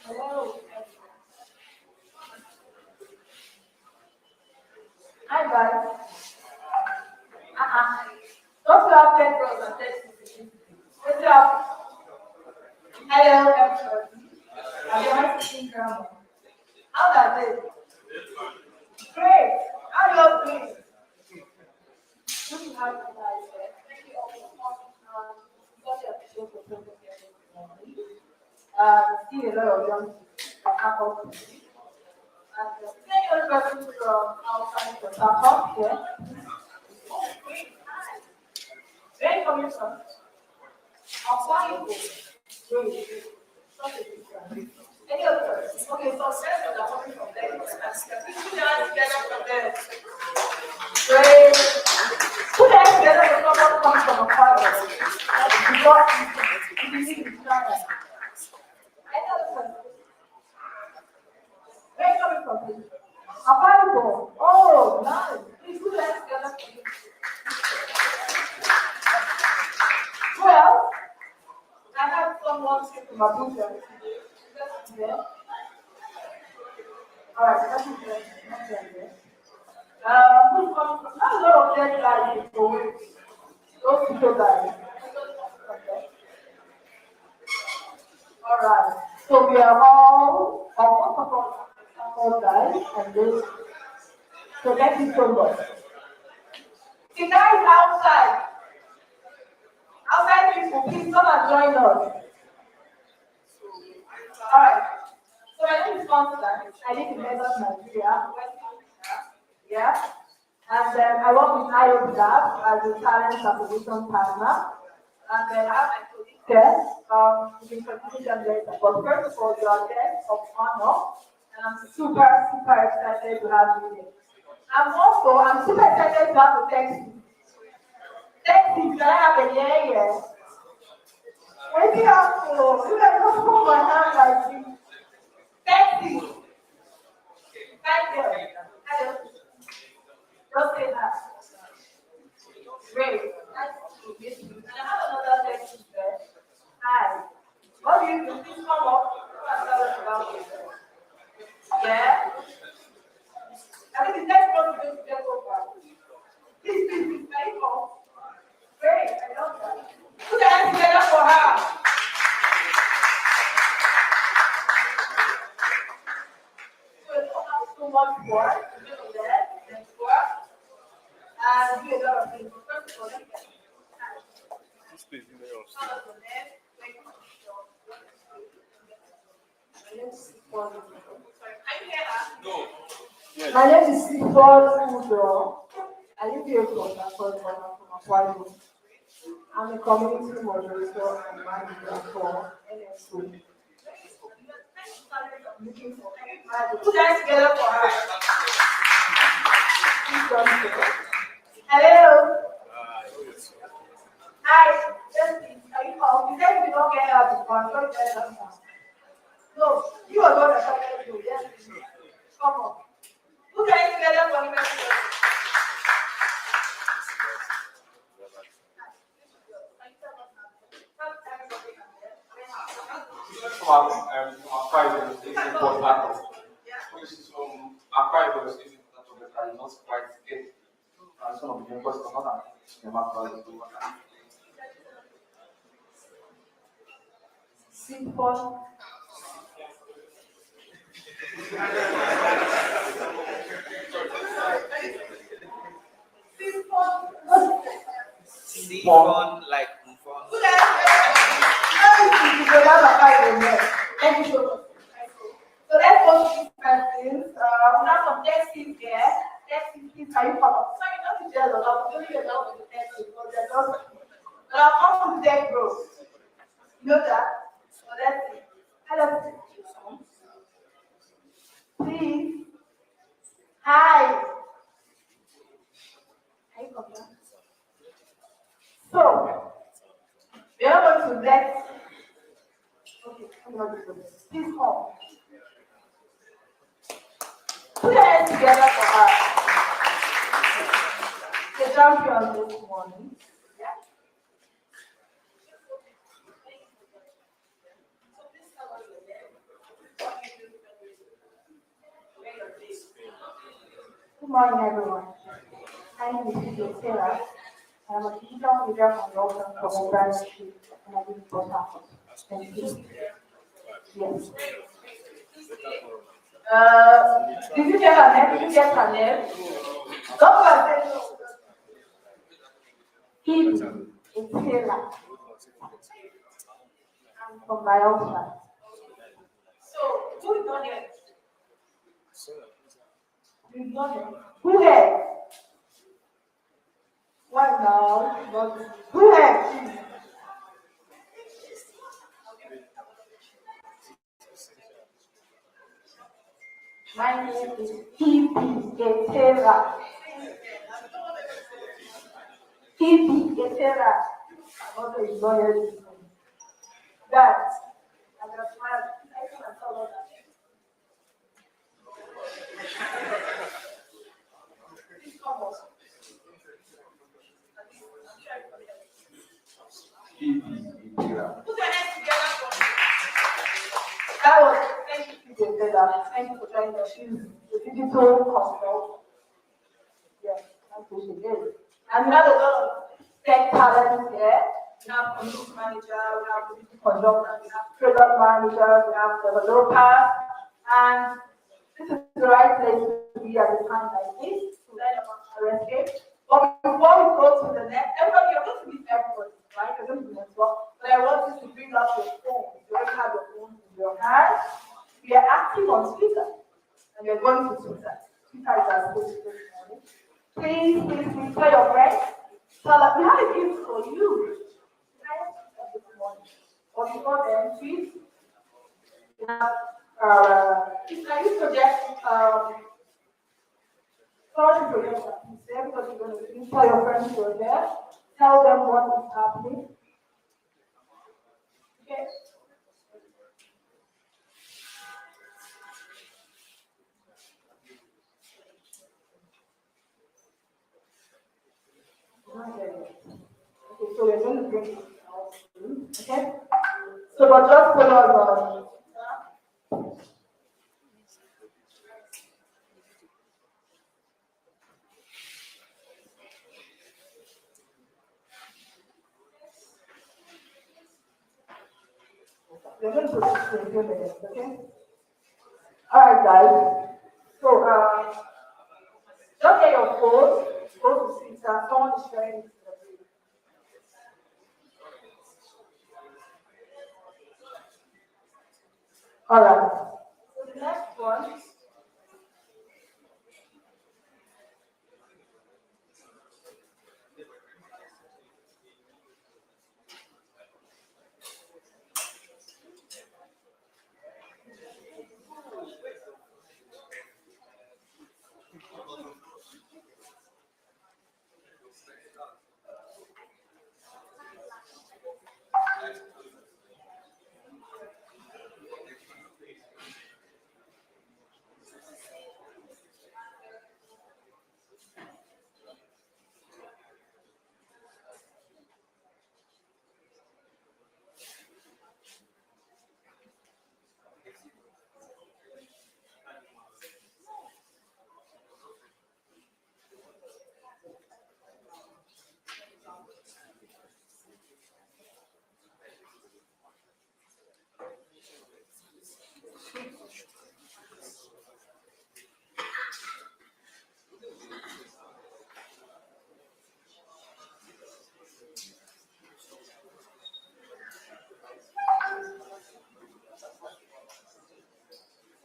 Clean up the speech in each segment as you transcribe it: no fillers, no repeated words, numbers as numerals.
Hello. Hi guys. Don't you have 10 bros and 10 sisters? What's up? Hello, everybody. I'm your speaking grammar. How does it? Great. How do you doing? Good to have you guys here. Thank you all for coming. Such a appreciate for presence here this morning. See a lot of young people at Apple. And many other persons from outside the platform here. Oh, great. Hi. Where are you coming from? Applying for. Great. Such a big one. Any other? Okay, so friends that are coming from there. Please put your hands together from there. Great. Put your hands together for someone coming from a father. Because you believe in China. Any other person? Where are you coming from, please? Available. Oh, nice. Please put your hands together for you. Well, I have someone from Abuja. Yeah. All right, that's it. Not there. Who's coming from? Not a lot of dead guys in Kowe. Those people guys. Okay. All right. So we are all guys and this. So thank you so much. The guys outside. Outside people, please come and join us. All right. So my name is Constance. I live in Developers and Techrity. Yeah. And then I work with IOB Lab as a talent acquisition partner. And then I have my colleague there, who's introduction later. But first of all, you are guests of honor. And I'm super excited to have you here. I'm super excited to have a text. Text is that I have a year. What do you have to? You guys don't hold my hand like this. Sexy. Thank you. Hello. Don't say that. Great. Nice to meet you. And I have another sexy there. Hi. What do you do? Please come up. Come and tell us about yourself. Yeah? I think the next one is going to get over. Please, very cool. Great. I love that. Put your hands together for her. So we don't have so much work to do there, next work, and do a lot of things. First of all, let's get this page in there also. Sorry, can you hear her? No. Yeah, My name is Sifon Udo. I live here from Akwa. I'm a community moderator and manager for NSO. Looking for put hands together for her. Hello. Hi. Just please, are you home? You said you don't get help before. I'm going to get help now. No, you are going to help me. Yes. Come on. Put hands together for me. Simple. Fun like fun. Thank you so much. So let's go to these questions. We have some text here. Text please, can you come up? Sorry, not to jealous. I'm doing a lot of the text because they're not. But I'll come to tech bro. You know that? So let's see. Hello. Please. Hi. Can you come down? So, we are going to let. Okay, I'm going to do this. Please come. Put your hands together for her. The champion this morning. Yeah. Good morning, everyone. My name is Sarah. I'm a digital media consultant from Web3 and I live in Port Harcourt. Thank you. Yes. Did you get her name? Did you get her name? Don't go and say no. It's Sarah. I'm from my own side. So, who is not here? Who is not here? Who here? What now? Who here? My name is P.P. Etera. P.P. Etera. Mother is loyal. That. I just smile. I think I saw that. Please come on. Put your hands together for me. That was, thank you, P.P. Etera. Thank you for trying to choose the digital consult. Yes, I appreciate it. And we have a lot of tech talent here. We have community manager, we have community consultant, we have product managers, we have developers, and this is the right place to be at a time like this to learn about RSK. But before we go to the next, everybody, you're going to meet everybody, right? You're going to be network. But I want you to bring up your phone. You already have your phone in your hand. We are active on Twitter, and we're going to Twitter. Twitter is our space this morning. Please tell your friends. Tell them we have a gift for you. Or before then, please. We have can you project sorry projector, please. Everybody's going to please tell your friends who are there. Tell them what is happening. Okay. Okay, so we're going to bring it out soon. Okay? So, but just follow us on. We're going to do this in a few minutes, okay? Alright, guys. So, just get your phone, go to Twitter, someone is sharing it in the video. Alright. So the next one.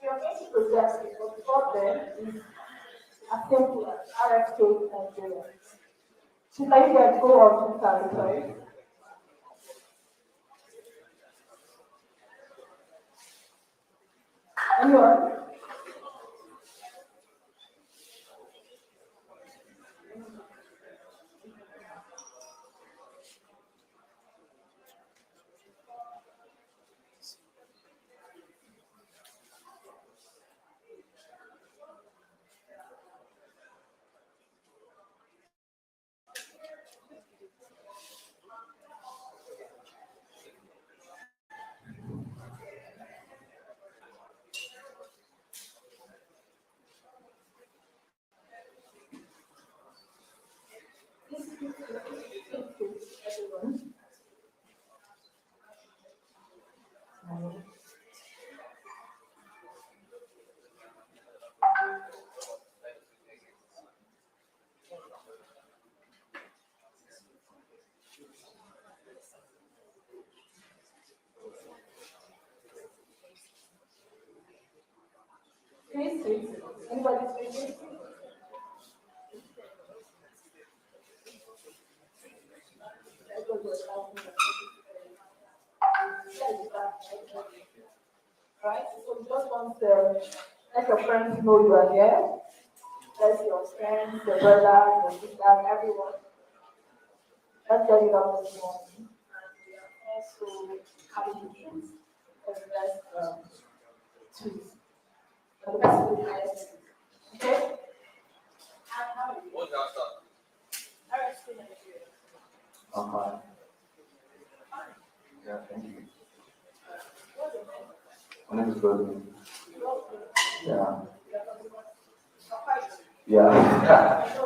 We are going to progress it, but before then, is as simple as RSK Nigeria. So can you guys go on Twitter, sorry? Anyone? Everyone. Please, anybody speaking? Right? So we just want to let your friends know you are here. Let your friends, your brother, your sister, everyone. Let's get it up this morning. And we are also having meetings for the next 2 weeks. For the best of the highest. Okay? And how are you? What's your start? RSK Nigeria. I'm fine. Yeah, thank you. What's your name? My name is Godwin. Yeah. Yeah. Yeah. So,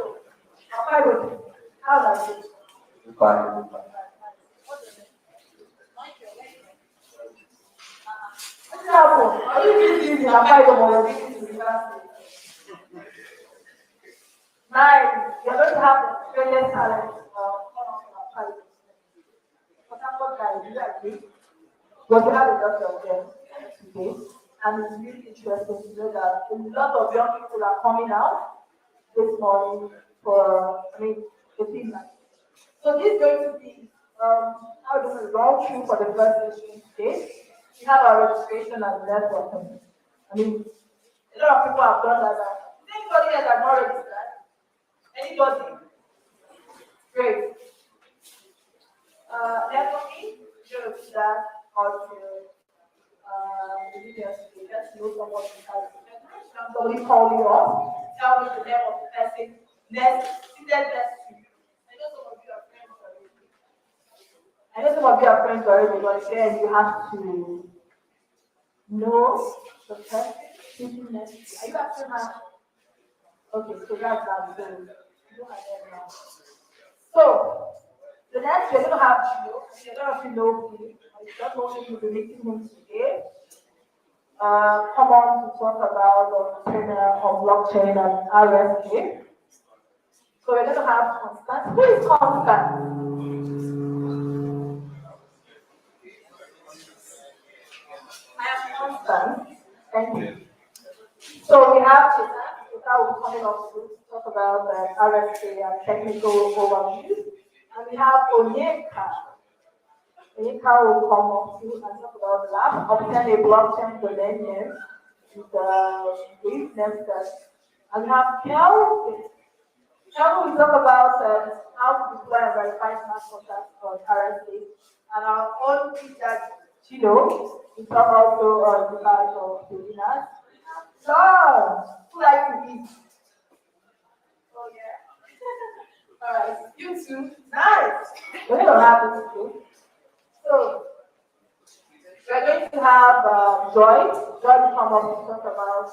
how are you? It's fine. It's fine. What's happened? Are you using a fight or Nine, you're going to have the greatest talent come up in our fight. For example, guys, do you agree? But we have a lot of them today, and it's really interesting to know that a lot of young people are coming out this morning for, the feedback. So this is going to be, how do we run through for the first session today. We have our registration and networking. A lot of people have done that. Is anybody that has not registered? Anybody? Great. Networking, you're going to do that until the videos today. Let's know someone who has somebody call you up, tell me the name of the person seated next to you. I know some of you are friends already, but again, you have to know the person sitting next to you. Are you actually now? Okay, so that's that. So, you know my name now. So, the next we're going to have Gio. A lot of you know him. I don't know if you'll be meeting him today. Come on to talk about on blockchain and RSK. So we're going to have Constance. Who is Constance? I am Constance. Thank you. So we have Chita will be coming up to talk about RSK and technical overview. And we have Onyeka. Onyeka will come up to and talk about the lab, obtain a blockchain domain name with brief next steps. And we have Kelvin. Now we talk about how to deploy and verify smart contracts on RSK, and our own feedback, we talk also on the part of the winners. So, who like to eat? Oh yeah. Alright, you too. Nice. We don't have this too. So we're going to have Joy. Joy will come up and talk about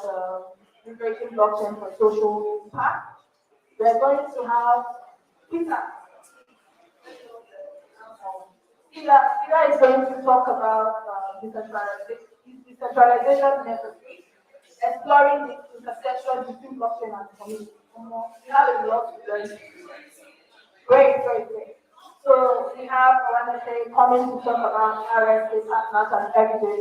integrating blockchain for social impact. We're going to have Peter. Peter is going to talk about decentralization necessary, exploring the intersection between blockchain and community. We have a lot to learn. Great. So we have Wanete coming to talk about RSK partners and everyday.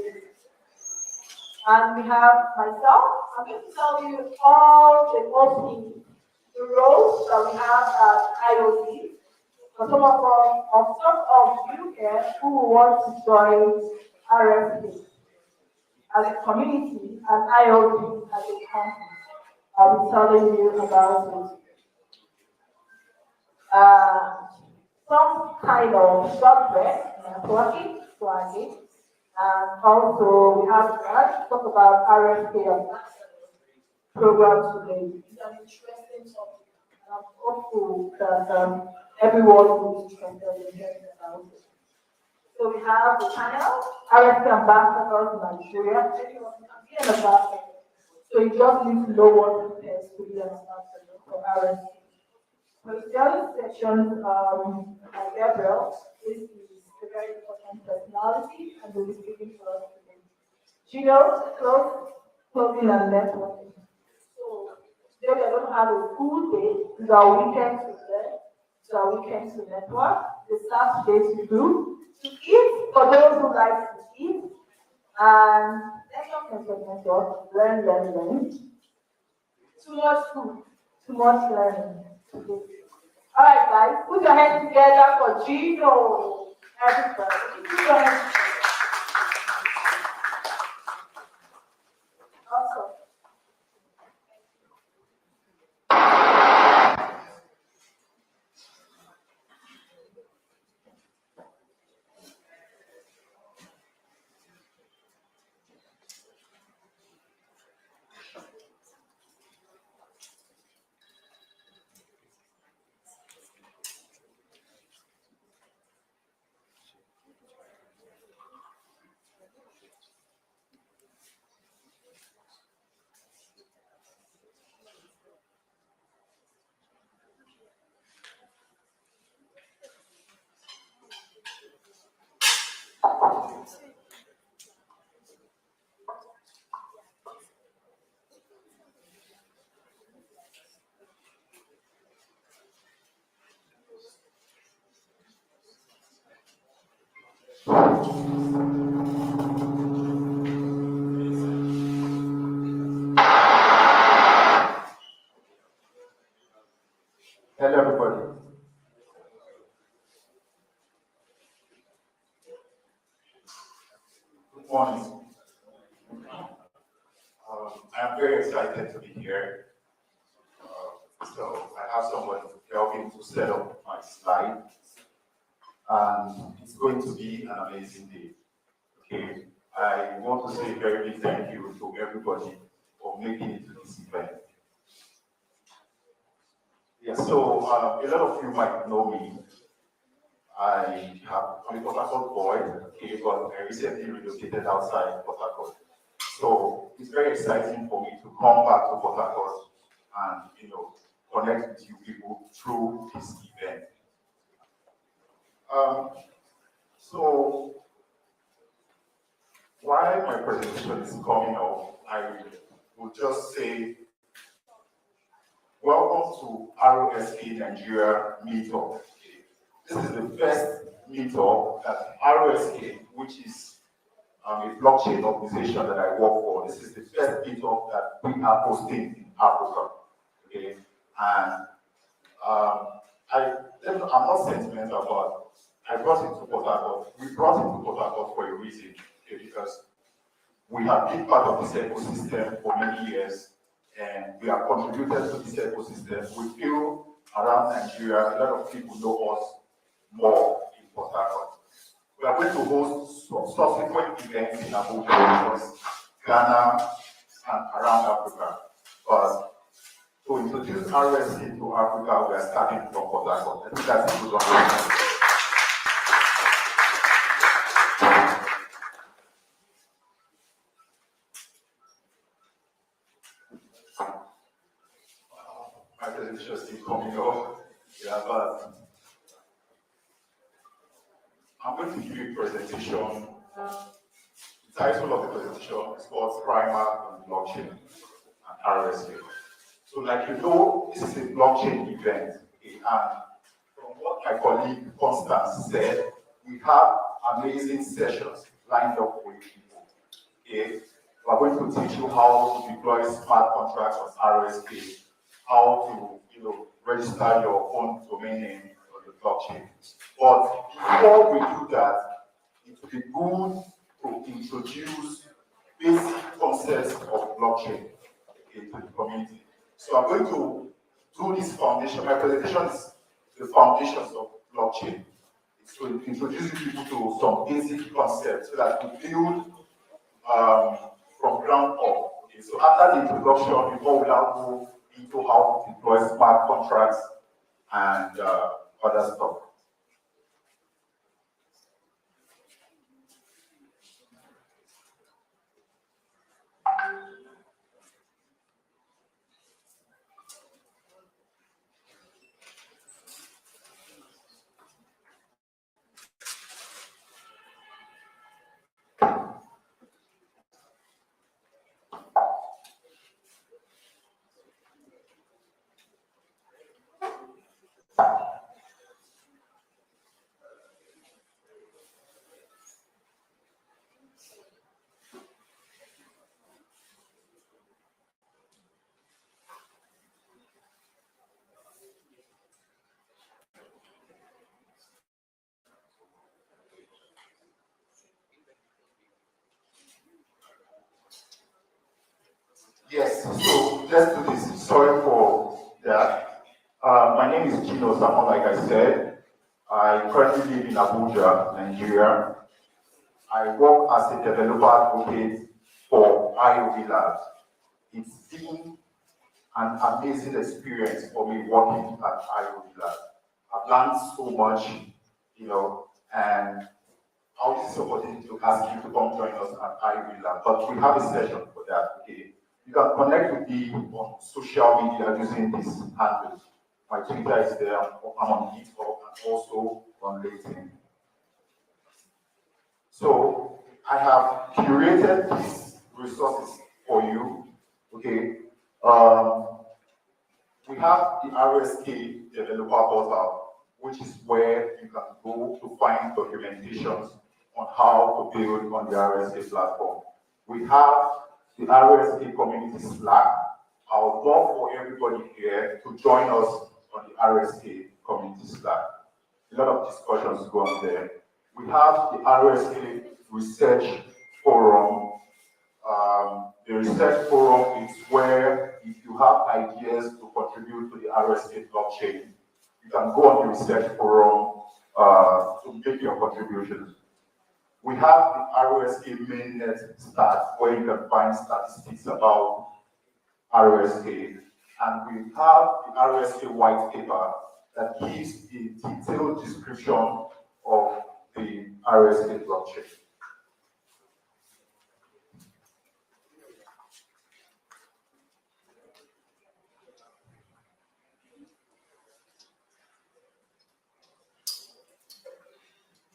And we have myself. I'm going to tell you all the OPs, the roles that we have at IoT. For some of you here who want to join RSK as a community and IoT as a company, I'll be telling you about it. Some kind of software networking, swaggy, and also we have to talk about RSK programs today. It's an interesting topic, and I'm hopeful that everyone will be interested in hearing about it. So we have the panel, RSK ambassadors in Nigeria. Everyone can be an ambassador. So you just need to know what it is to be an ambassador for RSK. For the other section, Gabriel, this is a very important personality and will be speaking for us today. Gino, clothing and networking. So today we are going to have a full day. It's our weekend to learn. It's our weekend to network. The Saturdays to do, to eat for those who like to eat, and network, learn. Too much food, too much learning today. All right, guys, put your hands together for Gino. Everybody, put your hands together. Awesome. Hello, everybody. Good morning. I'm very excited to be here. So I have someone helping to set up my slide, and it's going to be an amazing day. Okay, I want to say a very big thank you to everybody for making it to this event. Yeah, so a lot of you might know me. I'm a Port Harcourt boy, okay, but I recently relocated outside Port Harcourt. So it's very exciting for me to come back to Port Harcourt and connect with you people through this event. So while my presentation is coming up, I will just say welcome to RSK Nigeria Meetup. This is the first meetup that RSK, which is a blockchain organization that I work for, this is the first meetup that we are hosting in Africa. Okay, and I'm not sentimental, but I brought it to Port Harcourt. We brought it to Port Harcourt for a reason, okay, because we have been part of this ecosystem for many years, and we have contributed to this ecosystem. We feel around Nigeria, a lot of people know us more in Port Harcourt. We are going to host subsequent events in Abuja, Ghana, and around Africa. But to introduce RSK to Africa, we are starting from Port Harcourt. I think that's a good one. My presentation is still coming up. Yeah, but I'm going to give you a presentation. The title of the presentation is called Primer on Blockchain and RSK. So, like you know, this is a blockchain event, okay, and from what my colleague Constance said, we have amazing sessions lined up for you people. Okay, we're going to teach you how to deploy smart contracts on RSK, how to register your own domain name on the blockchain. But before we do that, it would be good to introduce basic concepts of blockchain, okay, to the community. So I'm going to do this foundation. My presentation is the foundations of blockchain. It's to introduce people to some basic concepts so that we build from ground up. Okay, so after the introduction, before we now go into how to deploy smart contracts and other stuff. Yes, so let's do this. Sorry for that. My name is Gino Samon, like I said. I currently live in Abuja, Nigeria. I work as a developer advocate for IOV Labs. It's been an amazing experience for me working at IOV Labs. I've learned so much, and I'll use this opportunity to ask you to come join us at IOV Labs. But we have a session for that, okay? You can connect with me on social media using this handle. My Twitter is there, I'm on GitHub and also on LinkedIn. So I have curated these resources for you. Okay. We have the RSK developer portal, which is where you can go to find documentations on how to build on the RSK platform. We have the RSK community Slack. I would love for everybody here to join us on the RSK community Slack. A lot of discussions go on there. We have the RSK Research Forum. The Research Forum is where if you have ideas to contribute to the RSK blockchain, you can go on the Research Forum to make your contributions. We have the RSK mainnet stats where you can find statistics about RSK. And we have the RSK white paper that gives a detailed description of the RSK blockchain.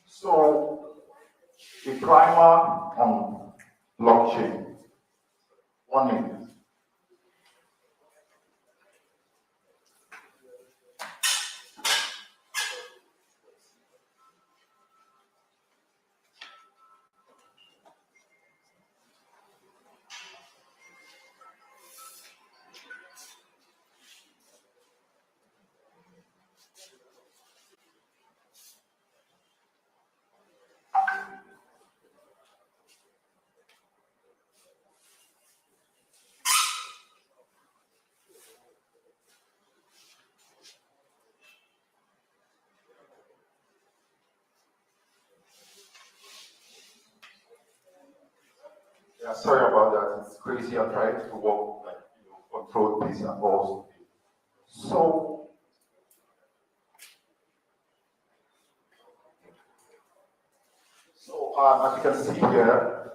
So, a primer on blockchain. 1 minute. sorry about that. It's crazy. I'm trying to work, control this and all. As you can see here,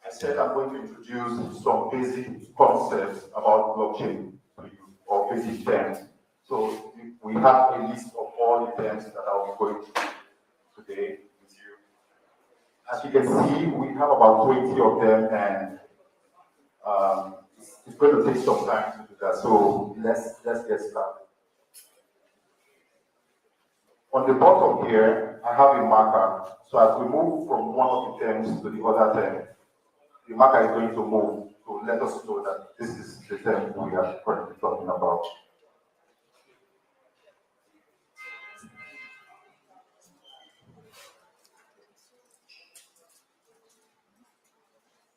I said I'm going to introduce some basic concepts about blockchain to you, or basic terms. So we have a list of all the terms that I will be going through today with you. As you can see, we have about 20 of them, and it's going to take some time to do that. So let's get started. On the bottom here, I have a marker. So as we move from one of the terms to the other term, the marker is going to move to let us know that this is the term we are currently talking about.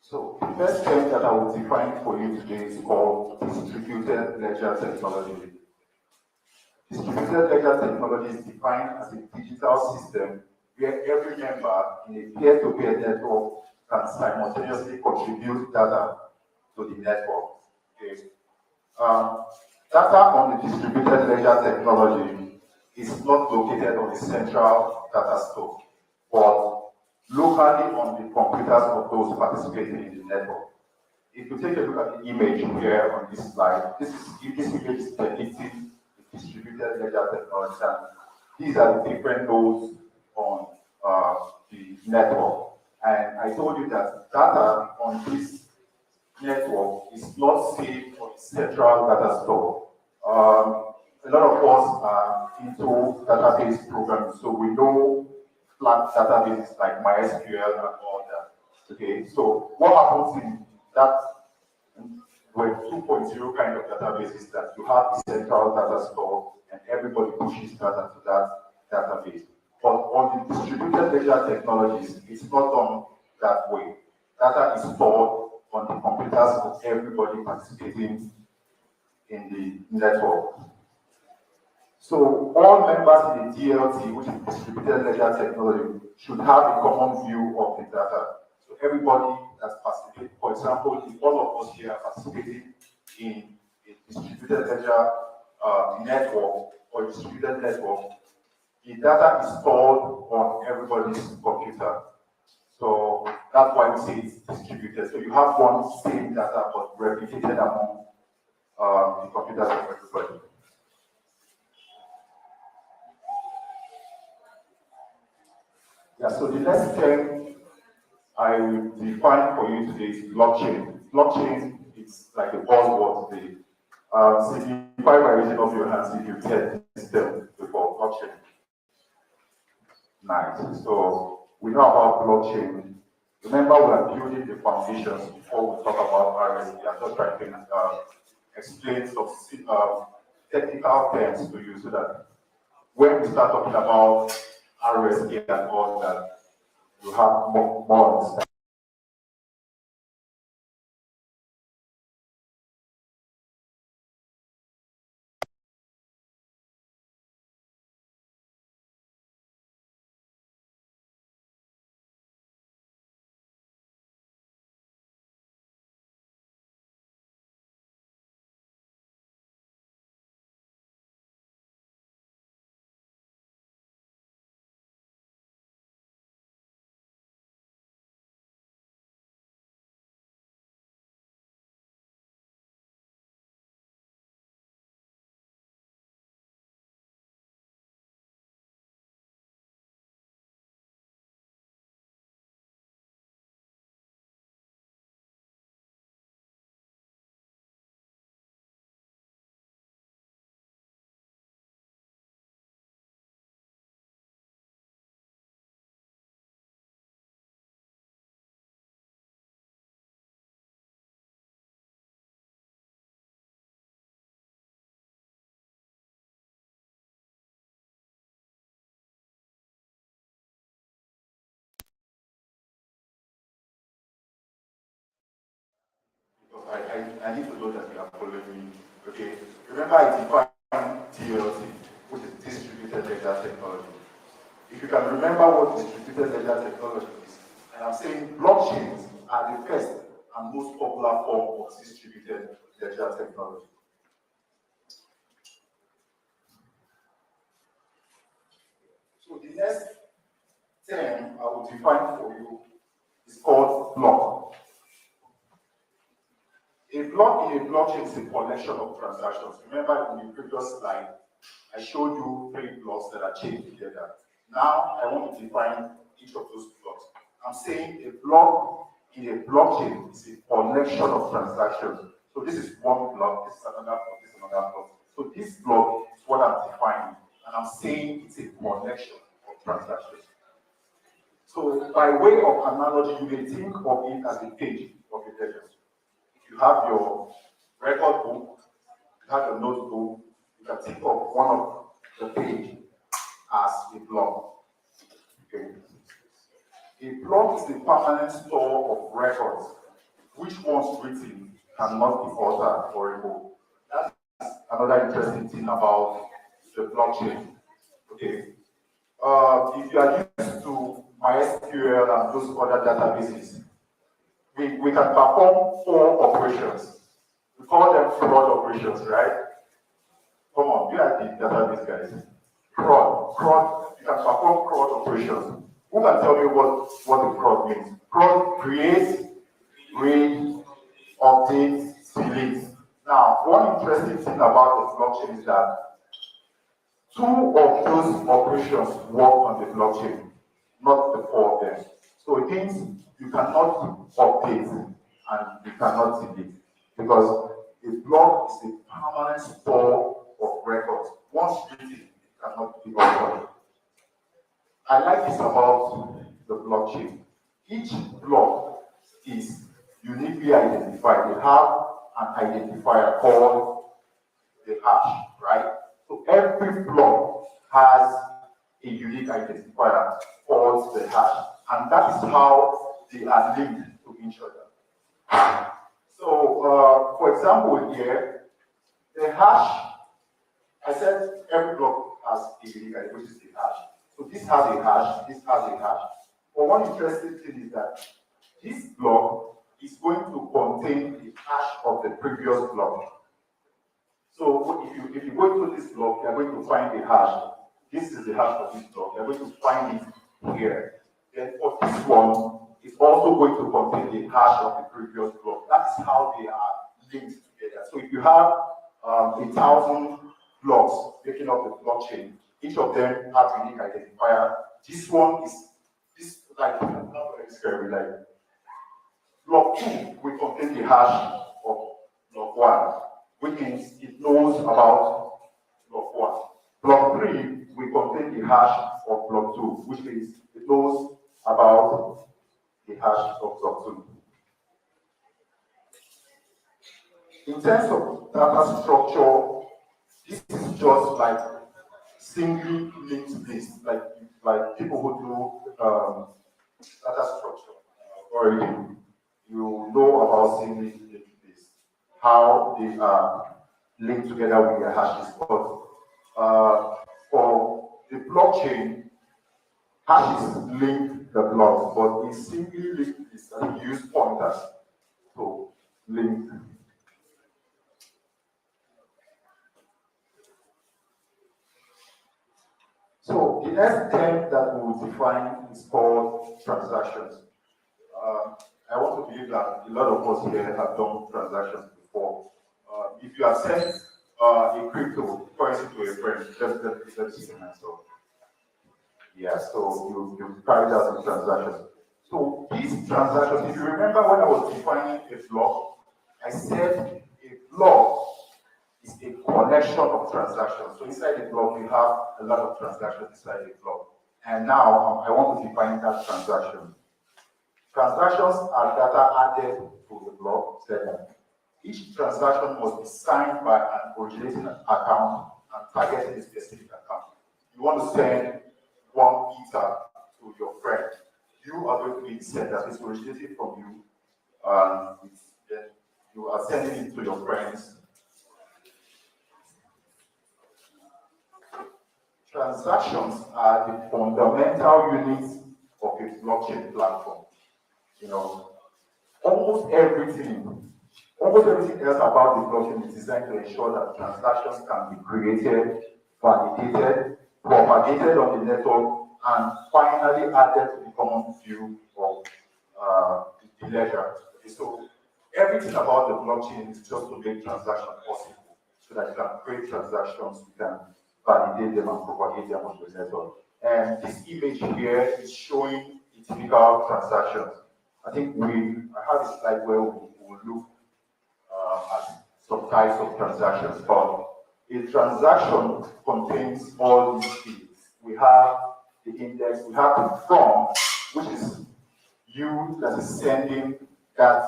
So the first term that I will define for you today is called distributed ledger technology. Distributed ledger technology is defined as a digital system where every member in a peer-to-peer network can simultaneously contribute data to the network. Okay. Data on the distributed ledger technology is not located on a central data store, but locally on the computers of those participating in the network. If you take a look at the image here on this slide, this image is depicting the distributed ledger technology. And these are the different nodes on the network. And I told you that data on this network is not saved on a central data store. A lot of us are into database programming, so we know flat databases like MySQL and all that. Okay, so what happens in that Web 2.0 kind of database is that you have a central data store and everybody pushes data to that database. But on the distributed ledger technologies, it's not done that way. Data is stored on the computers of everybody participating in the network. So all members in the DLT, which is distributed ledger technology, should have a common view of the data. So everybody that's participating, for example, if all of us here are participating in a distributed ledger network or distributed network, the data is stored on everybody's computer. So that's why we say it's distributed. So you have one same data but replicated among the computers of everybody. Yeah, so the next term I will define for you today is blockchain. Blockchain is like a buzzword today. Signify by raising of your hands if you've heard this term before, blockchain. Nice. So we know about blockchain. Remember, we are building the foundations before we talk about RSK. I'm just trying to explain some technical terms to you so that when we start talking about RSK and all that, you have more understanding. I need to know that you are following me. Okay. Remember, I defined DLT, which is distributed ledger technology. If you can remember what distributed ledger technology is, and I'm saying blockchains are the first and most popular form of distributed ledger technology. So the next term I will define for you is called block. A block in a blockchain is a collection of transactions. Remember in the previous slide, I showed you 3 blocks that are chained together. Now I want to define each of those blocks. I'm saying a block in a blockchain is a collection of transactions. So this is one block, this is another block, this is another block. So this block is what I'm defining, and I'm saying it's a collection of transactions. So by way of analogy, you may think of it as a page of a ledger. If you have your record book, you have your notebook, you can think of one of the page as a block. Okay. A block is the permanent store of records, which once written cannot be altered or removed. That's another interesting thing about the blockchain. Okay. If you are used to MySQL and those other databases, we can perform 4 operations. We call them fraud operations, right? Come on, you are the database guys. Fraud. You can perform fraud operations. Who can tell me what the fraud means? Fraud creates, read, update, delete. Now, one interesting thing about the blockchain is that 2 of those operations work on the blockchain, not the 4 of them. So it means you cannot update and you cannot delete, because a block is a permanent store of records. Once written, it cannot be altered. I like this about the blockchain. Each block is uniquely identified. They have an identifier called the hash, right? So every block has a unique identifier called the hash, and that is how they are linked to each other. So, for example, here, the hash, I said every block has a unique identifier, which is the hash. So this has a hash, this has a hash. But one interesting thing is that this block is going to contain the hash of the previous block. So if you go into this block, you are going to find the hash. This is the hash of this block. You are going to find it here. Then for this one, it's also going to contain the hash of the previous block. That's how they are linked together. So if you have 1,000 blocks making up the blockchain, each of them have a unique identifier. This one is like block 2 will contain the hash of block 1, which means it knows about block 1. Block 3 will contain the hash of block 2, which means it knows about the hash of block 2. In terms of data structure, this is just like singly linked list, like people who do data structure already. You know about singly linked list, how they are linked together with their hashes. But for the blockchain, hashes link the blocks, but in singly linked list, and we use pointers to link. So the next term that we will define is called transactions. I want to believe that a lot of us here have done transactions before. If you have sent a crypto currency to a friend, let's see myself. Yeah, so you carried out the transaction. So these transactions, if you remember when I was defining a block, I said a block is a collection of transactions. So inside the block, you have a lot of transactions inside the block. And now I want to define that transaction. Transactions are data added to the block segment. Each transaction must be signed by an originating account and targeting a specific account. You want to send 1 Ether to your friend. You are going to be the sender. It's originating from you. Then you are sending it to your friends. Transactions are the fundamental units of a blockchain platform. You know, almost everything else about the blockchain is designed to ensure that transactions can be created, validated, propagated on the network, and finally added to the common view of the ledger. Okay, so everything about the blockchain is just to make transactions possible, so that you can create transactions, you can validate them and propagate them on the network. And this image here is showing typical transactions. I think I have a slide where we will look at some types of transactions, but a transaction contains all these fields. We have the index, we have the from, which is you that is sending that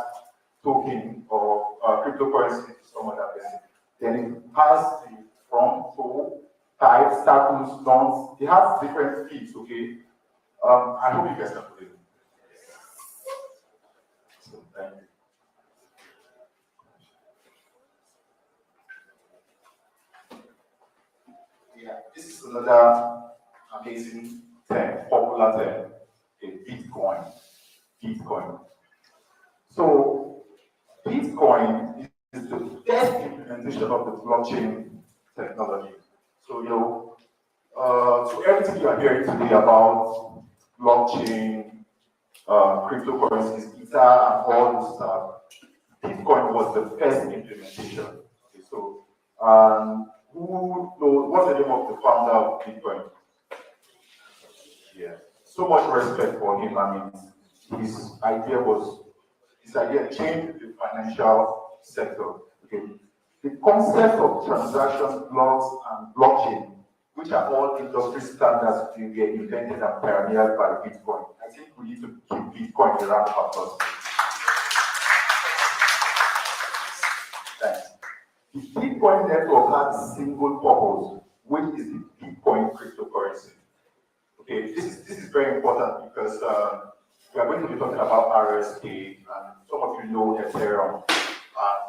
token or cryptocurrency to some other person. Then it has the from, to, type, status, nonce. It has different fields, okay? I hope you guys can put it. So, thank you. Yeah, this is another amazing term, popular term, Bitcoin. Bitcoin. So, Bitcoin is the best implementation of the blockchain technology. So, so everything you are hearing today about blockchain, cryptocurrencies, Ether, and all this stuff, Bitcoin was the first implementation. Okay, so, who knows, what's the name of the founder of Bitcoin? Yeah, so much respect for him. I mean, his idea changed the financial sector. Okay, the concept of transaction blocks and blockchain, which are all industry standards, were invented and pioneered by Bitcoin. I think we need to give Bitcoin a round of applause. Thanks. The Bitcoin network has a single purpose, which is the Bitcoin cryptocurrency. Okay, this is very important because we are going to be talking about RSK, and some of you know Ethereum.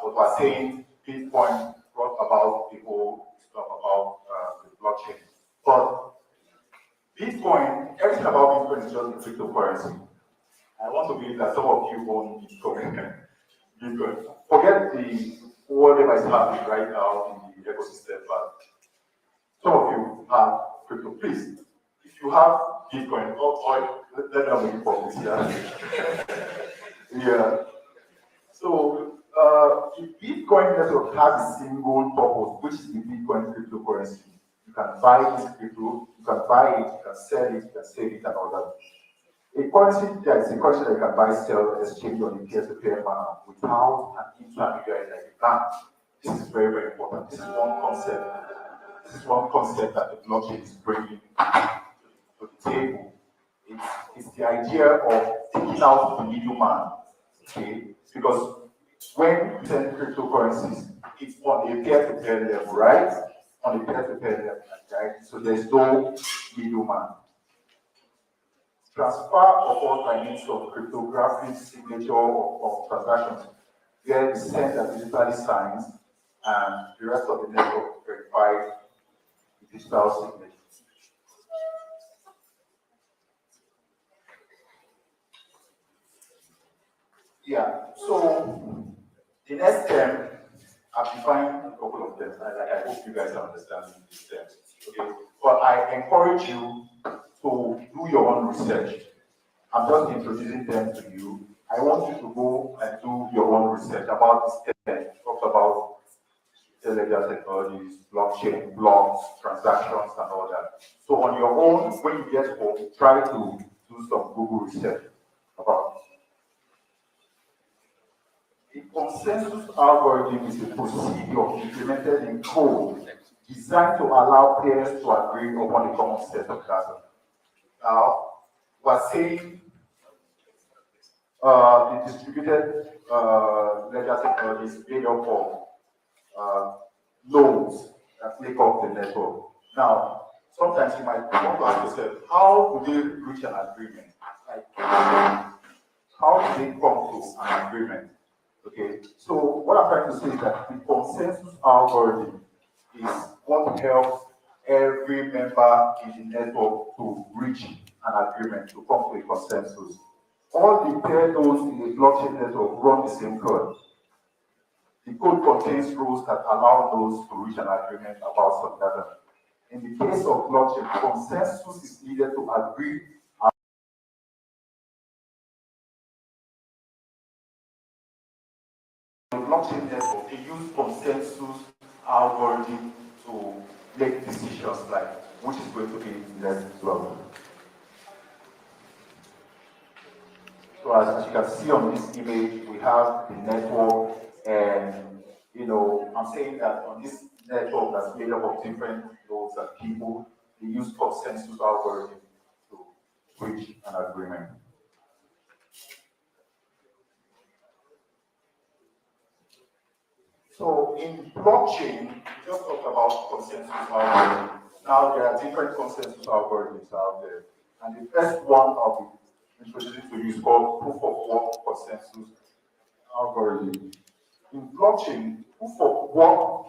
But we're saying Bitcoin brought about the whole stuff about the blockchain. But Bitcoin, everything about Bitcoin is just a cryptocurrency. I want to believe that some of you own Bitcoin. Bitcoin. Forget the whatever is happening right now in the ecosystem, but some of you have crypto. Please, if you have Bitcoin, let me know the public here. Yeah. So the Bitcoin network has a single purpose, which is the Bitcoin cryptocurrency. You can buy this crypto, you can buy it, you can sell it, you can save it, and all that. A currency that is a currency that you can buy, sell, exchange on a peer-to-peer manner without an intermediary like a bank. This is very, very important. This is one concept. This is one concept that the blockchain is bringing to the table. It's the idea of taking out the middleman. Okay? Because when you send cryptocurrencies, it's on a peer-to-peer level, right? On a peer-to-peer level, right? So there's no middleman. Transfer of all by means of cryptographic signature of transactions, where the send are digitally signed and the rest of the network verified the digital signature. Yeah, so the next term, I've defined a couple of them. I hope you guys are understanding these terms. Okay, but I encourage you to do your own research. I'm just introducing them to you. I want you to go and do your own research about this term. Talk about ledger technologies, blockchain, blocks, transactions, and all that. So on your own, when you get home, try to do some Google research about it. A consensus algorithm is a procedure implemented in code designed to allow pairs to agree upon a common set of data. Now, we're saying the distributed ledger technology is made up of nodes that make up the network. Now, sometimes you might want to ask yourself, how do they reach an agreement? Like, how do they come to an agreement? Okay, so what I'm trying to say is that the consensus algorithm is what helps every member in the network to reach an agreement, to come to a consensus. All the pair nodes in a blockchain network run the same code. The code contains rules that allow nodes to reach an agreement about some data. In the case of blockchain, consensus is needed to agree. In blockchain network, they use consensus algorithm to make decisions like which is going to be the next block. So as you can see on this image, we have the network, and I'm saying that on this network that's made up of different nodes and people, they use consensus algorithm to reach an agreement. So in blockchain, we just talked about consensus algorithms. Now there are different consensus algorithms out there. And the first one I'll be introducing to you is called proof of work consensus algorithm. In blockchain, proof of work,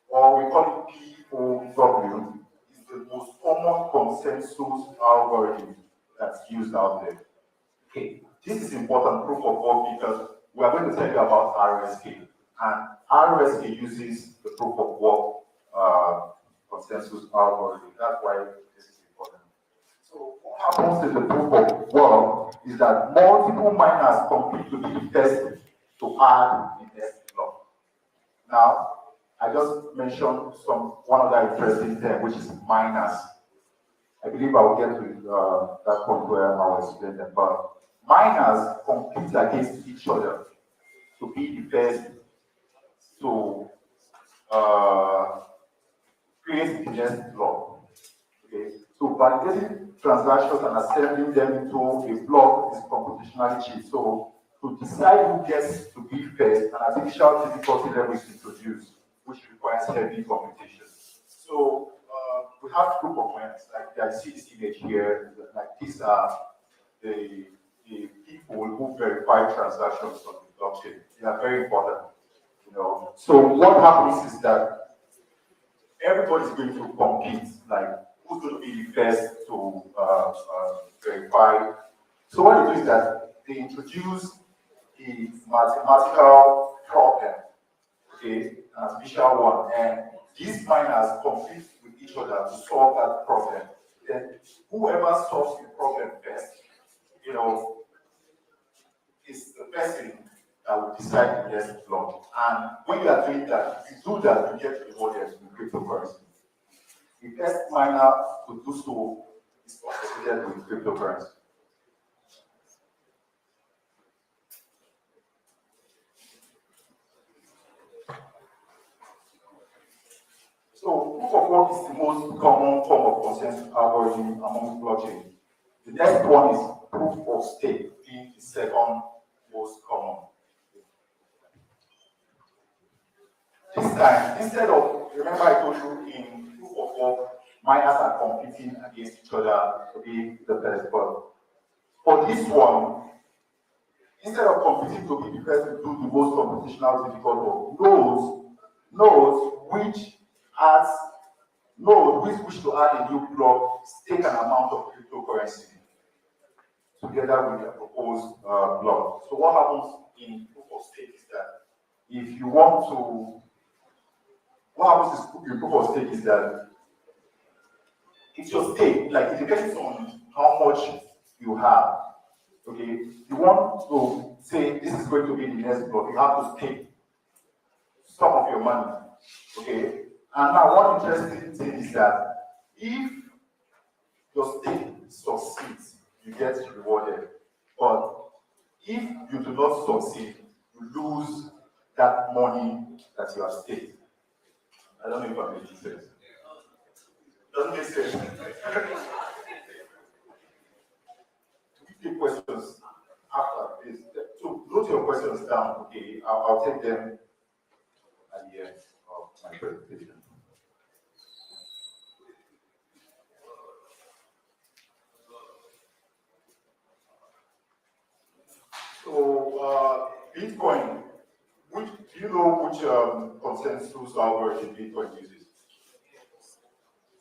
or we call it POW, is the most common consensus algorithm that's used out there. Okay, this is important proof of work because we are going to tell you about RSK, and RSK uses the proof of work consensus algorithm. That's why this is important. So what happens in the proof of work is that multiple miners compete to be the first to add the next block. Now, I just mentioned one other interesting term, which is miners. I believe I will get to that point where I will explain them. But miners compete against each other to be the first to create the next block. Okay, so validating transactions and assembling them into a block is computationally cheap. So to decide who gets to be first, an artificial difficulty level is introduced, which requires heavy computation. So we have group of miners, like I see this image here, like these are the people who verify transactions on the blockchain. They are very important. So what happens is that everybody's going to compete, like who's going to be the first to verify. So what they do is that they introduce a mathematical problem, okay, an artificial one, and these miners compete with each other to solve that problem. Then whoever solves the problem best, is the person that will decide the next block. And when you are doing that, if you do that, you get rewarded with cryptocurrency. The best miner to do so is associated with cryptocurrency. So proof of work is the most common form of consensus algorithm among blockchain. The next one is proof of stake, being the second most common. This time, instead of, remember I told you in proof of work, miners are competing against each other to be the best. But for this one, instead of competing to be the best to do the most computational difficult work, nodes which wish to add a new block stake an amount of cryptocurrency together with their proposed block. So what happens in proof of stake is that if you want to, what happens in proof of stake is that it's your stake, like it depends on how much you have. Okay, you want to say this is going to be the next block, you have to stake some of your money. Okay, and now one interesting thing is that if your stake succeeds, you get rewarded. But if you do not succeed, you lose that money that you have staked. I don't know if I'm making sense. Doesn't make sense. We take questions after this. So note your questions down, okay? I'll take them at the end of my presentation. So Bitcoin, do you know which consensus algorithm Bitcoin uses?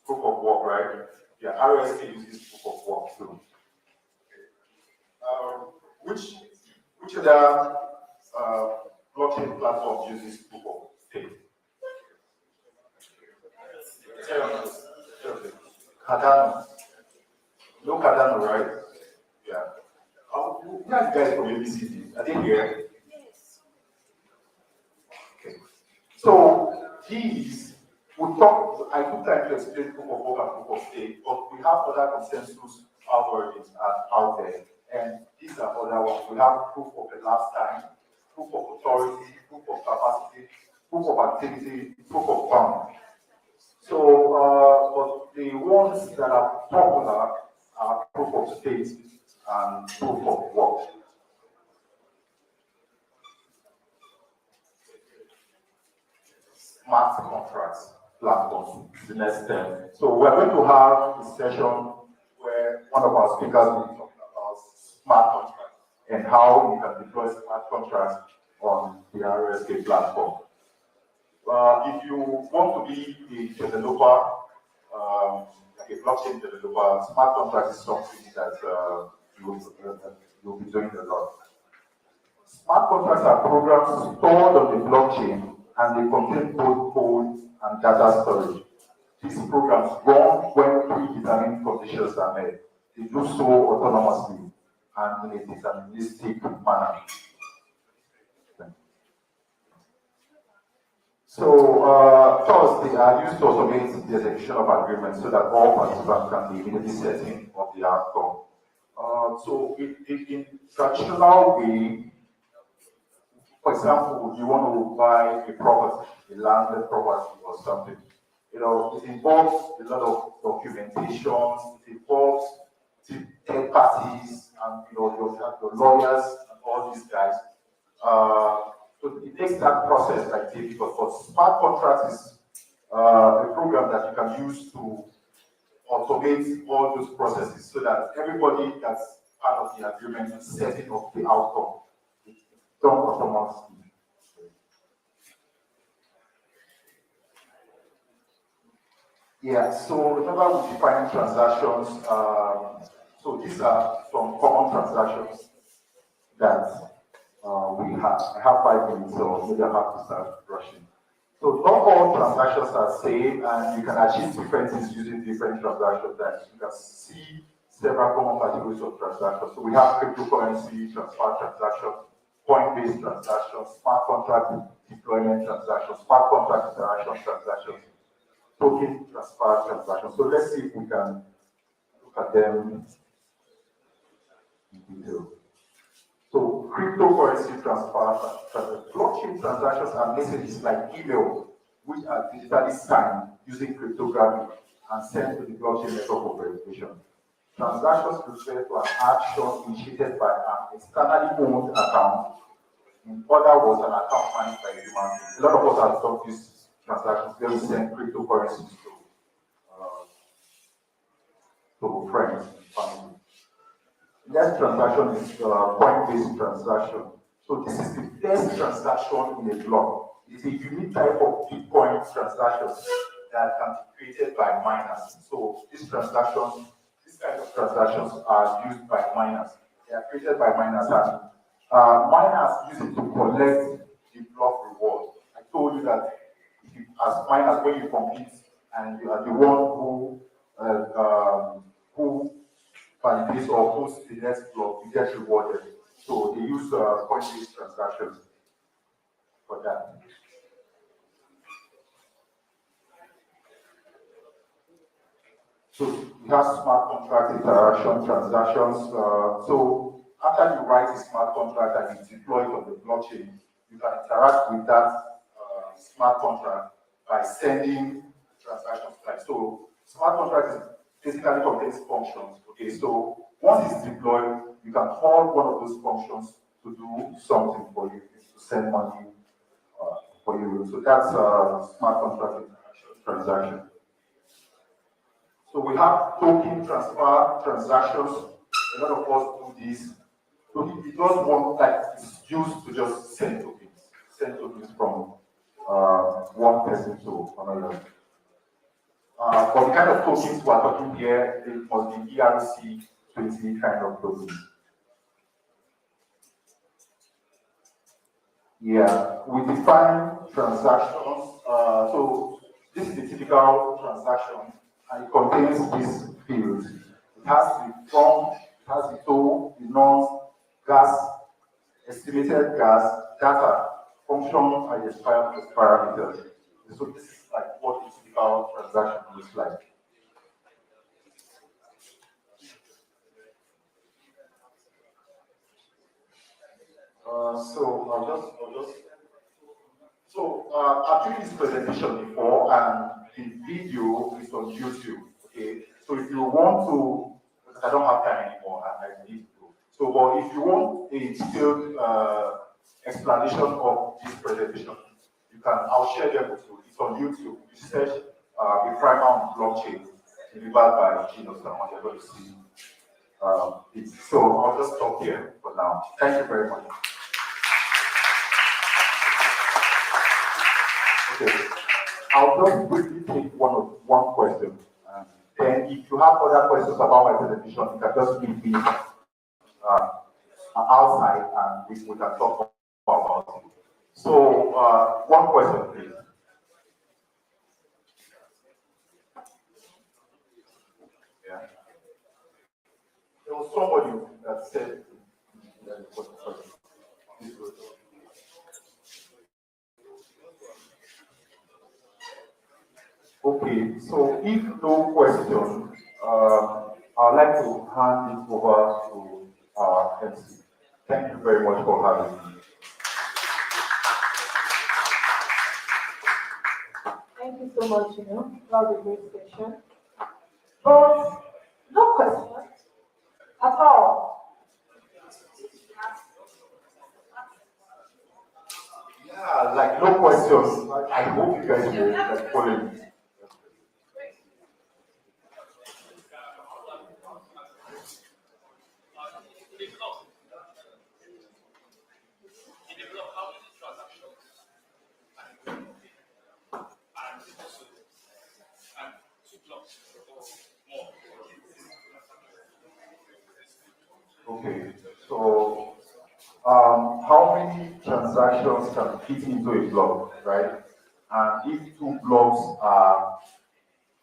Proof of work, right? Yeah, RSK uses proof of work too. Which other blockchain platform uses proof of stake? Cardano. No Cardano, right? Yeah. Who are you guys from ABCD? Are they here? Okay. So these we talk. I took time to explain proof of work and proof of stake, but we have other consensus algorithms out there, and these are other ones. We have proof of elapsed time, proof of authority, proof of capacity, proof of activity, proof of bound. So, but the ones that are popular are proof of stake and proof of work. Smart contracts platforms, the next step. So we're going to have a session where one of our speakers will be talking about smart contracts and how you can deploy smart contracts on the RSK platform. If you want to be a developer, like a blockchain developer, smart contracts is something that you'll be doing a lot. Smart contracts are programs stored on the blockchain and they contain both code and data storage. These programs run when predetermined conditions are met. They do so autonomously and in a deterministic manner. So, first, they are used to automate the execution of agreements so that all participants can be immediately certain of the outcome. So, in traditional way, for example, you want to buy a property, a landed property or something. You know, it involves a lot of documentation, it involves third parties and your lawyers and all these guys. So it makes that process like difficult. But smart contracts is a program that you can use to automate all those processes so that everybody that's part of the agreement is certain of the outcome. It's done automatically. Yeah, so remember we defined transactions. So these are some common transactions that we have. I have 5 minutes, so maybe I have to start rushing. So not all transactions are same, and you can achieve different things using different transaction types. You can see several common categories of transactions. So we have cryptocurrency transfer transactions, point-based transactions, smart contract deployment transactions, smart contract interaction transactions, token transfer transactions. So let's see if we can look at them in detail. So cryptocurrency transfer, blockchain transactions are messages like email, which are digitally signed using cryptography and sent to the blockchain network for verification. Transactions refer to an action initiated by an externally owned account. In other words, an account managed by a human being. A lot of us have done these transactions where we send cryptocurrencies to friends and family. Next transaction is point-based transaction. So this is the first transaction in a block. It's a unique type of Bitcoin transaction that can be created by miners. So these kind of transactions are used by miners. They are created by miners, and miners use it to collect the block reward. I told you that as miners, when you compete and you are the one who validates or posts the next block, you get rewarded. So they use point-based transactions for that. So we have smart contract interaction transactions. So after you write a smart contract and you deploy it on the blockchain, you can interact with that smart contract by sending transactions type. So smart contract basically contains functions. Okay, so once it's deployed, you can call one of those functions to do something for you, to send money for you. So that's smart contract transaction. So we have token transfer transactions. A lot of us do this. So it does want like it's used to just send tokens from one person to another. For the kind of tokens we're talking here, it must be ERC20 kind of tokens. Yeah, we define transactions. So this is the typical transaction, and it contains these fields. It has the from, it has the to, the non, gas, estimated gas, data, function, identifier, parameters. So this is like what a typical transaction looks like. I've doing this presentation before, and the video is on YouTube. Okay, so if you want to, because I don't have time anymore, and I need to. So, but if you want a detailed explanation of this presentation, you can. I'll share them with you. It's on YouTube. You search the primer on blockchain delivered by Gino Salmon. You're going to see it. So I'll just stop here for now. Thank you very much. Okay. I'll just briefly take one question. Then if you have other questions about my presentation, you can just meet me outside and we can talk about it. So one question, please. Yeah. There was somebody that said, okay, so if no question, I'd like to hand it over to our MC. Thank you very much for having me. Thank you so much, that was a great session. But no question at all. Yeah, like no questions. I hope you guys will like, follow me. Okay, so how many transactions can fit into a block, right? And if two blocks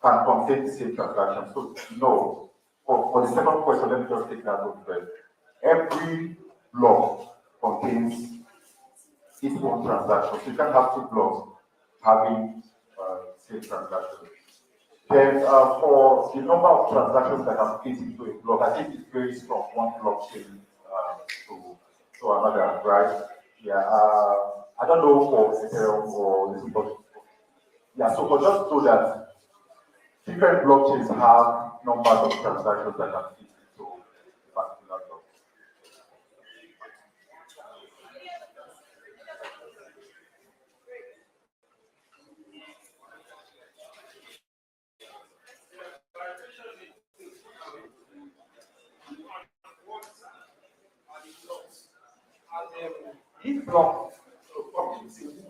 can contain the same transaction, so no. For the second question, let me just take that one first. Every block contains its own transaction, so you can't have two blocks having same transaction. Then for the number of transactions that can fit into a block, I think it varies from one blockchain to another, right? Yeah, I don't know for Ethereum or this, but yeah, so but just so that different blockchains have numbers of transactions that can fit into a particular block. These blocks,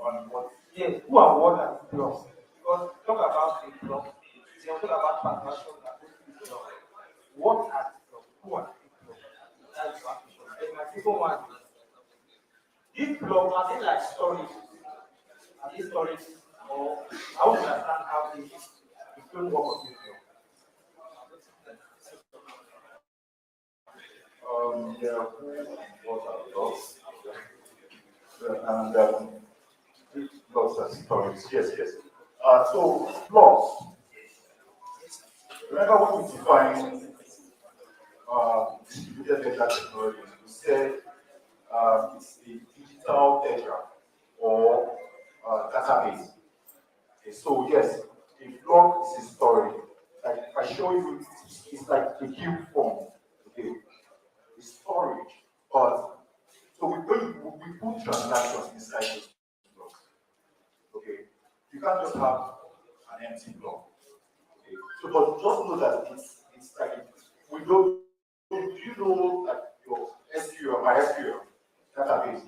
on what? Yes, who are what are these blocks? Because talk about the blocks, they talk about transactions that go to the block. What are the blocks? Who are the blocks? That's the question. Then my second one is, these blocks are they like storage? Are they storage? Or I want to understand how the framework of this block. Yeah, what are blocks? And blocks and storage. Yes, yes. So blocks. Remember when we defined distributed ledger technology, we said it's a digital ledger or database. Okay, so yes, a block is a story. Like if I show you, it's like a cube form. Okay, it's storage. But so we put transactions inside those blocks. Okay, you can't just have an empty block. Okay, so but just know that it's like we don't. Do you know that your SQL, MySQL database?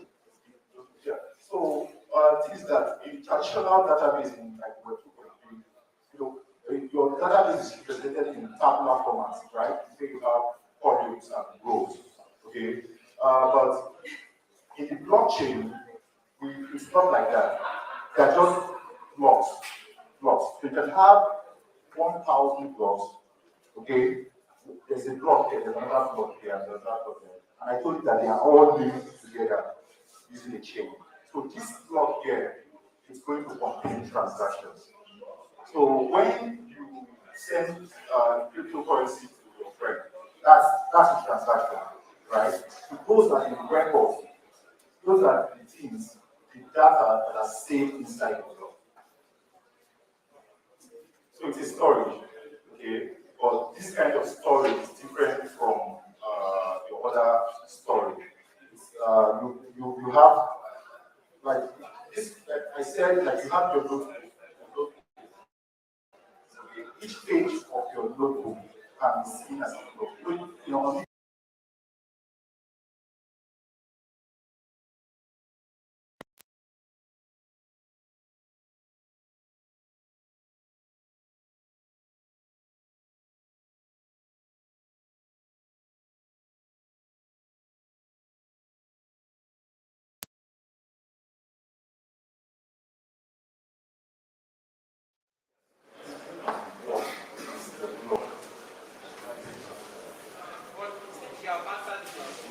Yeah. So things that in traditional database in like Web2, your database is represented in tabular formats, right? So you have columns and rows. Okay. But in the blockchain, it's not like that. They're just blocks. Blocks. You can have 1,000 blocks, okay? There's a block here, there's another block here, and there's another block here. And I told you that they are all linked together using a chain. So this block here is going to contain transactions. So when you send cryptocurrency to your friend, that's a transaction, right? So those are the records, those are the things, the data that are saved inside the block. So it's a storage, okay? But this kind of storage is different from your other storage. It's, you have like this. Like I said, like you have your notebook. Okay? Each page of your notebook can be seen as a block. You know,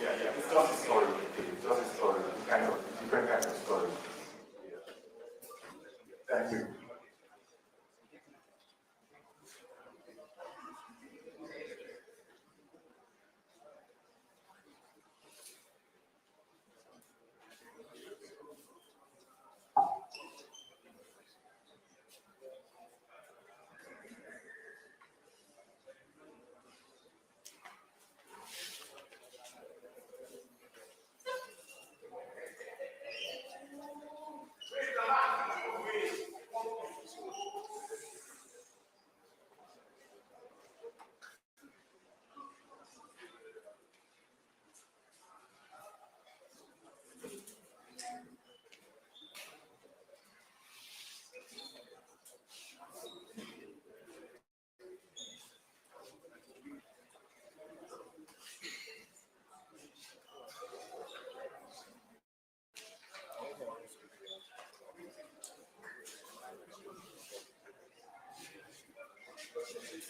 yeah, it's just a story. It's just a story. Kind of different kind of story. Yeah. Thank you.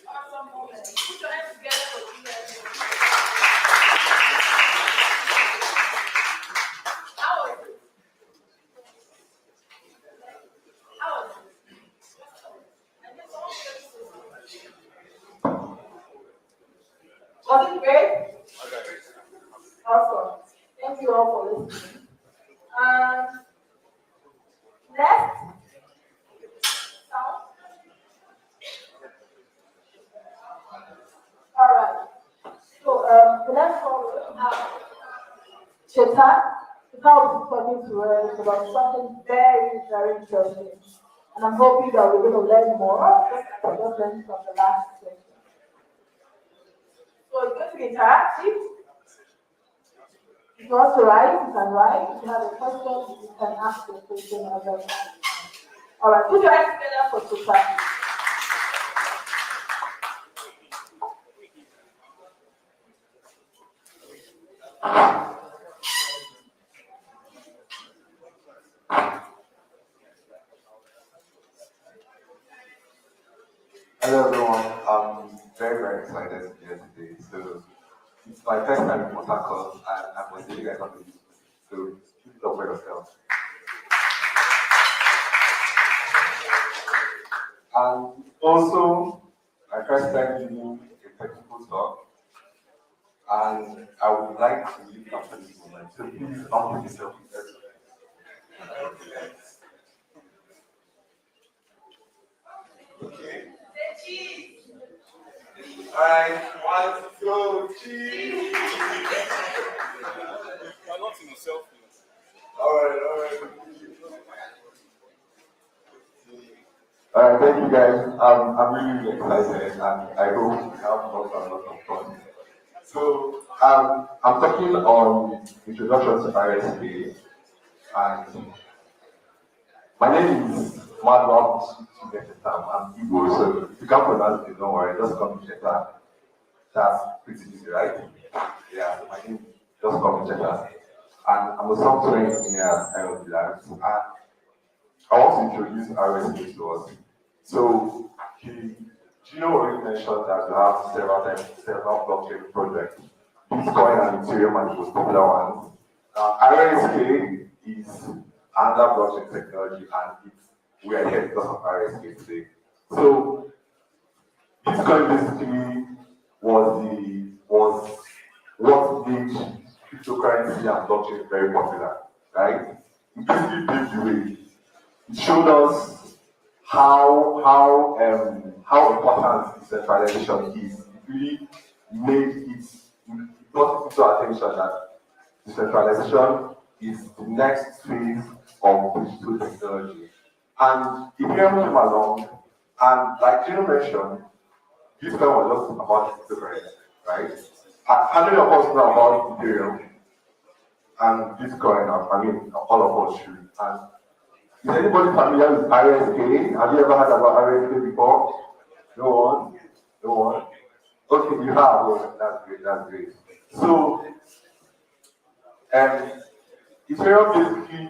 Awesome moment. Put your hands together for GS. How was it? How was it? Was it great? Awesome. Thank you all for listening. Next, sound. All right. So the next one we have Cheta. Cheta will be talking to us about something very, very interesting. And I'm hoping that we're going to learn more, just like I just learned from the last session. So it's going to be interactive. If you want to write, you can write. If you have a question, you can ask the question as well. All right, put your hands together for Cheta. Hello everyone, I'm very very excited to be here today. So it's my first time in Port Harcourt and I was really guys on this. So keep it up for yourself. And also my first time doing a technical talk and I would like to leave after this moment. So please don't put yourself in there. Okay. Alright, 1, 2, cheese. I'm not in yourself. Alright. Alright, thank you guys. I'm really excited and I hope we have lots and lots of fun. So I'm talking on introduction to RSK and my name is Madhwab Sugetam. I'm Igbo, so if you can't pronounce it, don't worry, just call me Cheta. That's pretty easy, right? Yeah, so my name, just call me Cheta. and I'm a software engineer at IoT Labs, and I want to introduce RSK to us. So, Gino already mentioned that we have several blockchain projects. Bitcoin and Ethereum are the most popular ones. RSK is another blockchain technology, and we are here because of RSK today. So, Bitcoin basically was what made cryptocurrency and blockchain very popular, right? It basically paved the way. It showed us how important decentralization is. It really brought it into our attention that decentralization is the next phase of digital technology. And Ethereum came along, and like Gino mentioned, Bitcoin was just about cryptocurrency, right? And how many of us know about Ethereum and Bitcoin? I mean, all of us should. And is anybody familiar with RSK? Have you ever heard about RSK before? No one? No one? Okay, you have. Oh, that's great, that's great. So, Ethereum basically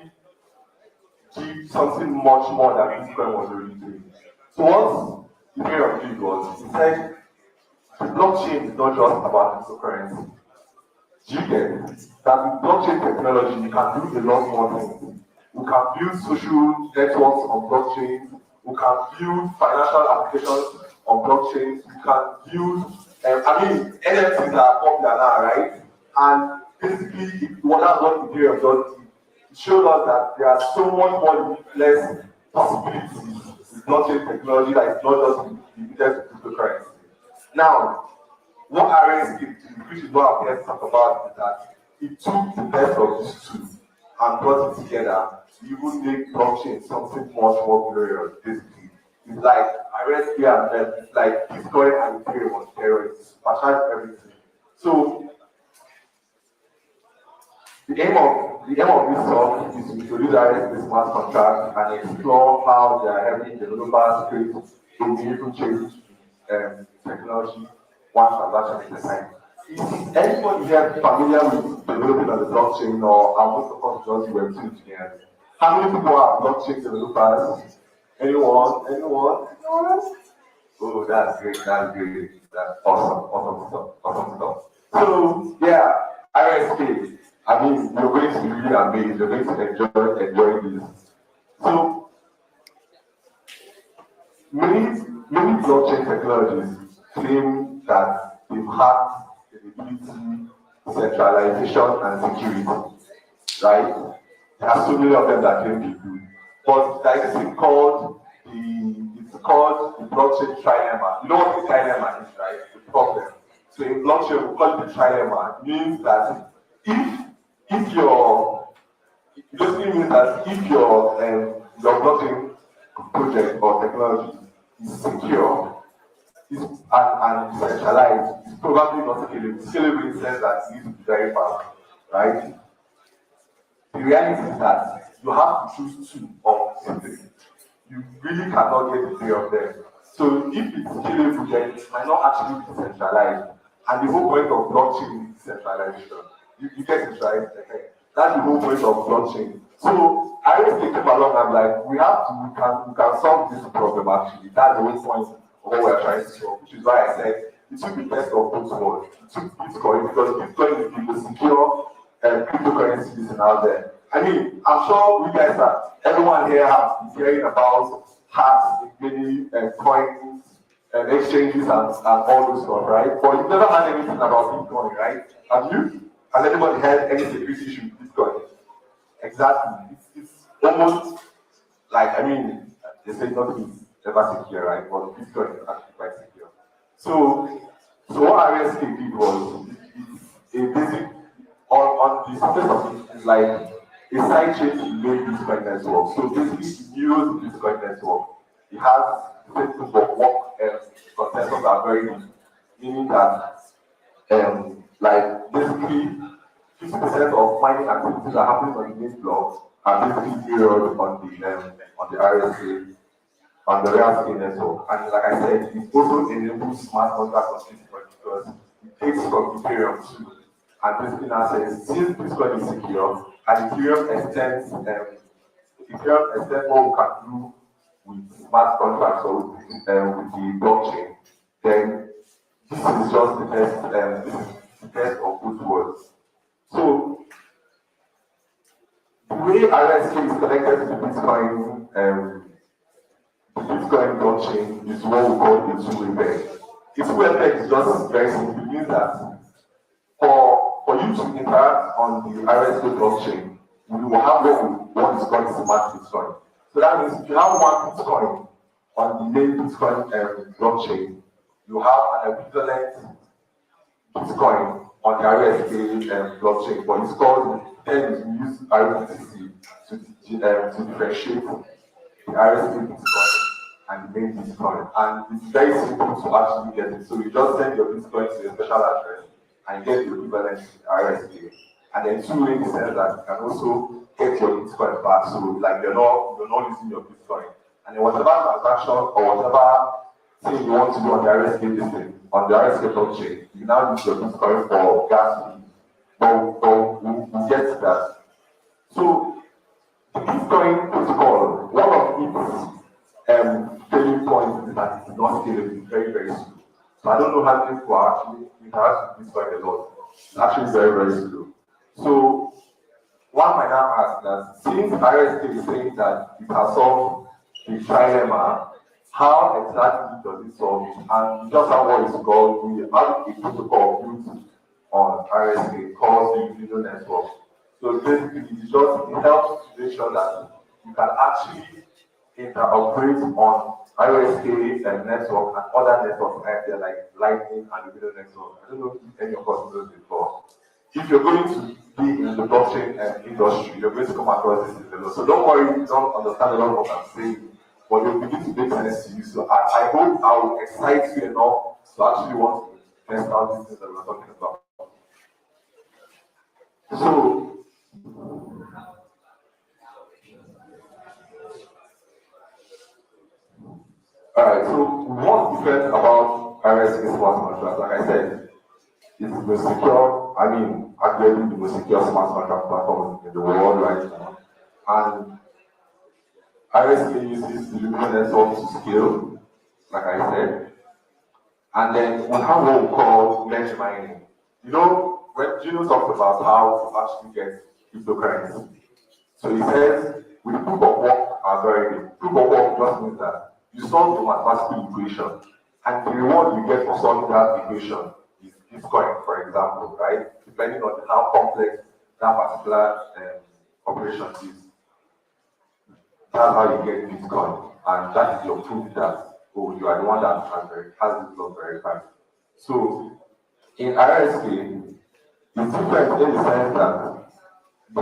gives something much more than Bitcoin was already doing. So what Ethereum did was, it said, the blockchain is not just about cryptocurrency. Do you get it? That with blockchain technology, you can do a lot more things. We can build social networks on blockchain. We can build financial applications on blockchain. We can build, NFTs are popular now, right? And basically, that's what Ethereum does. It shows us that there are so much more limitless possibilities with blockchain technology that is not just limited to cryptocurrency. Now, what RSK did, which is what I'm here to talk about, is that it took the best of these two and brought it together to even make blockchain something much more glorious. Basically, it's like RSK and them, it's like Bitcoin and Ethereum on steroids, supercharge everything. So the aim of this talk is to introduce RSK smart contract and explore how they are helping developers create a meaningful change technology one transaction at a time. Is anybody here familiar with developing on the blockchain, or are most of us just Web2 engineers? How many people are blockchain developers? Anyone? Anyone? Oh, that's great, that's great. That's awesome stuff. So, yeah, RSK. I mean, you're going to be really amazed. You're going to enjoy this. So, many blockchain technologies claim that they've hacked scalability, centralization, and security, right? There are so many of them that claim they do. But there is this thing called the blockchain trilemma. You know what the trilemma is, right? The problem. So in blockchain, we call it the trilemma. It means that if your it basically means that if your blockchain project or technology is secure and decentralized, it's probably not scalable. Scalable in the sense that it needs to be very fast, right? The reality is that you have to choose two or three. You really cannot get three of them. So if it's scalable, then it might not actually be decentralized. And the whole point of blockchain is decentralization. You get it, right? Okay. That's the whole point of blockchain. So I always came along and like, we can solve this problem actually. That's the whole point of what we're trying to solve, which is why I said it took the best of both worlds. It took Bitcoin because Bitcoin is the most secure cryptocurrency is out there. I mean, I'm sure you guys everyone here is hearing about hacks in many coins and exchanges and all those stuff, right? But you've never heard anything about Bitcoin, right? Have you? Has anybody had any security issue with Bitcoin? Exactly. It's almost like, I mean, they say nothing is ever secure, right? But Bitcoin is actually quite secure. So what RSK did was, it's a basic, on the surface of it, is like a side chain to the main Bitcoin network. So basically, it mirrors the Bitcoin network. It has systems of work consensus are very deep, meaning that like basically 50% of mining activities are happening on the main block are basically mirrored on the RSK, on the RSK network. And like I said, it also enables smart contract on Bitcoin because it takes from Ethereum too. and basically now says, since Bitcoin is secure, and Ethereum extends what we can do with smart contracts or with the blockchain, then this is just the best of both worlds. So the way RSK is connected to the Bitcoin blockchain is what we call a two-way peg. A two-way peg is just very simple. It means that for you to interact on the RSK blockchain, we will have what is called smart Bitcoin. So that means if you have one Bitcoin on the main Bitcoin blockchain, you have an equivalent Bitcoin on the RSK blockchain, but it's called, then you use RBTC to differentiate the RSK Bitcoin and the main Bitcoin. And it's very simple to actually get it. So you just send your Bitcoin to a special address and get the equivalent to the RSK. And then two-way in the sense that you can also get your Bitcoin back. So like you're not using your Bitcoin. And then whatever transaction or whatever thing you want to do on the RSK system, on the RSK blockchain, you now use your Bitcoin for gas fee. But we'll get to that. So the Bitcoin protocol, one of its failing points is that it's not scalable, it's very, very slow. So I don't know how many people actually interact with Bitcoin a lot. It's actually very, very slow. So one might now ask that since RSK is saying that it has solved the trilemma, how exactly does it solve it? And just how what is called, we have a protocol built on RSK called the Uno network. So basically it helps to make sure that you can actually interoperate on RSK network and other networks out there like Lightning and Uno network. I don't know if any of us knows before. If you're going to be in the blockchain industry, you're going to come across this a lot. So don't worry, you don't understand a lot of what I'm saying, but it will begin to make sense to you. So I hope I will excite you enough to actually want to test out these things that we're talking about. So alright, so what's different about RSK smart contracts? Like I said, it's the most secure, arguably the most secure smart contract platform in the world right now. And RSK uses the Lumen network to scale, like I said. And then we have what we call bench mining. You know, when Gino talked about how to actually get cryptocurrency, so he says with proof of work algorithm, proof of work just means that you solve the mathematical equation, and the reward you get for solving that equation is Bitcoin, for example, right? Depending on how complex that particular operation is. That's how you get Bitcoin, and that is your proof that you are the one that has this block verified. So in RSK, it's different in the sense that the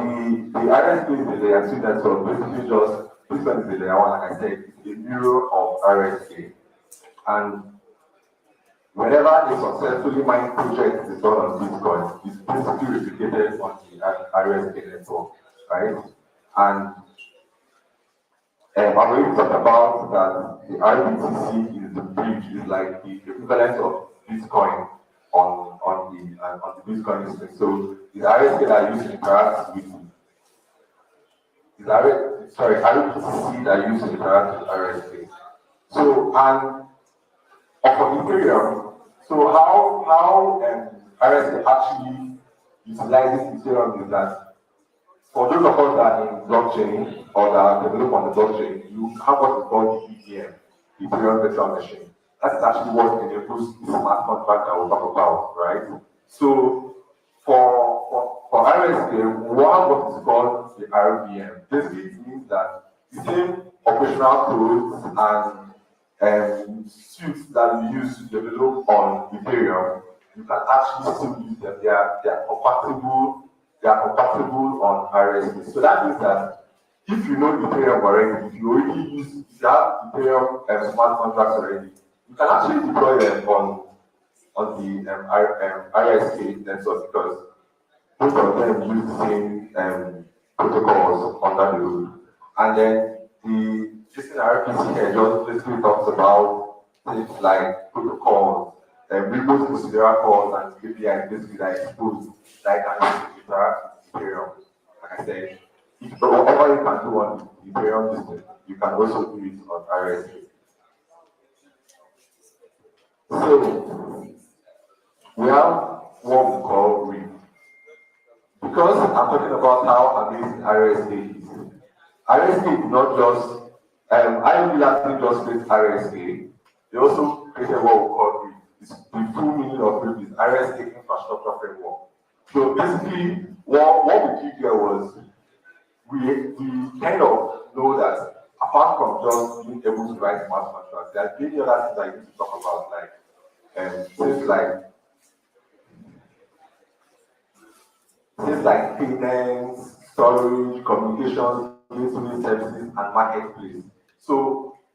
RSK is the layer 2 network, basically just Bitcoin is the layer 1, like I said, it's a mirror of RSK. And whenever a successfully mined project is done on Bitcoin, it's basically replicated on the RSK network, right? And I'm going to talk about that the RBTC is the bridge, is like the equivalent of Bitcoin on the Bitcoin system. So the RSK that I use to interact with RBTC that I use to interact with RSK. So and for Ethereum, so how RSK actually utilizes Ethereum is that for those of us that are in blockchain or that develop on the blockchain, you have what is called the EVM, the Ethereum Virtual Machine. That's actually what enables the smart contract that we'll talk about, right? So for RSK, we have what is called the RVM. Basically, it means that the same operational codes and suites that we use to develop on Ethereum, you can actually still use them. They are compatible. They are compatible on RSK. So that means that if you know Ethereum already, if you have Ethereum smart contracts already, you can actually deploy them on the RSK network because both of them use the same protocols under the hood. And then this RPC here just basically talks about things like protocols, remote procedural calls and APIs basically that expose that can interact with Ethereum. Like I said, if whatever you can do on Ethereum system, you can also do it on RSK. So we have what we call RIP. Because I'm talking about how amazing RSK is. RSK is not just IOB actually just create RSK. They also created what we call RIP. The full meaning of RIP is RSK Infrastructure Framework. So basically, what we did here was we kind of know that apart from just being able to write smart contracts, there are many other things that you need to talk about, like things like payments, storage, communications, gateway services, and marketplace. So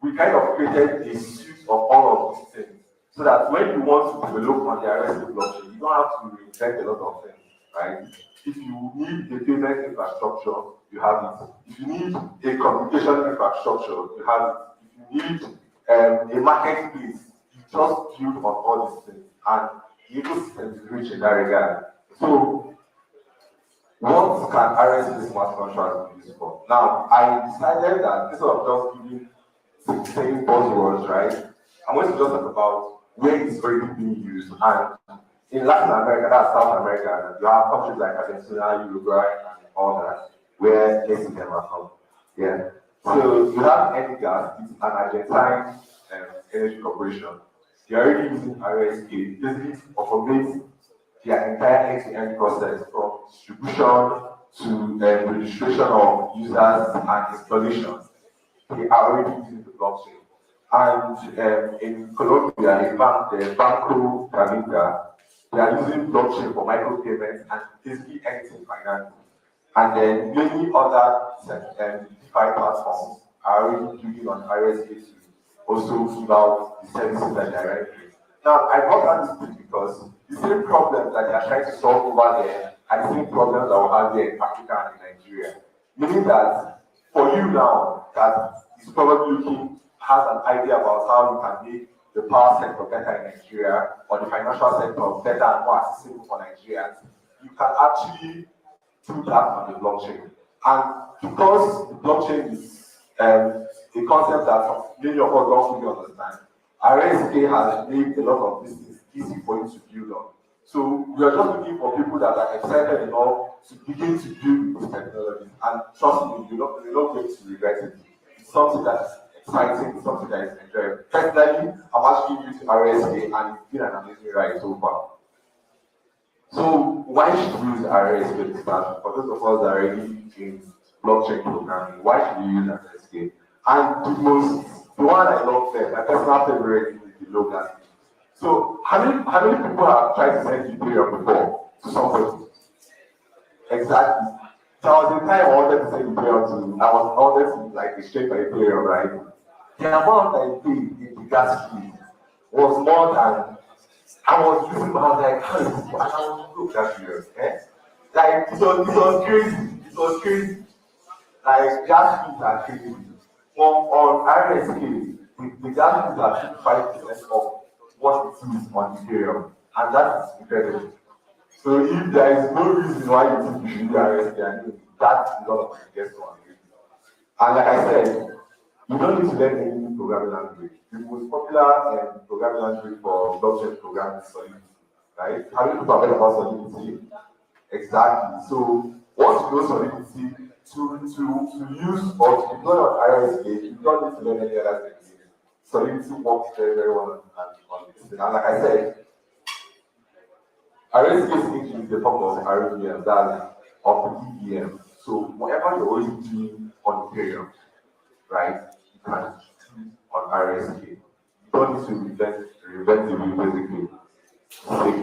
we kind of created a suite of all of these things, so that when you want to develop on the RSK blockchain, you don't have to reinvent a lot of things, right? If you need a payment infrastructure, you have it. If you need a communication infrastructure, you have it. If you need a marketplace, you just build on all these things, and the ecosystem is rich in that regard. So what can RSK smart contracts be used for? Now, I decided that instead of just saying buzzwords, right, I'm going to just talk about where it's already being used. And in Latin America, that's South America, you have countries like Argentina, Uruguay, and all that, where ACM are from. Yeah. So you have Engas, it's an Argentine energy corporation. They're already using RSK, basically automates their entire end-to-end process from distribution to registration of users and installation. They are already using the blockchain. And in Colombia, the Banco Granita, they are using blockchain for micropayments and basically anything finance. And then many other DeFi platforms are already building on RSK to also give out the services that they are rendering. Now, I brought out this because the same problems that they are trying to solve over there are the same problems that we have here in Africa and in Nigeria. Meaning that for you now, that is probably has an idea about how you can make the power sector better in Nigeria or the financial sector better and more accessible for Nigerians, you can actually do that on the blockchain. And because the blockchain is a concept that many of us don't really understand, RSK has made a lot of these things easy for you to build on. So we are just looking for people that are excited enough to begin to build these technologies. And trust me, you're not going to regret it. It's something that's exciting, something that is enjoyable. Personally, I'm actually using RSK and it's been an amazing ride so far. So why should we use RSK to start? For those of us that are already in blockchain programming, why should we use RSK? And the one I love there, my personal favorite is the Logan. So how many people have tried to send Ethereum before to somebody? Exactly. So I was in time I wanted to send Ethereum to, I wanted to like exchange my Ethereum, right? The amount I paid in the gas fee was more than I was using. I was like, how is this? And I was broke that period. Like it was crazy. It was crazy. Like gas fees are crazy. On RSK, the gas fees are 55% of what it is on Ethereum, and that is incredible. So if there is no reason why you think you should do RSK, I mean, that's a lot of my guess to agree. And like I said, you don't need to learn any programming language. The most popular programming language for blockchain programming is Solidity, right? How many people have heard about Solidity? Exactly. So once you know Solidity, to use or to deploy on RSK, you don't need to learn any other things. Solidity works very, very well on this thing. And like I said, RSK engine is the form of RVM, that's of the EVM. So whatever you're already doing on Ethereum, right, you can do on RSK. You don't need to reinvent the wheel basically.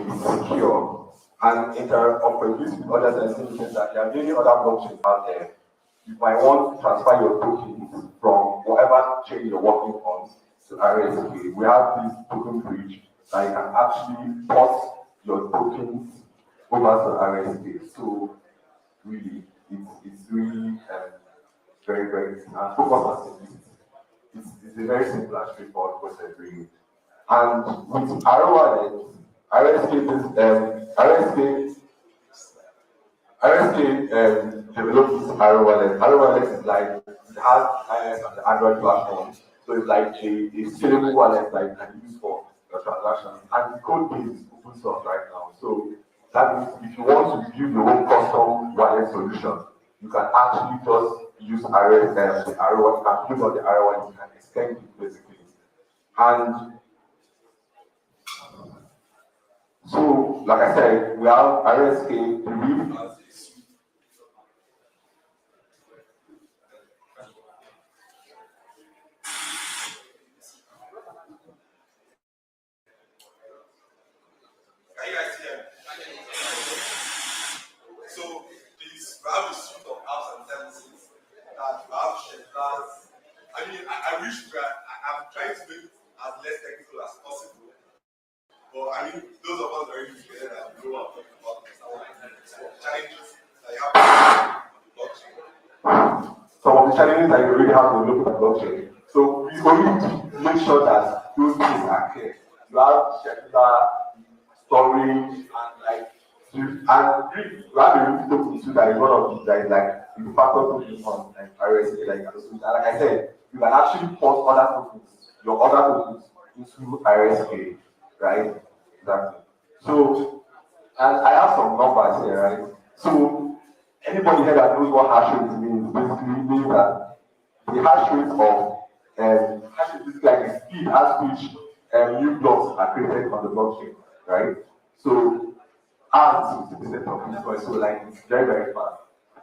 It's secure. And interoperability with other systems that there are many other blockchains out there. You might want to transfer your tokens from whatever chain you're working on to RSK. We have this token bridge that you can actually port your tokens over to RSK. So really, it's really very, very easy. And focus on simplicity. It's a very simple and straightforward process really. And with our wallet, RSK developed this Arrow wallet. Arrow wallet is like, it has iOS and the Android platform. So it's like a scalable wallet that you can use for your transactions. And the code base is open source right now. So that means if you want to build your own custom wallet solution, you can actually just use the Arrow wallet, and build on the Arrow wallet and extend it basically. And so, like I said, we have RSK, the real. Can you guys hear me? So, please, we have a suite of apps and services that we have schedulers. I mean, I wish I'm trying to make it as less technical as possible. But I mean, those of us already together that know what I'm talking about challenges that you have on the blockchain. Some of the challenges that you already have to look at the blockchain. So we only need to make sure that those things are clear. You have scheduler, storage, and like, you have a real token too that is one of these that is like the factor token on like RSK, like, and like I said, you can actually port other tokens, your other tokens into RSK, right? Exactly. So, and I have some numbers here, right? So, anybody here that knows what hash rate means, basically means that the hash rate of hash rate is like the speed at which new blocks are created on the blockchain, right? So, ours is 50% of Bitcoin, so like it's very, very fast.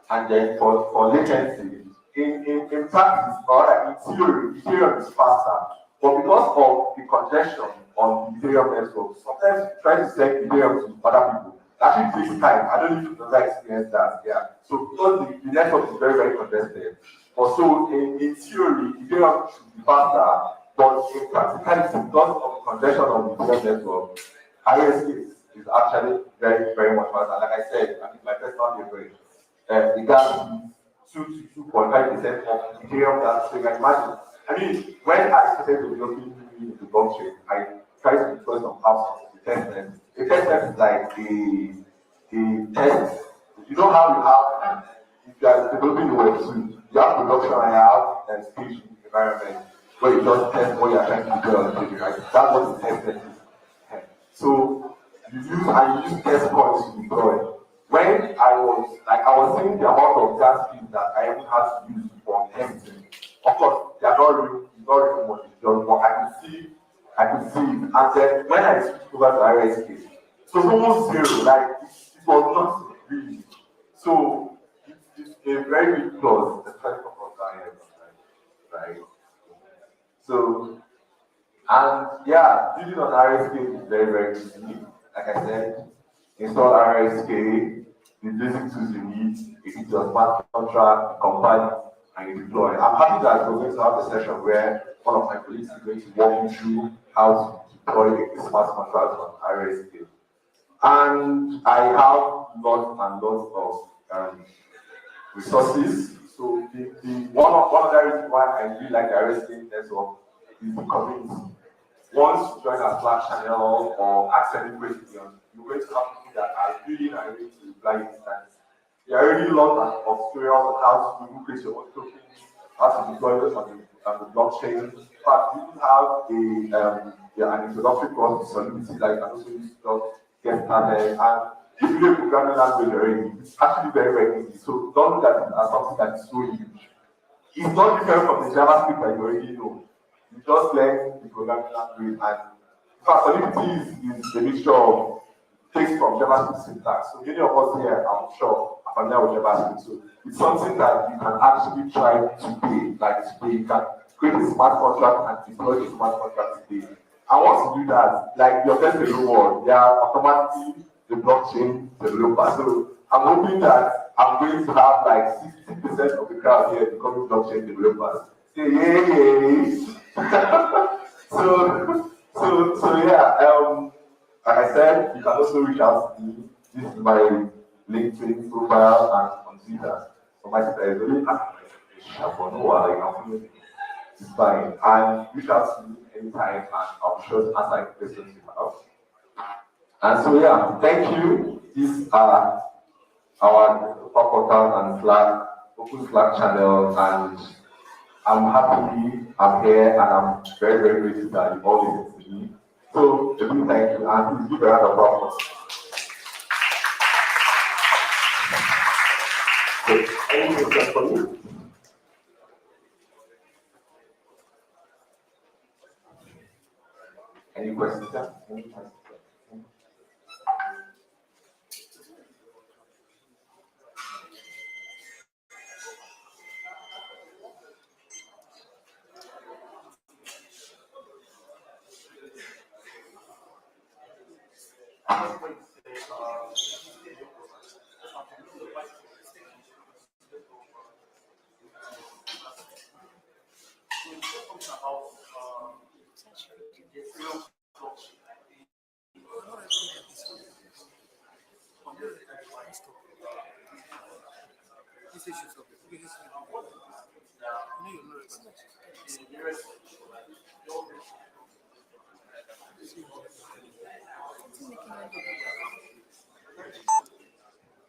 And then for latency, in practice, or like in theory, Ethereum is faster. But because of the congestion on the Ethereum network, sometimes try to send Ethereum to other people. It actually takes time. I don't know if you've ever experienced that. Yeah. So because the network is very, very congested. But so in theory, Ethereum should be faster, but in practicality, because of the congestion on the Ethereum network, RSK is actually very, very much faster. Like I said, I mean, my personal favorite, it got 2 to 2.5% of Ethereum gas. So you can imagine. I mean, when I started developing the blockchain, I tried to install some apps on the testnet. The testnet is like a test. You know how you have, if you are developing the Web2, you have production and you have a stage environment where you just test what you are trying to do on the table, right? That's what the testnet is. So you use test points to deploy. When I was seeing the amount of gas fees that I even had to use for everything. Of course, they are not really much, but I could see it. And then when I switched over to RSK, it was almost zero, like it was nothing really. So it's a very big plus, especially for clients, right? So, and yeah, building on RSK is very, very easy. Like I said, install RSK, the basic tools you need, if it's your smart contract, compile it, and you deploy. I'm happy that we're going to have a session where one of my colleagues is going to walk you through how to deploy a smart contract on RSK. And I have lots and lots of resources. So one of the reasons why I really like the RSK network is the community. Once you join a Slack channel or ask any question, you're going to have people that are really ready to reply instantly. They already learned of tutorials on how to create your own tokens, how to deploy this on the blockchain. In fact, we even have an introductory course to Solidity that you can also use to get started. And if you know programming language already, it's actually very, very easy. So don't look at it as something that is so huge. It's not different from the JavaScript that you already know. You just learn the programming language, and in fact, Solidity is a mixture of text from JavaScript syntax. So many of us here, I'm sure, are familiar with JavaScript. So it's something that you can actually try today, like today. You can create a smart contract and deploy a smart contract today. And once you do that, like your best reward, they are automatically the blockchain developer. So I'm hoping that I'm going to have like 60% of the crowd here becoming blockchain developers. Say yay! so yeah, like I said, you can also reach out to me. This is my LinkedIn profile and on Twitter. So my Twitter is really It's fine. And reach out to me anytime, and I'll be sure to answer any questions you have. And so, yeah, thank you. These are our portal and Slack, open Slack channel, and I'm happy I'm here, and I'm very, very grateful that you all listen to me. So, a big thank you, and please give a round of applause. So, any questions for me? Any questions? Any questions?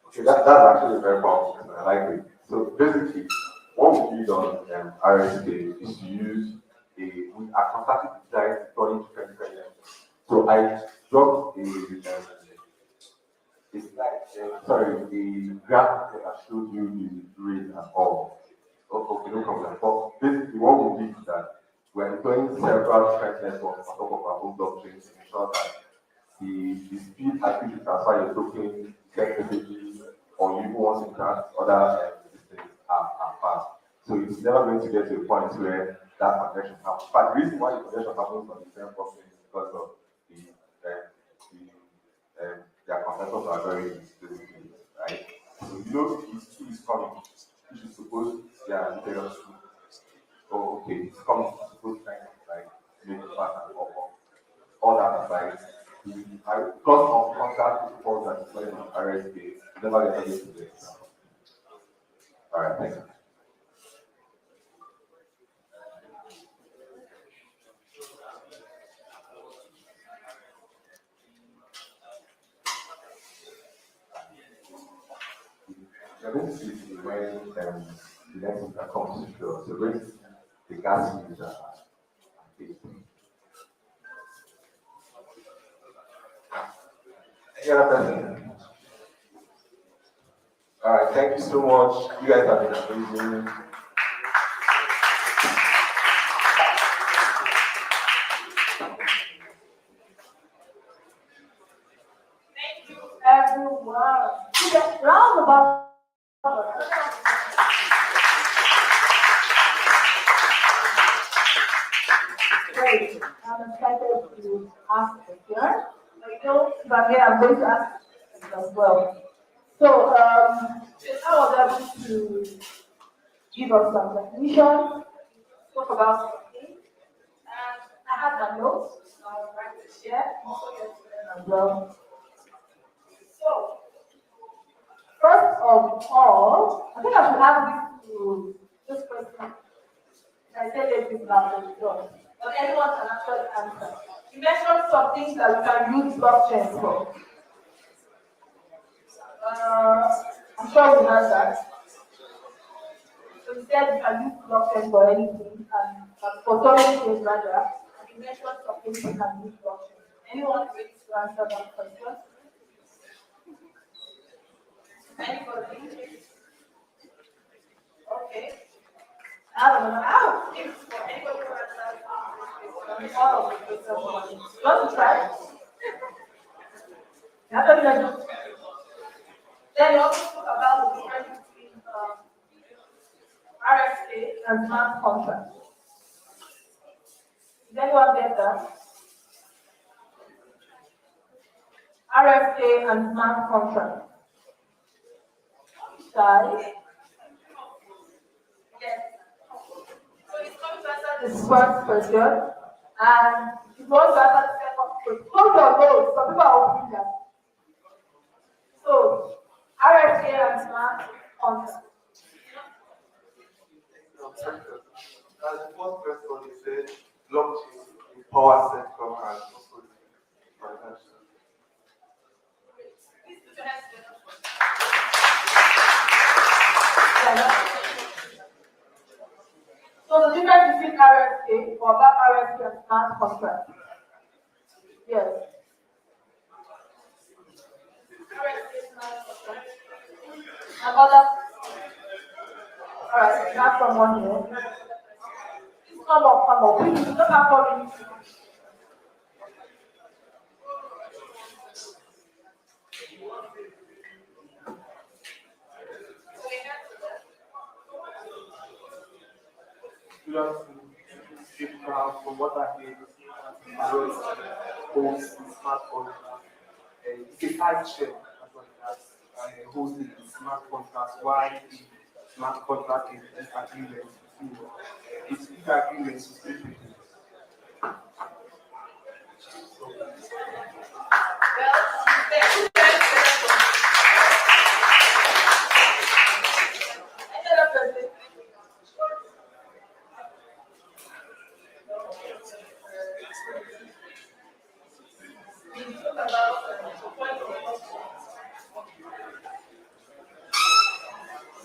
Okay, that's actually very powerful. I like it. So basically, what we did on RSK is to use a consulting design going to 2020. So I dropped a slide, sorry, the graph that I showed you the rate and all. Okay, no problem. But basically, what we did is that we're deploying several different networks on top of our own blockchain to ensure that the speed at which you transfer your token, text messages, or you even want to interact with other systems are fast. So it's never going to get to a point where that connection happens. But the reason why the connection happens on the same blockchain is because of their consensus are very basically, right? So you know if two is coming, which is supposed yeah, integral two. Oh, okay, it's coming, it's supposed to kind of like make it fast and all that aside. Because of contact protocols that is playing on RSK, never get to this. All right, thank you. You're going to see when the next one comes to show. So going to see the gas user. Any other person? All right, thank you so much. You guys have been amazing. Thank you, everyone. Round about. Great. I'm excited to ask a question. I know if I'm here, I'm going to ask as well. So, I was able to give us some definition, talk about something, and I have my notes. I would like to share, also get to them as well. So, first of all, I think I should ask this question. I said it is not the result, but anyone can actually answer. You mentioned some things that we can use blockchain for. I'm sure we heard that. So you said you can use blockchain for anything, and for so many things rather. And you mentioned some things you can use blockchain. Anyone ready to answer that question? Anybody? Okay. I don't know. I don't think for anybody who answers all of the questions. Want to try? Then we also talk about the difference between RSK and smart contract. Did anyone get that? RSK and smart contract. Shy? Yes. So it's coming to answer the first question. And if you want to answer the second question, close your nose. Some people are opening that. So, RSK and smart contract. The first question your hands together. Yeah, so the difference between RSK or that RSK and smart contract. Yes. RSK smart contract. Another. Alright, we have someone here. Please come up. Please don't have problems. Just to shift down from what I hear, holds the smart contract. It's a tight share as well as holds the smart contract. Why the smart contract is disagreement between it's disagreements between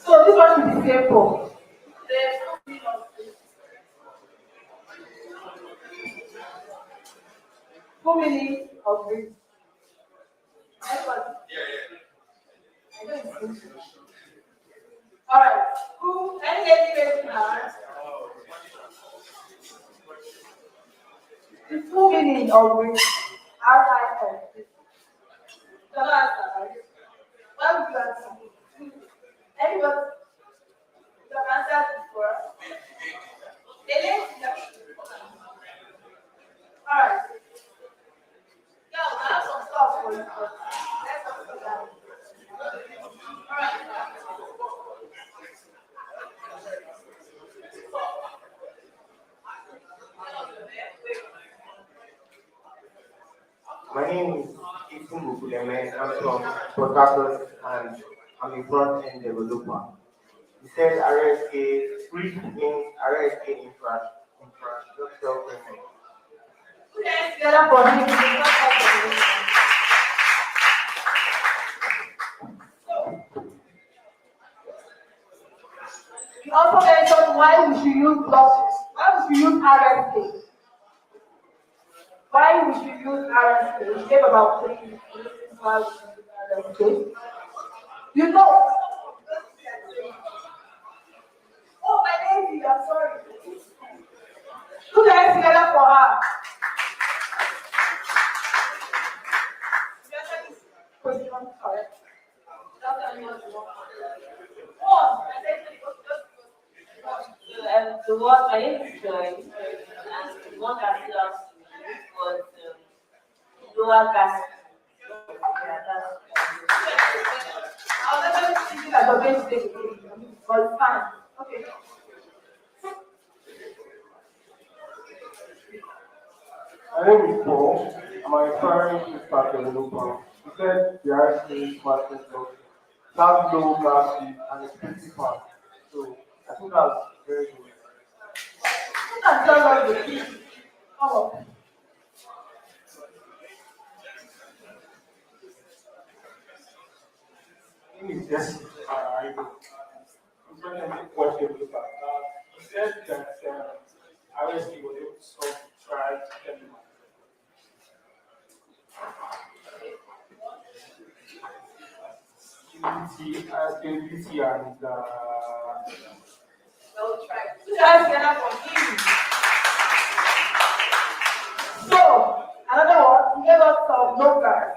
So this one should be simple. Full meaning of this. Alright. Who any lady raise hand? The full meaning of this RIS. Don't answer, right? Why would you answer? Anybody? You have answered before. Alright. Yeah, I have some stuff for you. Let's talk about that. Alright. My name is Ifungu Buleme. I'm from Port Harcourt and I'm a front-end developer. He said RSK, brief means RSK infrastructure framework. Together for him. You also mentioned why we should use blockchain. Why we should use RSK. Why we should use RSK? We gave about 3 reasons why we should use RSK. You know. Oh, my lady, I'm sorry. Put your hands together for her. Question correct. The one I used to join, and the one that still has to use was lower gas. Yeah, I'll never see you as a basic, but it's fine. Okay. My name is Paul. I'm a referring to start developer. He said the RSK smart contract has low gas fee and it's pretty fast. So I think that's very good. You can tell us the key. Come on. Is just I'm trying to make question with that. He said that RSK was able to solve the trial dilemma. Scalability and No try. You guys get up for him. So, another one, he gave us some numbers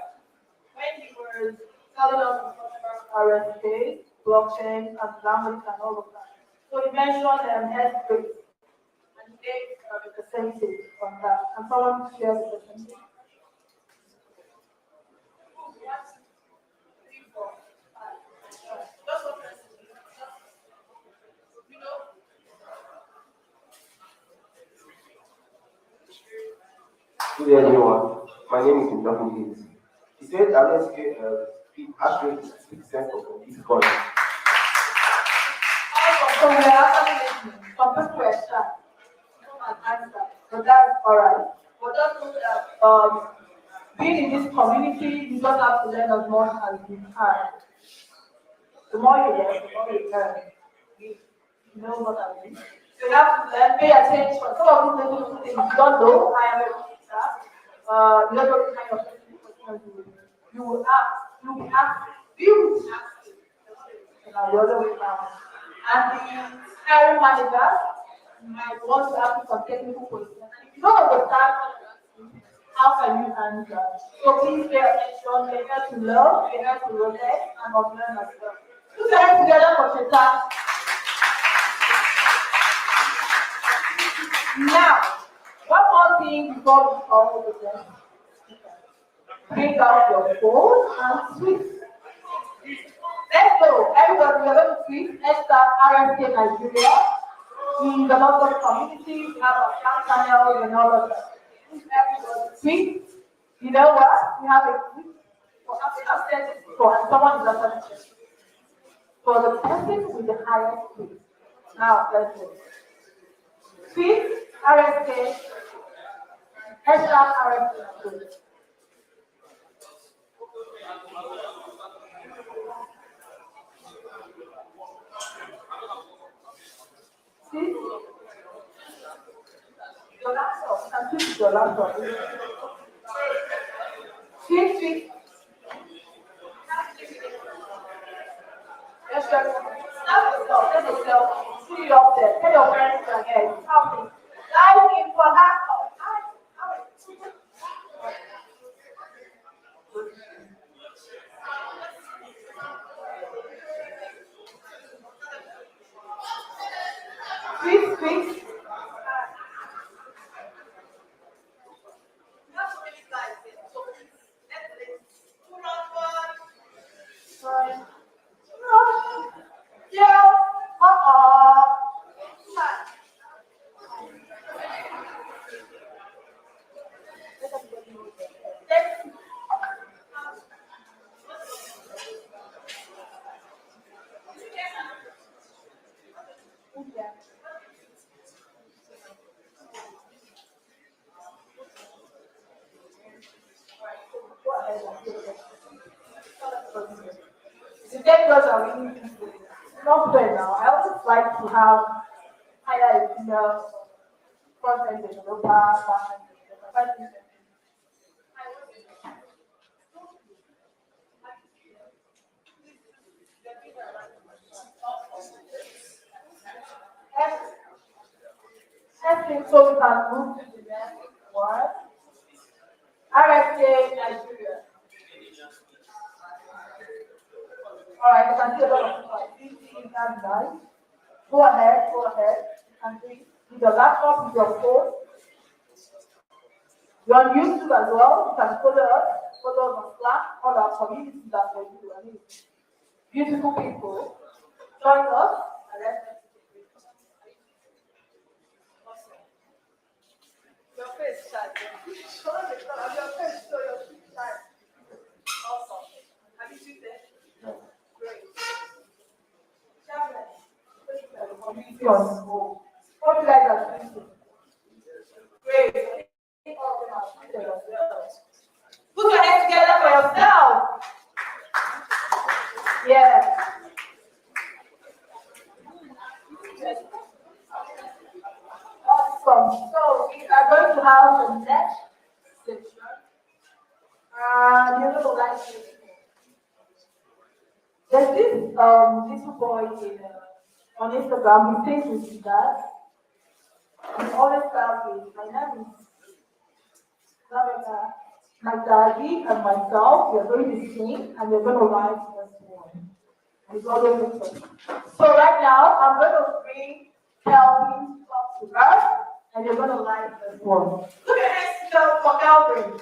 when he was telling us about RSK, blockchain, and language and all of that. So he mentioned earthquake, and he gave a percentage on that. And someone share the percentage. 1, 2, 3, 4, 5. Just one person. You know? Good day, everyone. My name is Ndakun Gates. He said RSK hash rate is 60% of Bitcoin. So we are actually listening. Some people were shy. No one answer. So that's alright. But just know that being in this community, you just have to learn as much as you can. The more you learn, the more you learn. You know what I mean? So you have to learn, pay attention. Some of these little things you don't know. I am a teacher. You don't know the kind of things you will ask. You will be asking. You will be asking. The other way around. And the hiring manager might want to ask you some technical questions. If you don't understand, how can you handle that? So please pay attention. We're here to learn, we're here to relate, and learn as well. Put your hands together for Teta. Now, one more thing before we call the them. Bring out your phone and switch. Let's go. Everybody, we're going to switch. Let's start RSK Nigeria. In the local community, we have our chat channels and all of that. Everybody switch. You know what? We have a switch. For I've said this before, and someone is answering for the person with the highest switch. Now, let's go. Switch, RSK, hashtag RSK. See? Your laptop, and switch your laptop. Switch. Yes, sir. Let yourself, see you up there. Tell your friends again. Help me. Live in for laptop. Switch. Yeah. The developers are really people. Not fair now. I always like to have higher front-end developer, back-end developer. Everything so we can move to the next one. RSK Nigeria. Alright, you can see a lot of people like this, that's nice. Go ahead. You can see with your laptop, with your phone. You're on YouTube as well. You can follow us on Slack, all our communities that we do. I mean, beautiful people. Join us and let's your face shine. Show your face, show your face shine. Awesome. Have you seen that? Great. Community on the whole. What do you guys are thinking? Great. Put your hands together for yourself. Yeah. Awesome. So we are going to have the next section. You know, like there's this little boy on Instagram. He thinks with his dad. He always tells me, my name is Lavika. My daddy and myself, we are going to sing and we're going to write this one. And it's always different. So right now, I'm going to bring Kelvin up to us and you're going to write this one. Look at this for Kelvin.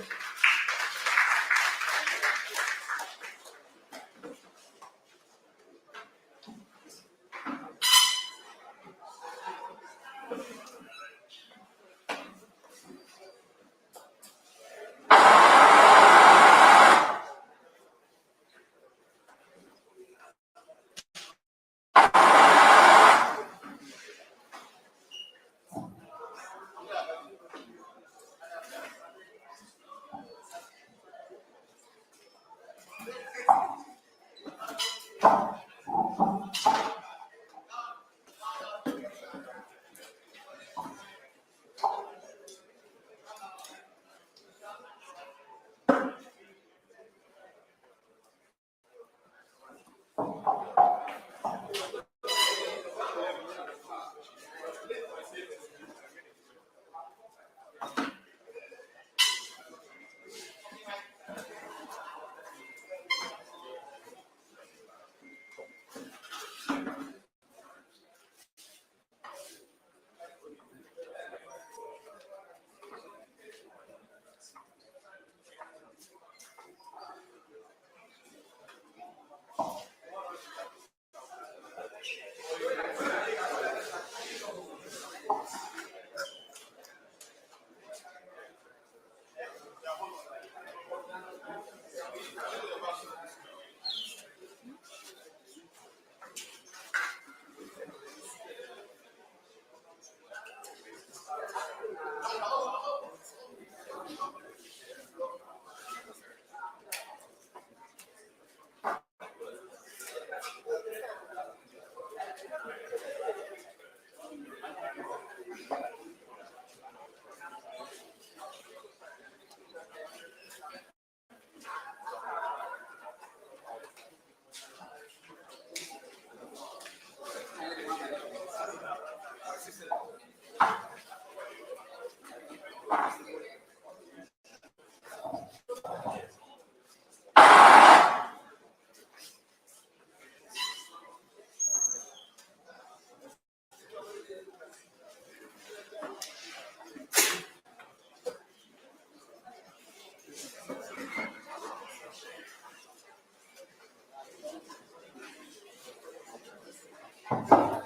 Okay,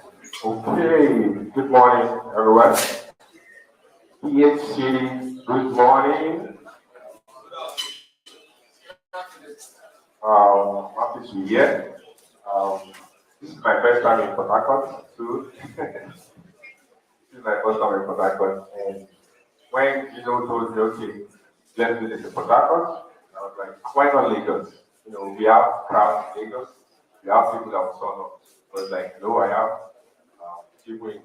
good morning, everyone. PHC, good morning. Happy to be here. This is my first time in Port Harcourt, too. This is my first time in Port Harcourt, and when told me, okay, let's do this in Port Harcourt, I was like, why not Lagos? We have crowds in Lagos, we have people that will turn up. But like, no, I have people in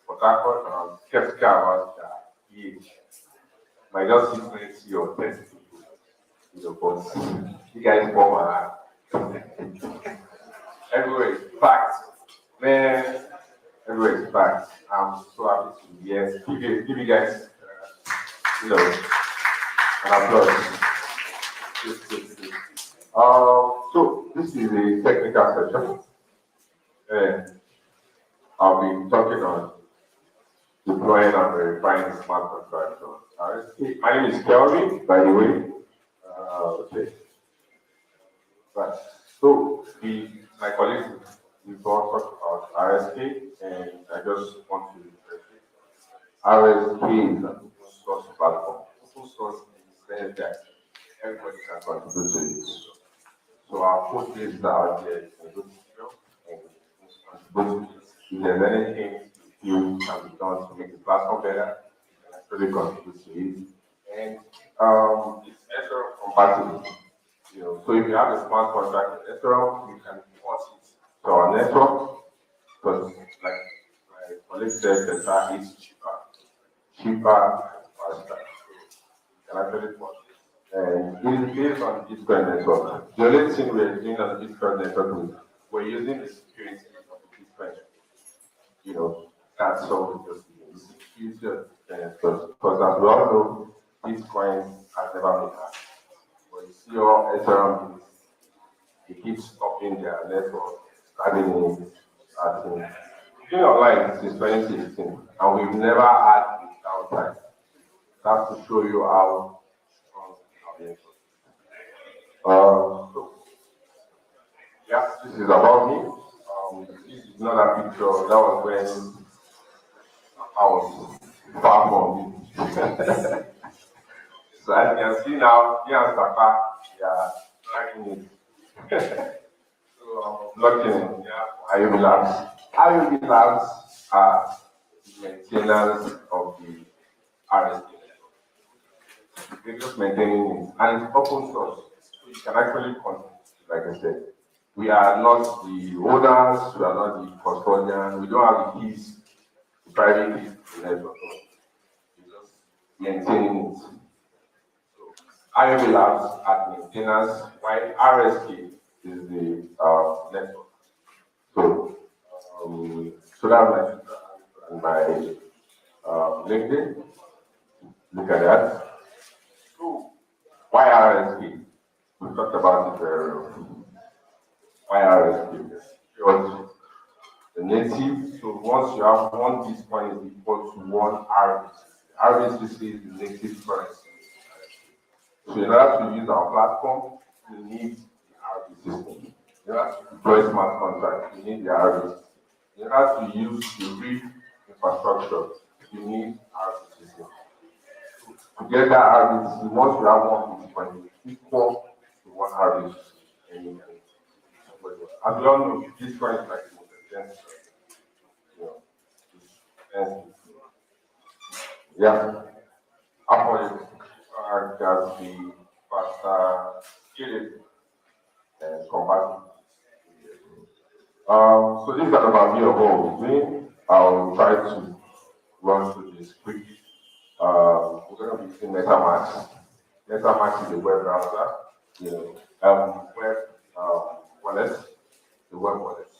Port Harcourt, and I'm skeptical about the age. Might just see 20 or 30 people, but you guys form everywhere is packed. Man, everywhere is packed. I'm so happy to be here. Give you guys, an applause. So this is a technical session. I'll be talking on deploying and verifying smart contracts on RSK. My name is Kelvin, by the way. Okay. Right. So my colleagues, we've all talked about RSK, and I just want to RSK is an open source platform. Open source in the sense that everybody can contribute to it. So our code base out there is a good skill and contribute to it. If there's anything you can be done to make the platform better, you can actually contribute to it. And it's Ethereum compatible. So if you have a smart contract with Ethereum, you can import it to our network because, like my colleague said, the charge is cheaper and faster. You can actually import it. And it is based on the Bitcoin network. The only thing we're doing on the Bitcoin network is we're using the security of the Bitcoin. That's all we just use. The security of the Bitcoin network. Because as we all know, Bitcoin has never been hacked. But you see all Ethereum, it keeps stopping their network, starting in, being online since 2016, and we've never had a downtime. That's to show you how strong our network is. So, yeah, this is about me. This is not a picture, that was when I was far from me. So as you can see now, here and Saka, yeah, tracking it. So looking in IOB Labs. IOB Labs are the maintenance of the RSK. We're just maintaining it, and it's open source. So you can actually contribute, like I said. We are not the owners, we are not the custodian, we don't have the keys, the private keys to the network. We're just maintaining it. IOB Labs at maintenance, while RSK is the network. So that's my LinkedIn. Look at that. So why RSK? We talked about it very well. Why RSK? Because the native. So once you have one Bitcoin is equal to one RBCC. RBCC is the native currency. So in order to use our platform, you need the RB system. In order to deploy smart contracts, you need the RB system. In order to use the real infrastructure, you need RB system. So to get that RB system, once you have one Bitcoin, it's equal to one RB system. As we all know, Bitcoin is like the most expensive. Yeah. Apple just be faster, scalable, and compatible. So this is an overview of what we're doing. I'll try to run through this quick. We're going to be using MetaMask. MetaMask is a web browser, web wallet, the web wallet.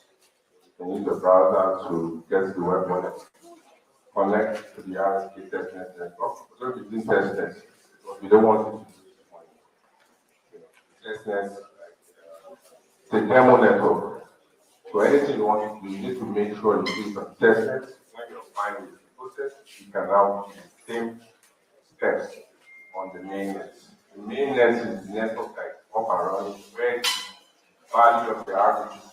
You can use the browser to get the web wallet, connect to the RSK testnet network. We're going to be doing testnet because we don't want it to use money. Testnet, it's a demo network. So anything you want to do, you need to make sure you use some testnet. When you're fine with the process, you can now use the same steps on the mainnet. The mainnet is the network that is up and running, where the value of the RBC,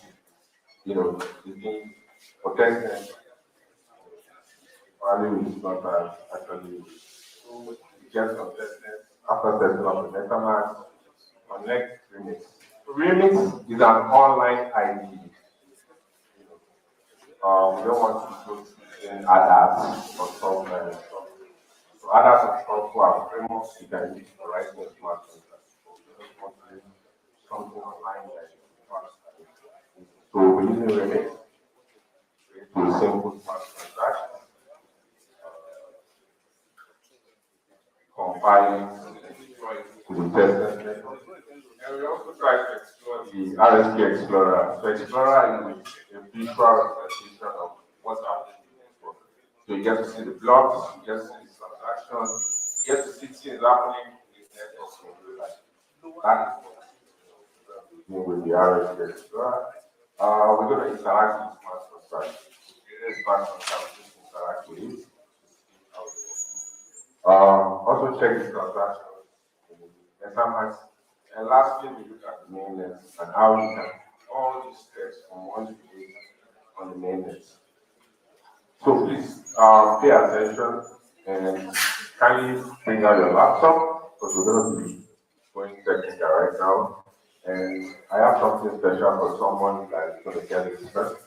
is being for testing, value is not actually. So you get some testing, after testing of the MetaMask, connect Remix. Remix is an online ID. We don't want to put in others or software. So others are software frameworks you can use for writing a smart contract. So we just want to use something online that is fast. So we're using Remix to a simple smart contract, compiling to the test method. And we also try to explore the RSK Explorer. So Explorer is a visual representation of what's happening in the network. So you get to see the blocks, you get to see the transactions, you get to see things happening in the network in real life. That is what we're doing with the RSK Explorer. We're going to interact with smart contracts. It is smart contracts, we just interact with it. Also check the transactions in the MetaMask. And lastly, we look at the mainnet and how you can all these steps from one to the eight on the mainnet. So please pay attention and kindly bring out your laptop because we're going to be going technical right now. And I have something special for someone that is going to get it first.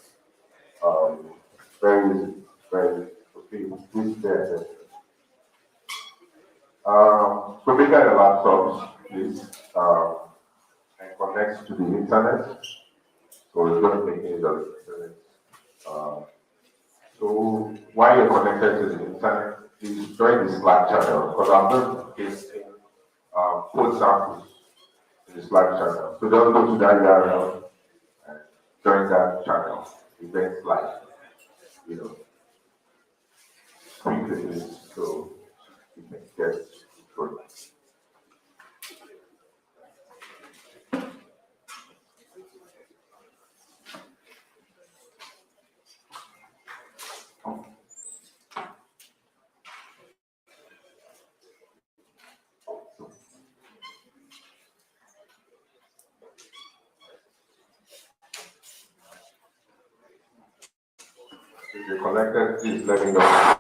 Very easy, very easy. Okay, please pay attention. So bring out your laptops, please, and connect to the internet. So we're going to make use of the internet. So while you're connected to the internet, please join the Slack channel because I'm going to be pasting code samples in the Slack channel. So just go to that URL and join that channel, events live, quickly, so you can get through. If you're connected, please let me know.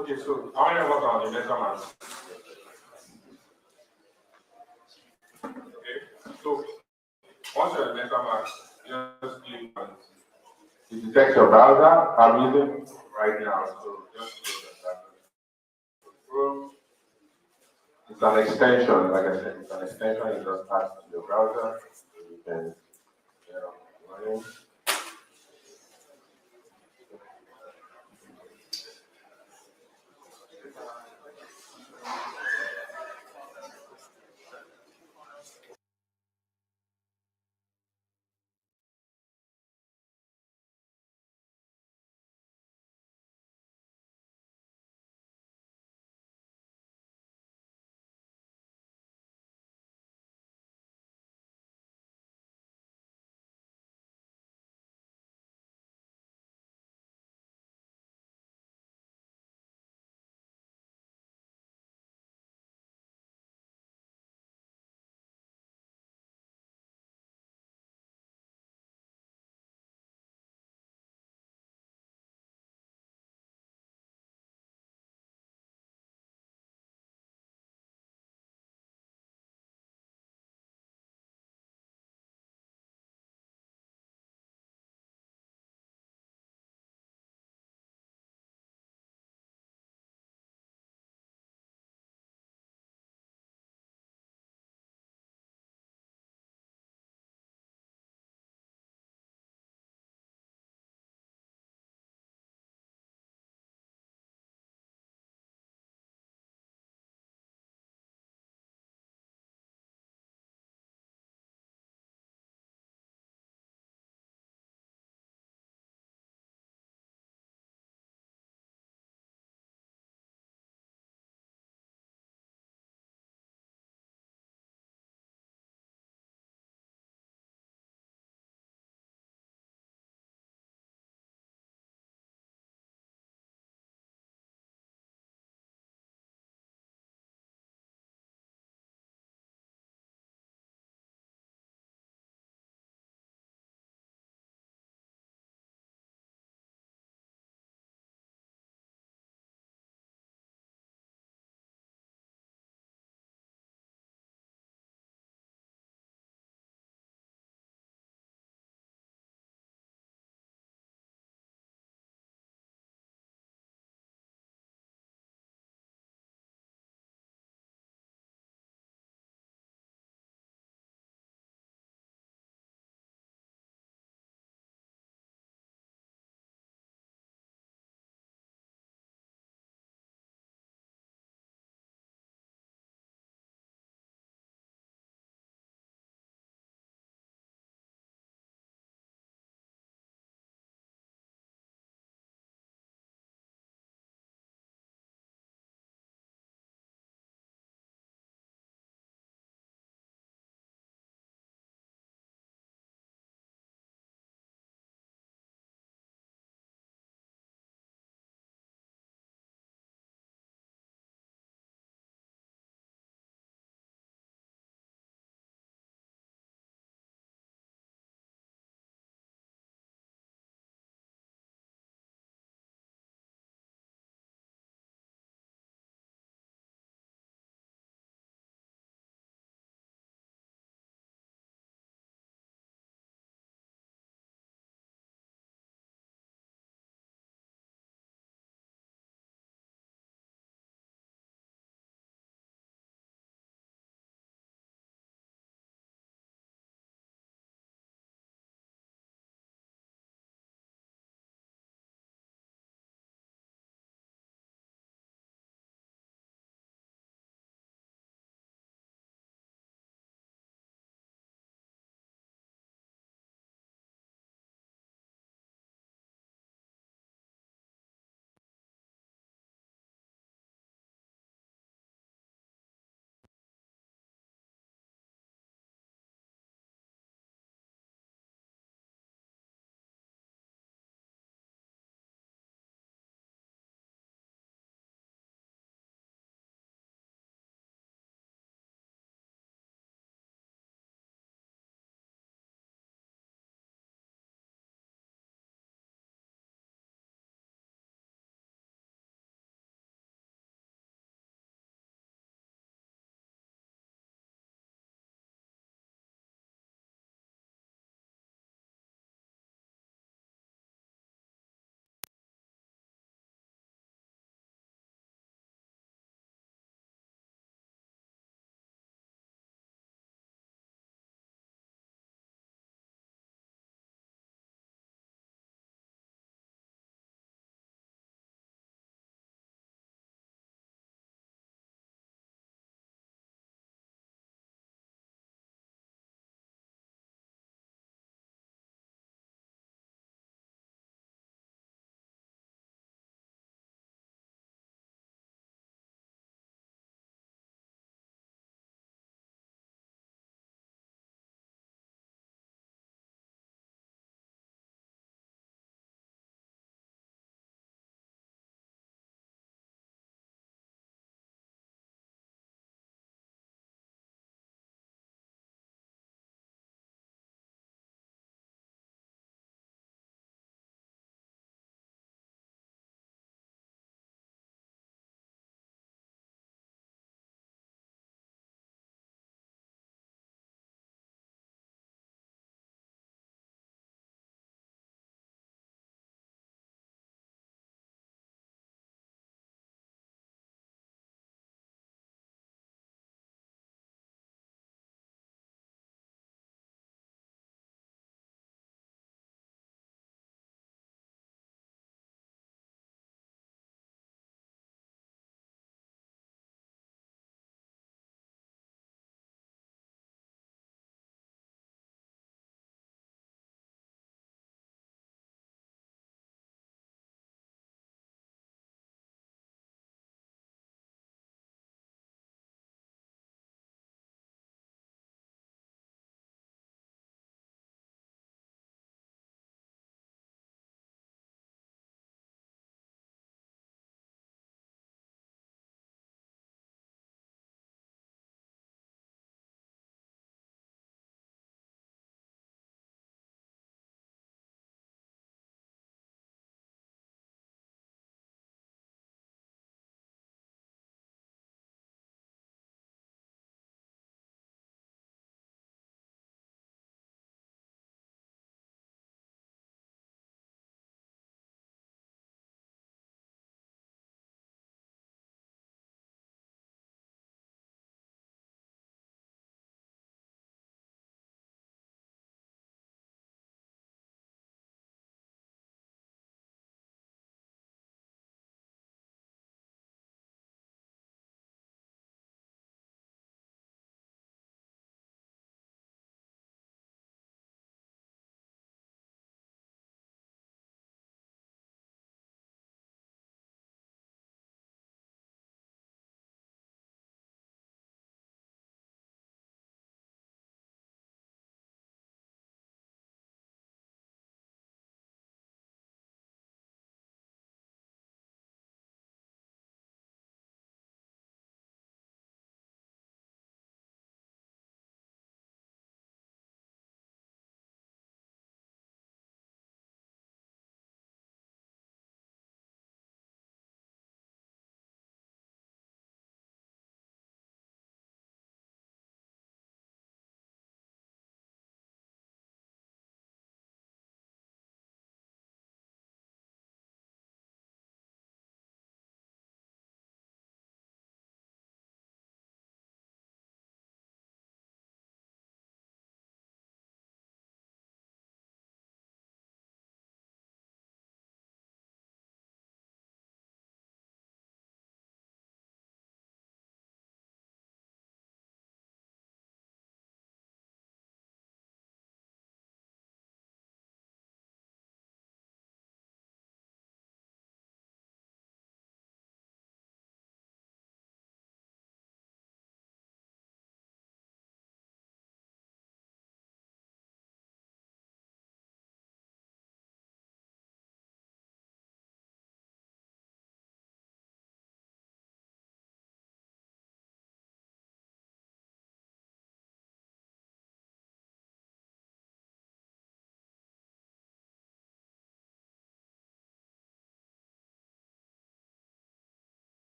Okay, so how many of us are on the MetaMask? Okay, so once you're on the MetaMask, just click on it. It detects your browser. I'm using right now, so just click on that. Chrome. It's an extension, like I said, it's an extension. You just add to your browser. You can get up and running.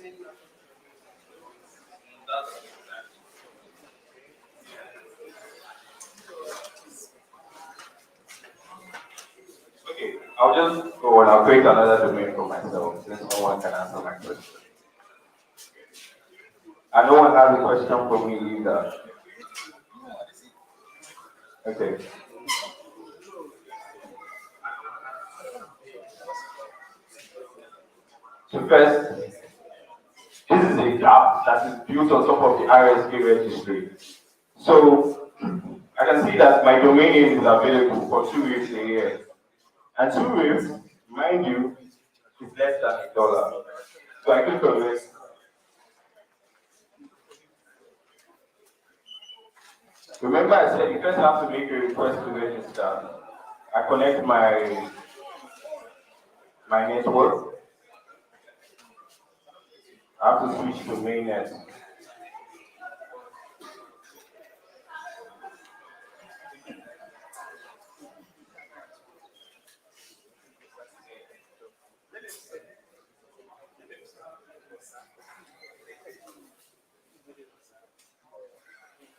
Okay, I'll create another domain for myself since no one can answer my question. And no one has a question for me either. Okay. So first, this is a gap that is built on top of the RSK registry. So I can see that my domain name is available for 2 weeks a year. And 2 weeks, mind you, is less than $1. So I click on this. Remember I said you first have to make a request to register. I connect my network. I have to switch to mainnet.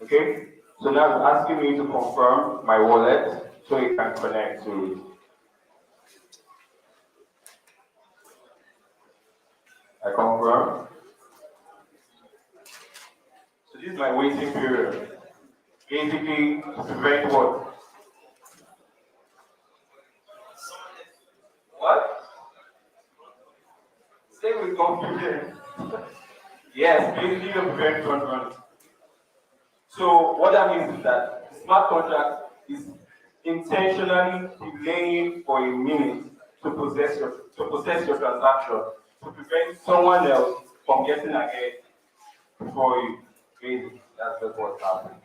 Okay, so now it's asking me to confirm my wallet so it can connect to it. I confirm. So this is my waiting period. Basically, to prevent what? What? Say with confidence. Yes, basically to prevent front running. So what that means is that the smart contract is intentionally delaying for a minute to process your transaction to prevent someone else from getting ahead before you. Basically, that's just what's happening.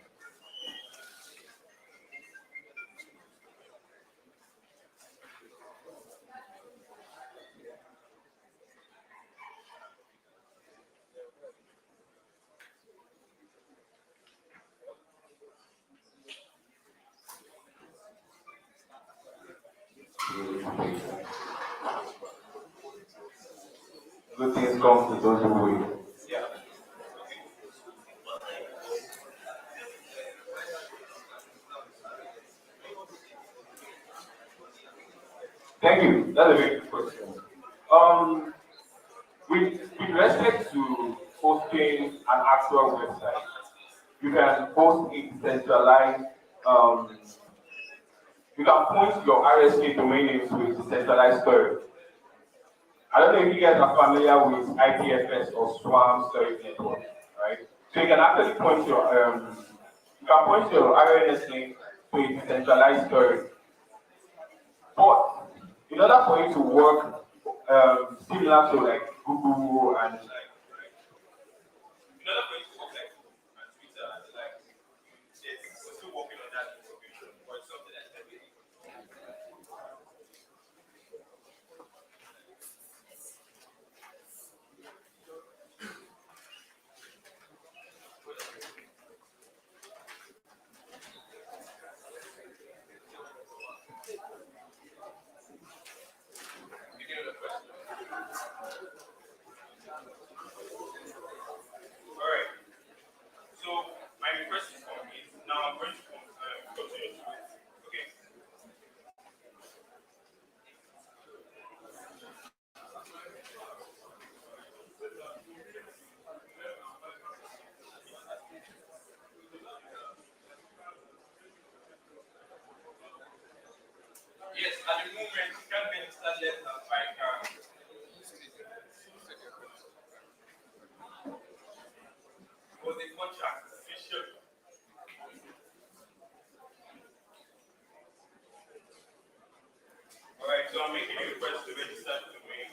Good things come to those who wait. Yeah. Thank you. That's a very good question. Um, with respect to hosting an actual website, you can host a decentralized, um, you can point your RSK domain name to a decentralized storage. I don't know if you guys are familiar with IPFS or SWAM storage network, right? So you can actually point your RNS link to a decentralized storage. But in order for it to work similar to like Google and like in order for it to work like Google and Twitter and like we're still working on that information or something like that. Alright. So my request is complete. Now I'm going to continue to wait. Okay. Yes, at the moment you can't register less than 5 cars. Was the contract official? Alright, so I'm making a request to register to the domain.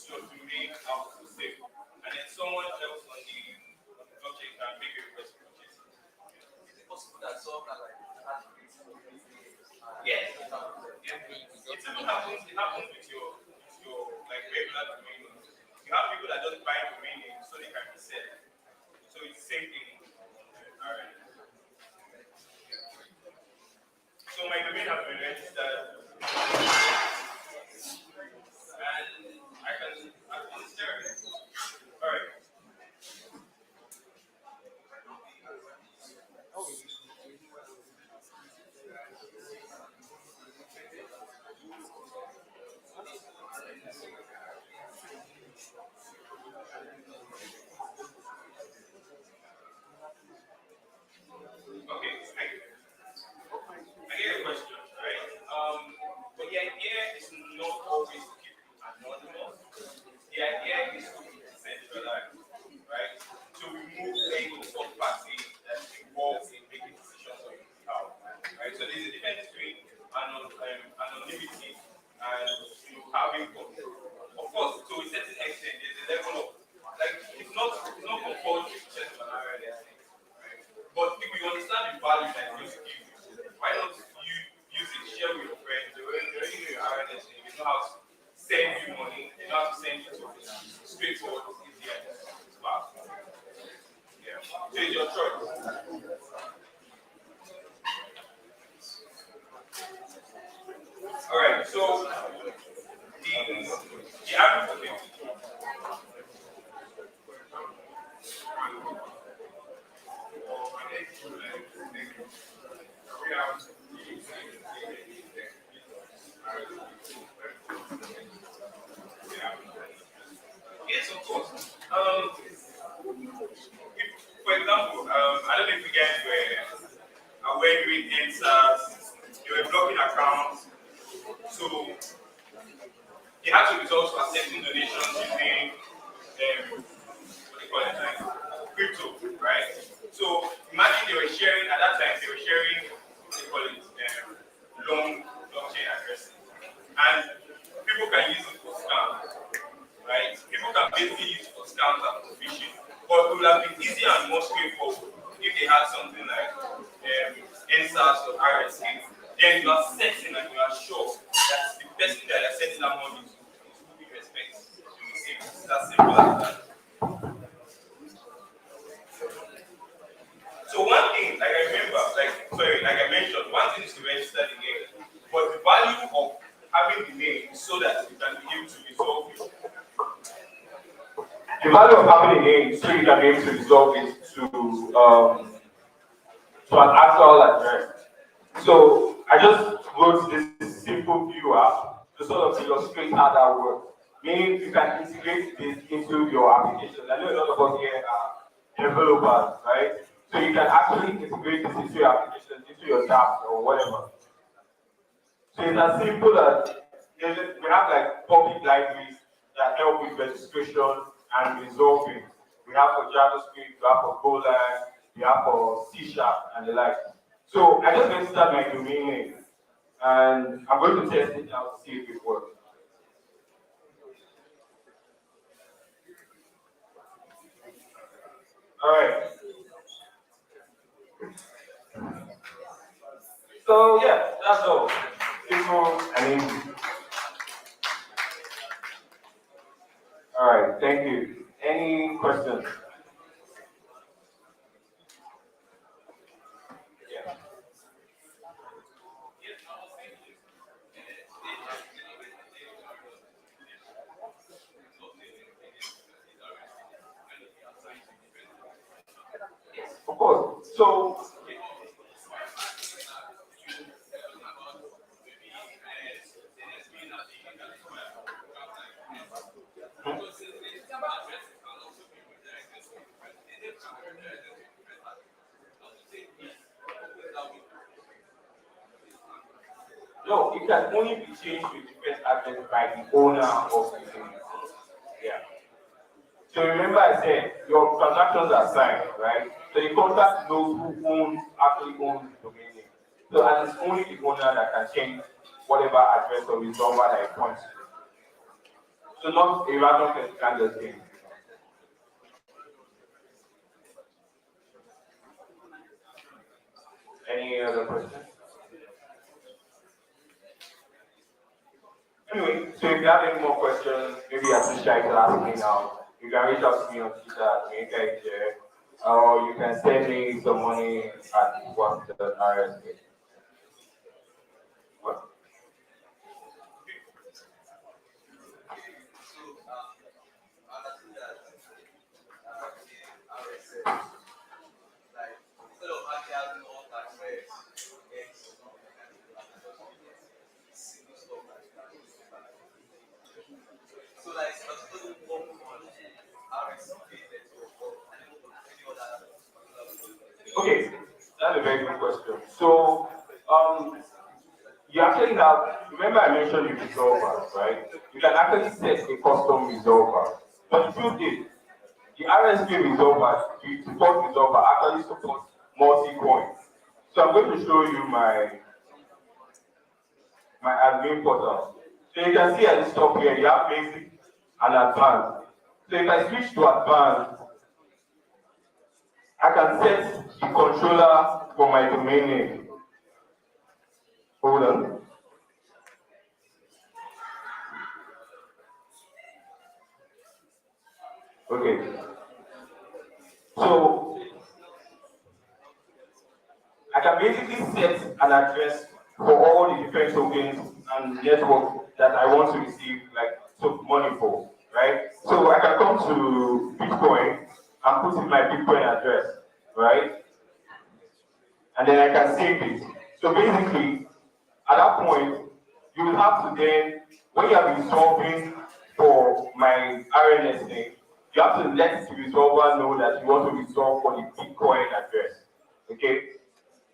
your domain out to save, and then someone else on the blockchain can make a request to purchase it. Is it possible that someone can like yes. It even happens. It happens with your like regular domain names. You have people that just buy domain names so they can resell. So it's the same thing. All right. So my domain has been registered, and I can share it. All right. Okay. I get a question, right? But the idea is not always to keep anonymous. The idea is to be decentralized, right? To remove any third party that's involved in making decisions on your behalf, right? So there's a difference between anonymity and having control. Of course, to a certain extent, there's a level of like it's not compulsory to set an RSK, right? But if you understand the value that it gives you, why not you use it, share with your friends? They already know your RSK, you know how to send you money, you know how to send you to straightforward, easy, and fast. Yeah. So it's your choice. All right. So the average okay. Yes, of course. For example, I don't know if you guys were aware during NSAS, they were blocking accounts, so they had to resort to accepting donations using what do you call it, like crypto, right? So imagine they were sharing at that time, they were sharing what do you call it, long blockchain addresses, and people can use it for scams, right? People can basically use it for scams and for phishing, but it would have been easier and more straightforward if they had something like NSAS or RSK. Then you are certain and you are sure that the person that you're sending that money to is who you expect to receive. It's as simple as that. So one thing, like I remember, like I mentioned, one thing is to register the name, but the value of having the name is so that you can be able to resolve it. The value of having a name is so you can be able to resolve it to an actual address. So I just wrote this simple view app to sort of illustrate how that works. Meaning you can integrate this into your application. I know a lot of us here are developers, right? So you can actually integrate this into your application, into your apps or whatever. So it's as simple as we have like public libraries that help with registration and resolving. We have for JavaScript, we have for Golang, we have for C# and the like. So I just registered my domain name and I'm going to test it now to see if it works. All right. So yeah, that's all. Simple and easy. All right, thank you. Any questions? Yeah. Of course. So no, it can only be changed with the first address by the owner of the business. Yeah. So remember I said your transactions are signed, right? So the contract knows who actually owns the domain name. So and it's only the owner that can change whatever address or resolver that it points to. So So not a random person can just game. Any other questions? Anyway, so if you have any more questions, maybe as a shy to ask me now, you can reach out to me on Twitter at MakeIJ, or you can send me some money at what.rsk. What? So like particularly work on RSK network or any other. Okay, that's a very good question. So, you actually have, remember I mentioned the resolver, right? You can actually set a custom resolver. But the truth is, the RSK resolver, the default resolver actually supports multi-coins. So I'm going to show you my admin portal. So you can see at the top here, you have basic and advanced. So if I switch to advanced, I can set the controller for my domain name. Hold on. Okay. So I can basically set an address for all the different tokens and networks that I want to receive like so money for, right? So I can come to Bitcoin and put in my Bitcoin address, right? And then I can save it. So basically, at that point, you will have to then, when you are resolving for my RNS thing, you have to let the resolver know that you want to resolve for the Bitcoin address. Okay?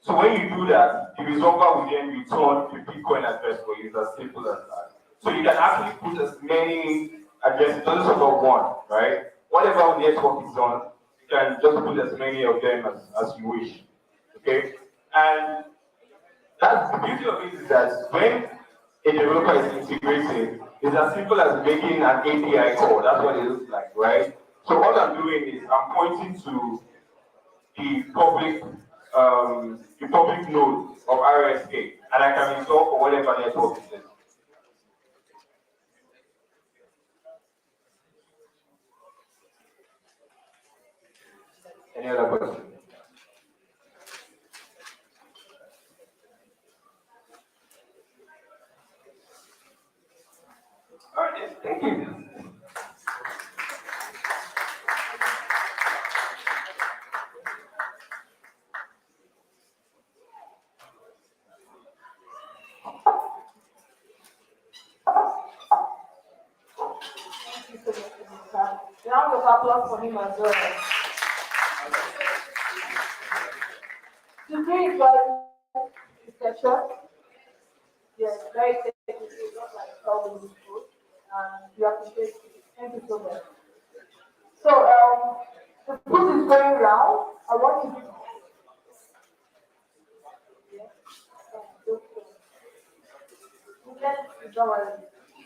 So when you do that, the resolver will then return the Bitcoin address for you. It's as simple as that. So you can actually put as many addresses, not sort of one, right? Whatever network is on, you can just put as many of them as you wish. Okay? And that's the beauty of it is that when a developer is integrating, it's as simple as making an API call. That's what it looks like, right? So all I'm doing is I'm pointing to the public node of RSK, and I can install for whatever network it is. Any other question? All right, thank you. Thank you so much, Mr. Round of applause for him as well. Today is this session. Yes, very technical, not like solving this code. And we appreciate it. Thank you so much. So, the food is going round. I want you to. Yeah. Don't worry.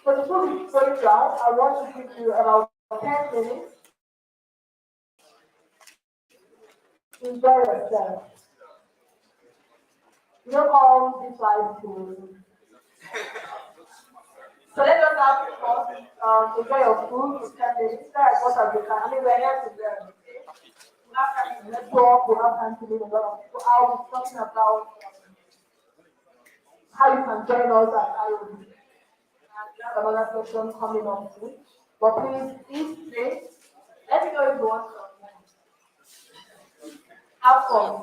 So, the food is going round. I want to give you about 10 minutes to enjoy yourself. You don't all this life to. So let us have fun, enjoy your food, you can register as much as you can. I mean, we're here to learn. We have time to network, we have time to meet a lot of people. I'll be talking about how you can join us at IOB. And we have another session coming up soon. But please, each day, let me know if you want to have fun.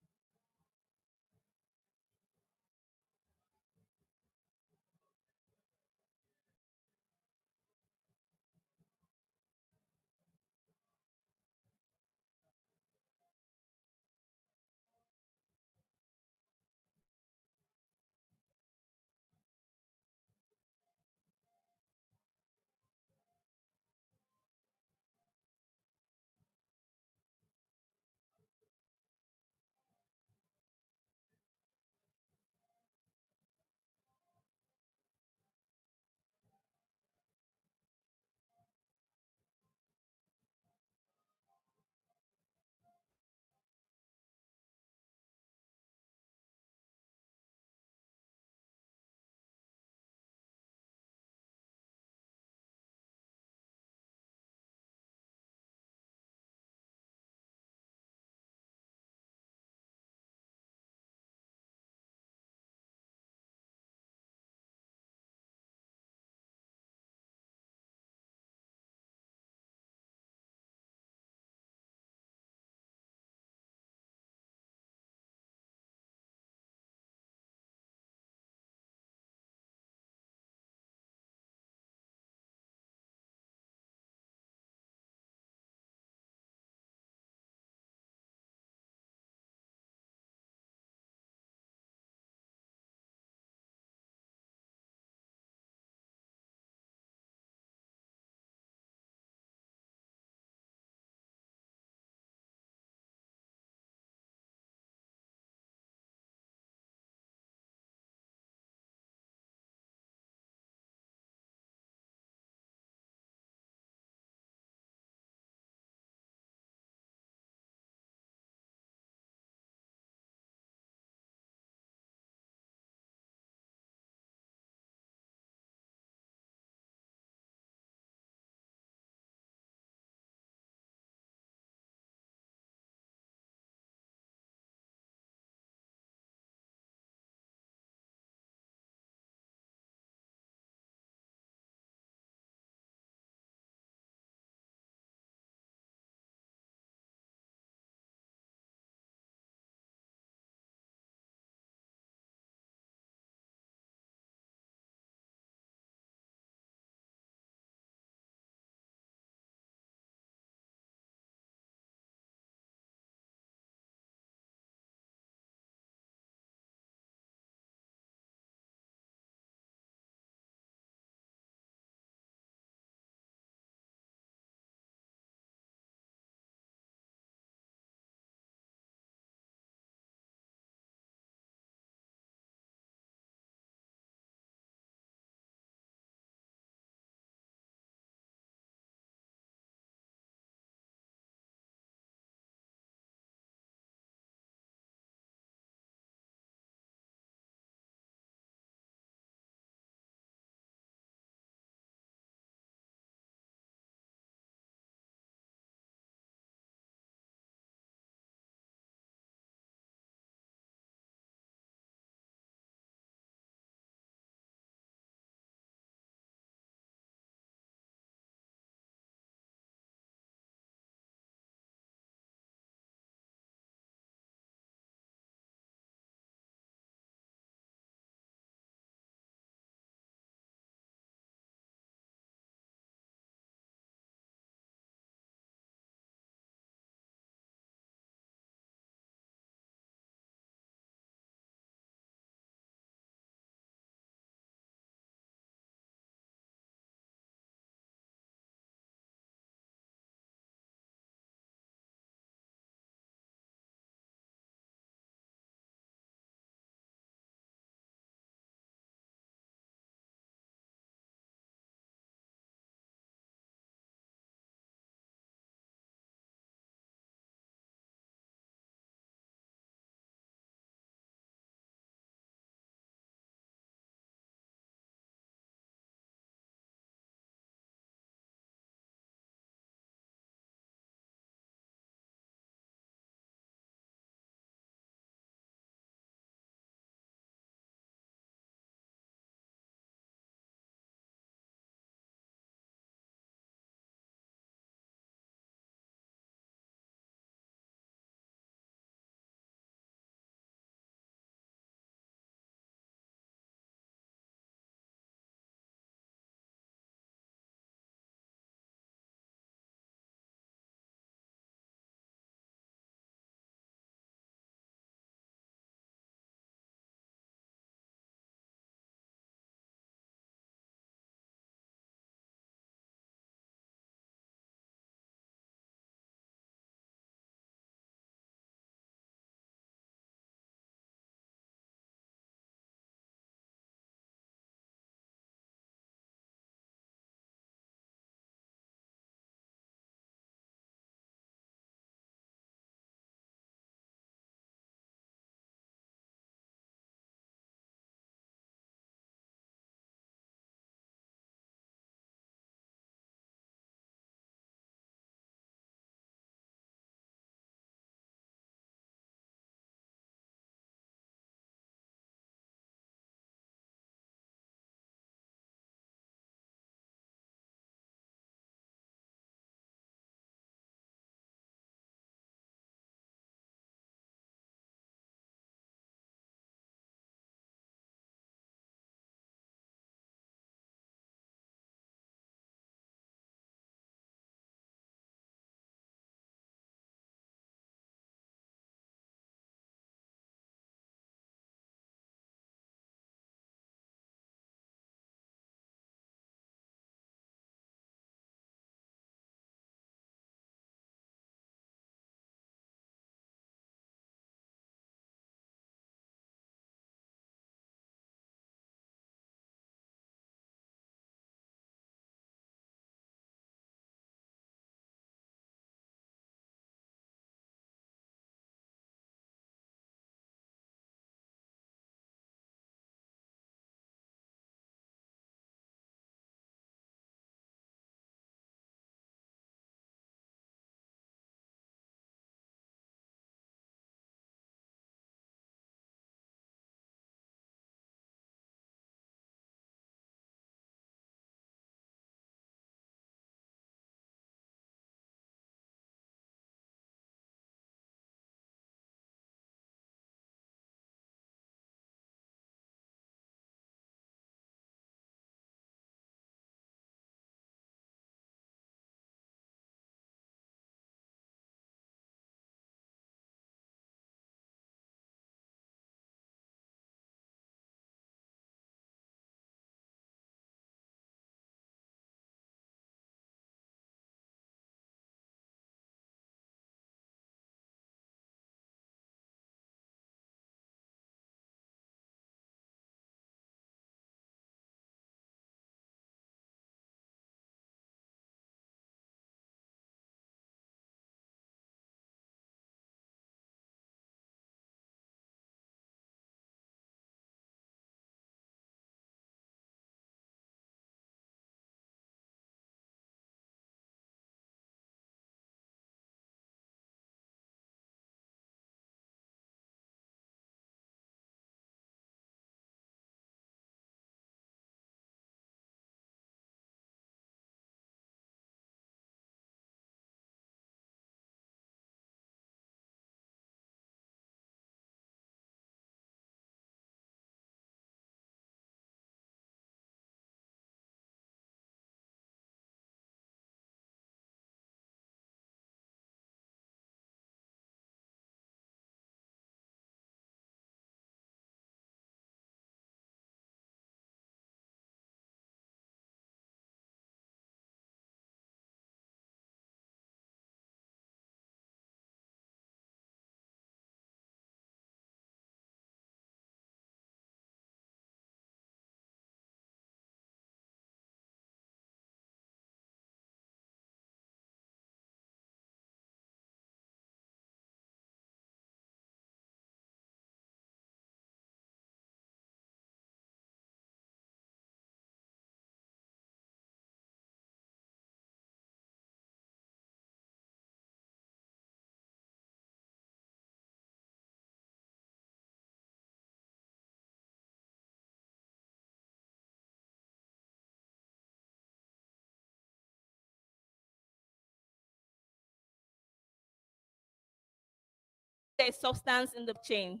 there is substance in the chain?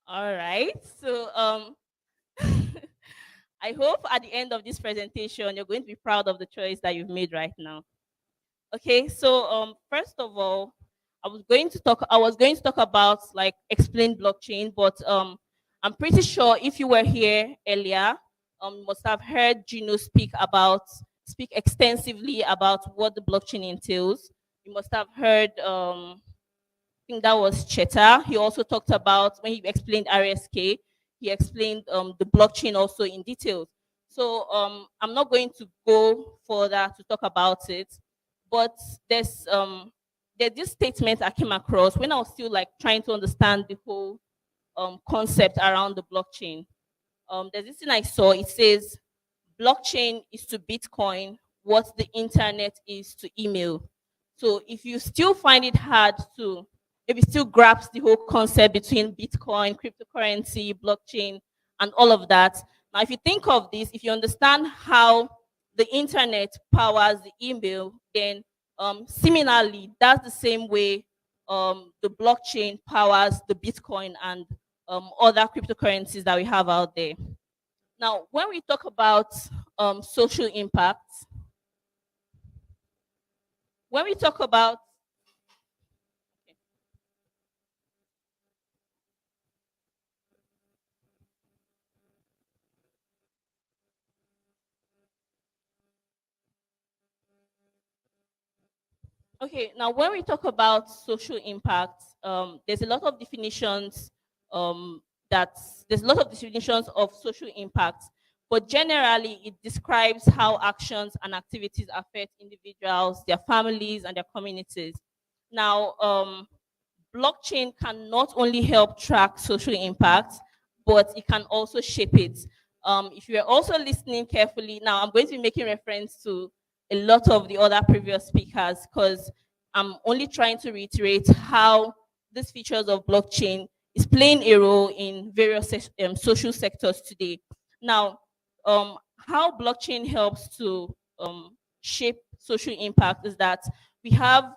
All right. So I hope at the end of this presentation you're going to be proud of the choice that you've made right now. Okay, so first of all, I was going to talk about like explain blockchain, but I'm pretty sure if you were here earlier, you must have heard Gino speak extensively about what the blockchain entails. You must have heard think that was Cheta. He also talked about when he explained RSK, he explained the blockchain also in details. So I'm not going to go further to talk about it, but there's this statement I came across when I was still like trying to understand the whole concept around the blockchain. There's this thing I saw. It says blockchain is to Bitcoin what the internet is to email. So if you still find it hard to maybe still grasp the whole concept between Bitcoin, cryptocurrency, blockchain, and all of that. Now, if you think of this, if you understand how the internet powers the email, then similarly, that's the same way the blockchain powers the Bitcoin and other cryptocurrencies that we have out there. Now, when we talk about social impact, when we talk about okay, now when we talk about social impact, there's a lot of definitions that there's a lot of definitions of social impact, but generally it describes how actions and activities affect individuals, their families, and their communities. Now, blockchain can not only help track social impact, but it can also shape it. If you are also listening carefully, now I'm going to be making reference to a lot of the other previous speakers because I'm only trying to reiterate how these features of blockchain is playing a role in various social sectors today. Now, how blockchain helps to shape social impact is that we have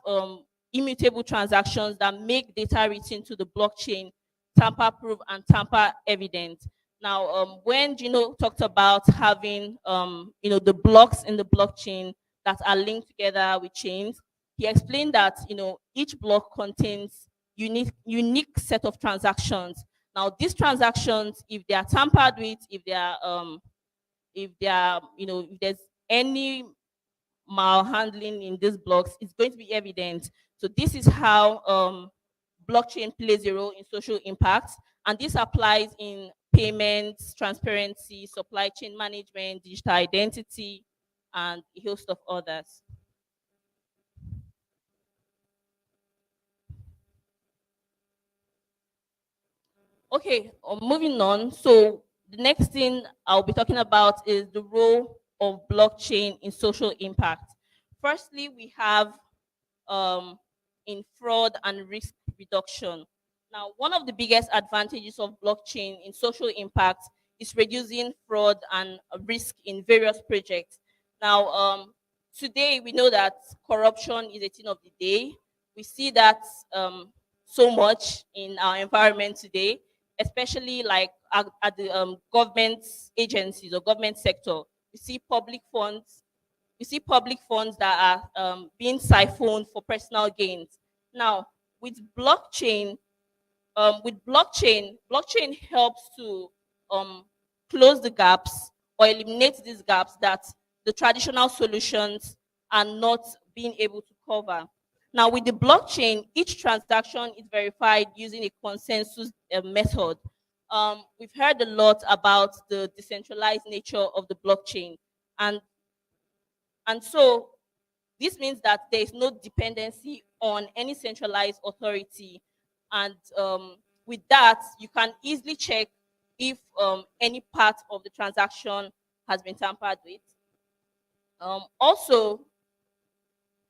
immutable transactions that make data written to the blockchain tamper-proof and tamper-evident. Now, when Gino talked about having, the blocks in the blockchain that are linked together with chains, he explained that, each block contains unique set of transactions. Now, these transactions, if they are tampered with, if there's any malhandling in these blocks, it's going to be evident. So this is how blockchain plays a role in social impact, and this applies in payments, transparency, supply chain management, digital identity, and a host of others. Okay, moving on. So the next thing I'll be talking about is the role of blockchain in social impact. Firstly, we have um, in fraud and risk reduction. Now, one of the biggest advantages of blockchain in social impact is reducing fraud and risk in various projects. Now, today we know that corruption is a thing of the day. We see that so much in our environment today, especially like at the government agencies or government sector. We see public funds that are being siphoned for personal gains. Now, with blockchain, blockchain helps to um, close the gaps or eliminate these gaps that the traditional solutions are not being able to cover. Now, with the blockchain, each transaction is verified using a consensus method. We've heard a lot about the decentralized nature of the blockchain, and so this means that there is no dependency on any centralized authority. And with that, you can easily check if any part of the transaction has been tampered with. Also,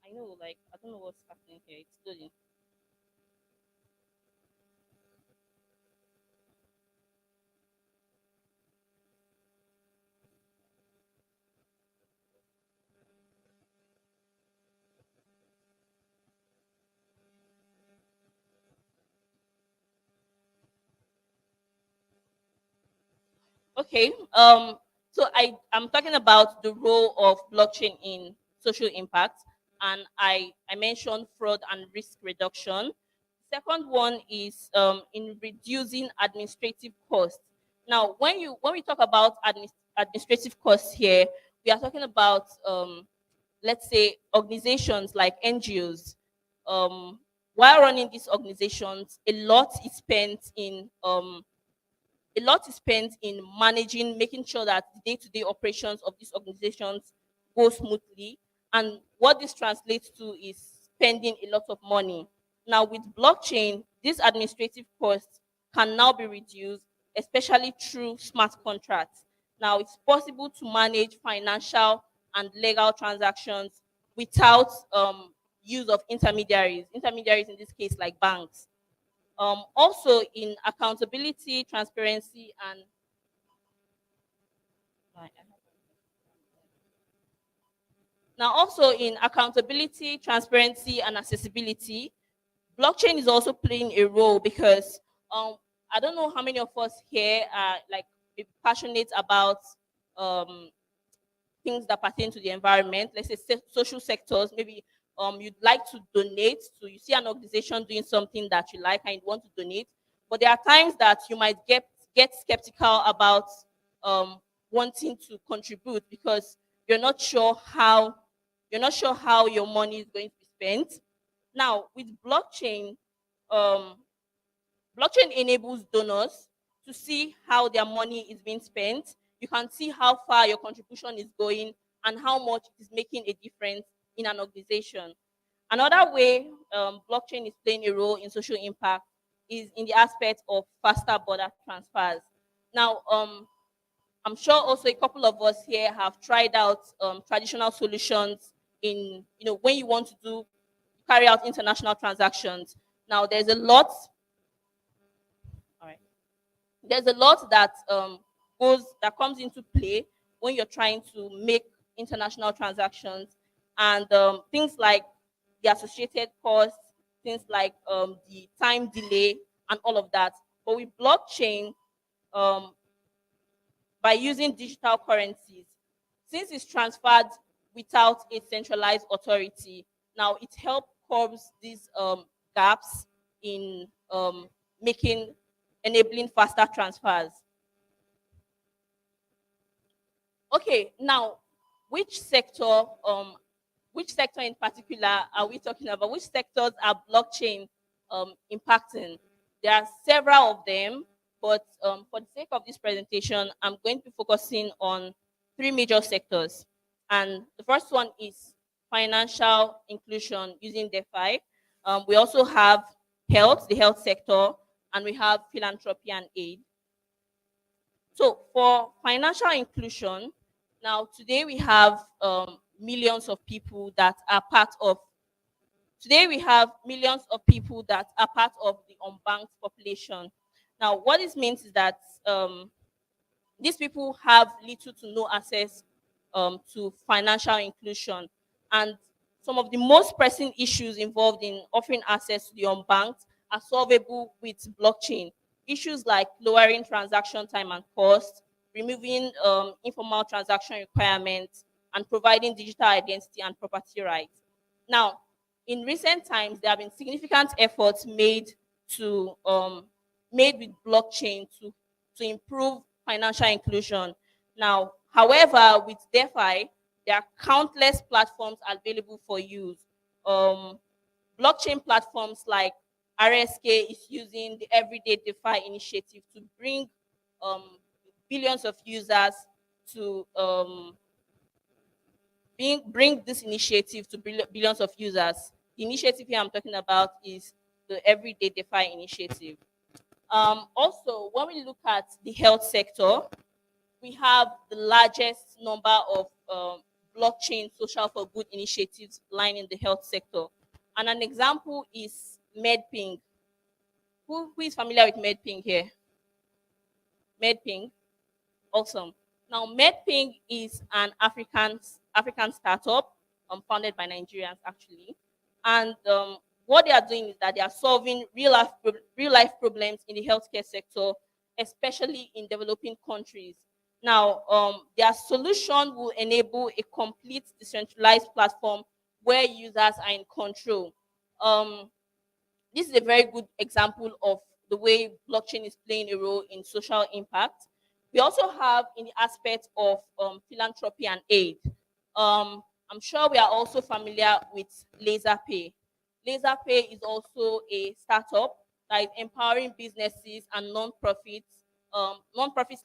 I know, like, I don't know what's happening here. It's loading. Okay. So I'm talking about the role of blockchain in social impact, and I mentioned fraud and risk reduction. Second one is in reducing administrative costs. Now, when we talk about administrative costs here, we are talking about let's say organizations like NGOs. While running these organizations, a lot is spent in managing, making sure that the day-to-day operations of these organizations go smoothly. And what this translates to is spending a lot of money. Now, with blockchain, these administrative costs can now be reduced, especially through smart contracts. Now, it's possible to manage financial and legal transactions without use of intermediaries. Intermediaries in this case, like banks. Also in accountability, transparency, and now also in accountability, transparency, and accessibility, blockchain is also playing a role because I don't know how many of us here are like passionate about um, things that pertain to the environment, let's say social sectors, maybe you'd like to donate to, you see an organization doing something that you like and you want to donate, but there are times that you might get skeptical about um, wanting to contribute because you're not sure how your money is going to be spent. Now with um, blockchain enables donors to see how their money is being spent. You can see how far your contribution is going and how much it is making a difference in an organization. Another way blockchain is playing a role in social impact is in the aspect of faster border transfers. Now, I'm sure also a couple of us here have tried out traditional solutions in, when you want to carry out international transactions. Now, all right, there's a lot that comes into play when you're trying to make international transactions, and things like the associated costs, things like the time delay and all of that. But with blockchain, um, by using digital currencies, since it's transferred without a centralized authority, now it helps curbs these gaps in making enabling faster transfers. Okay, now which sector um which sector in particular are we talking about? Which sectors are blockchain impacting? There are several of them, but for the sake of this presentation, I'm going to be focusing on three major sectors. And the first one is financial inclusion using DeFi. We also have the health sector, and we have philanthropy and aid. So for financial inclusion, now today we have millions of people that are part of. Today we have millions of people that are part of the unbanked population. Now, what this means is that these people have little to no access to financial inclusion, and some of the most pressing issues involved in offering access to the unbanked are solvable with blockchain. Issues like lowering transaction time and cost, removing informal transaction requirements, and providing digital identity and property rights. Now, in recent times, there have been significant efforts made with blockchain to improve financial inclusion. Now, however, with DeFi, there are countless platforms available for use. Um, Blockchain platforms like RSK is using the Everyday DeFi initiative to bring um, billions of users to bring this initiative to billions of users. The initiative here I'm talking about is the Everyday DeFi initiative. Also, when we look at the health sector, we have the largest number of blockchain social for good initiatives lying in the health sector. And an example is MedPing. Who is familiar with MedPing here? MedPing, awesome. Now, MedPing is an African startup founded by Nigerians actually, and what they are doing is that they are solving real life problems in the healthcare sector especially in developing countries. Now, their solution will enable a complete decentralized platform where users are in control. Um, this is a very good example of the way blockchain is playing a role in social impact. We also have in the aspect of philanthropy and aid. I'm sure we are also familiar with LaserPay. LaserPay is also a startup that is empowering businesses and non-profits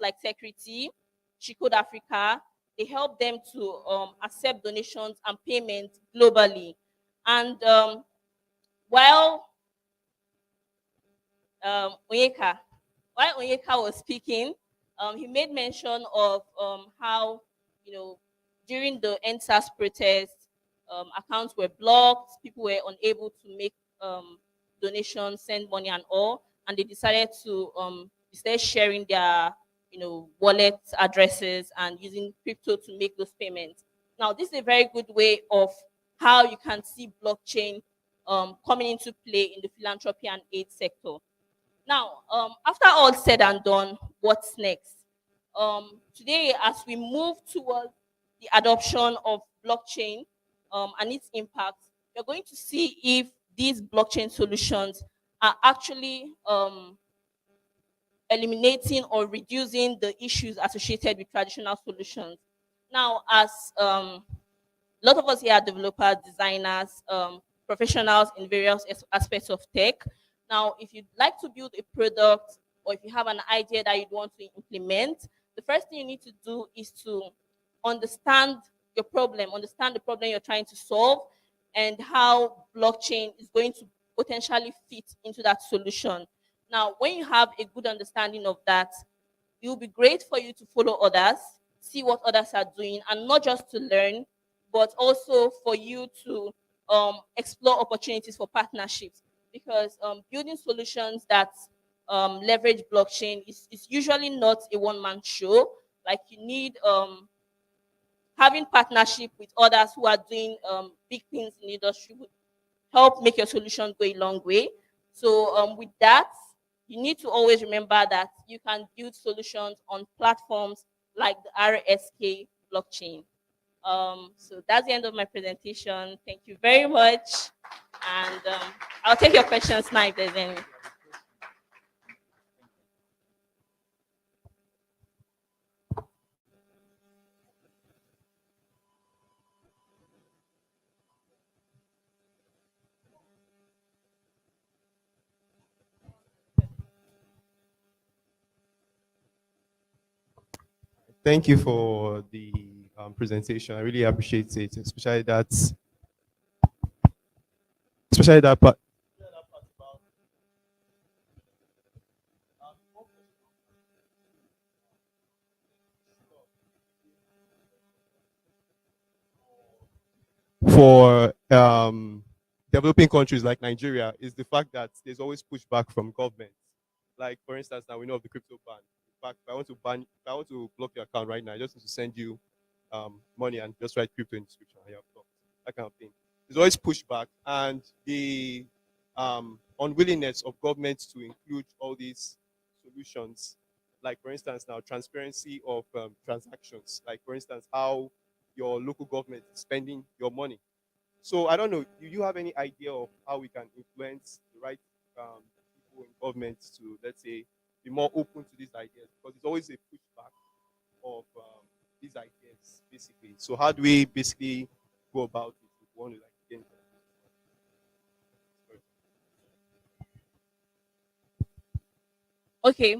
like Techrity, Chicode Africa. They help them to accept donations and payments globally. And while Onyeka, while Onyeka was speaking, he made mention of how, you know, during the NSAS protest, accounts were blocked, people were unable to make donations, send money, and all, and they decided to instead sharing their, you know, wallet addresses and using crypto to make those payments. Now, this is a very good way of how you can see blockchain coming into play in the philanthropy and aid sector. Now, after all said and done, what's next? Today, as we move towards the adoption of blockchain and its impact, you're going to see if these blockchain solutions are actually eliminating or reducing the issues associated with traditional solutions. Now, as a lot of us here are developers, designers, professionals in various aspects of tech. Now, if you'd like to build a product or if you have an idea that you'd want to implement, the first thing you need to do is to understand your problem, understand the problem you're trying to solve, and how blockchain is going to potentially fit into that solution. Now, when you have a good understanding of that, it will be great for you to follow others, see what others are doing, and not just to learn, but also for you to explore opportunities for partnerships. Because building solutions that leverage blockchain is usually not a one-man show. Like you need having partnership with others who are doing big things in the industry would help make your solution go a long way. So with that, you need to always remember that you can build solutions on platforms like the RSK blockchain. So that's the end of my presentation. Thank you very much. And I'll take your questions now if there's any. Thank you for the presentation. I really appreciate it, especially that part. For developing countries like Nigeria is the fact that there's always pushback from government. Like for instance, now we know of the crypto ban. In fact, if I want to block your account right now, I just need to send you money and just write crypto in the description and you have blocked. That kind of thing. There's always pushback, and the unwillingness of governments to include all these solutions. Like for instance, now transparency of transactions. Like for instance, how your local government is spending your money. So I don't know. Do you have any idea of how we can influence the right people in government to, let's say, be more open to these ideas? Because it's always a pushback of these ideas, basically. So how do we basically go about it if we want to like gain? Okay,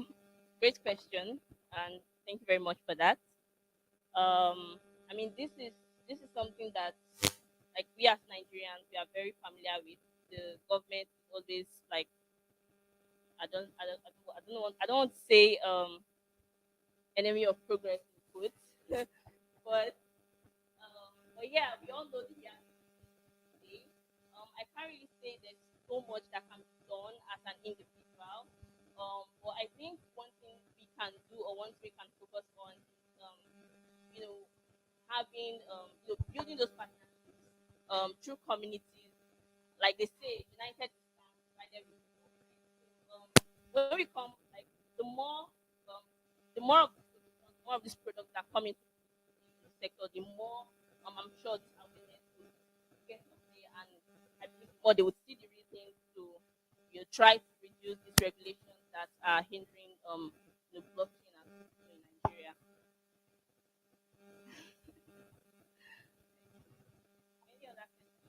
great question, and thank you very much for that. I mean, this is something that, like we as Nigerians, we are very familiar with. The government is always like, I don't want to say enemy of progress in quotes, but but yeah, we all know the reality. I can't really say there's so much that can be done as an individual. But I think one thing we can do, or one thing we can focus on, you know, having building those partnerships through communities. Like they say, united we stand, divided we fall. When we come, like the more the more of these products that come into the sector, the more I'm sure this awareness will get up there, and I believe more they would see the reason to try to reduce these regulations that are hindering the blockchain and crypto in Nigeria. Any other questions?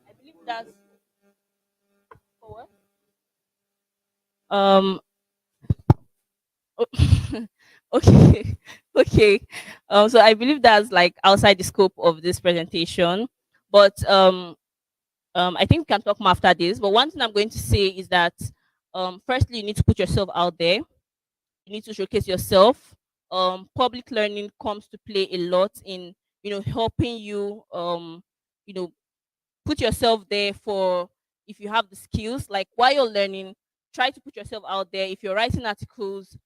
I believe that's for what? Um. Okay. Okay. So I believe that's like outside the scope of this presentation, but I think we can talk more after this. But one thing I'm going to say is that firstly, you need to put yourself out there. You need to showcase yourself. Public learning comes to play a lot in helping you you know put yourself there for if you have the skills. Like while you're learning, try to put yourself out there. If you're writing articles,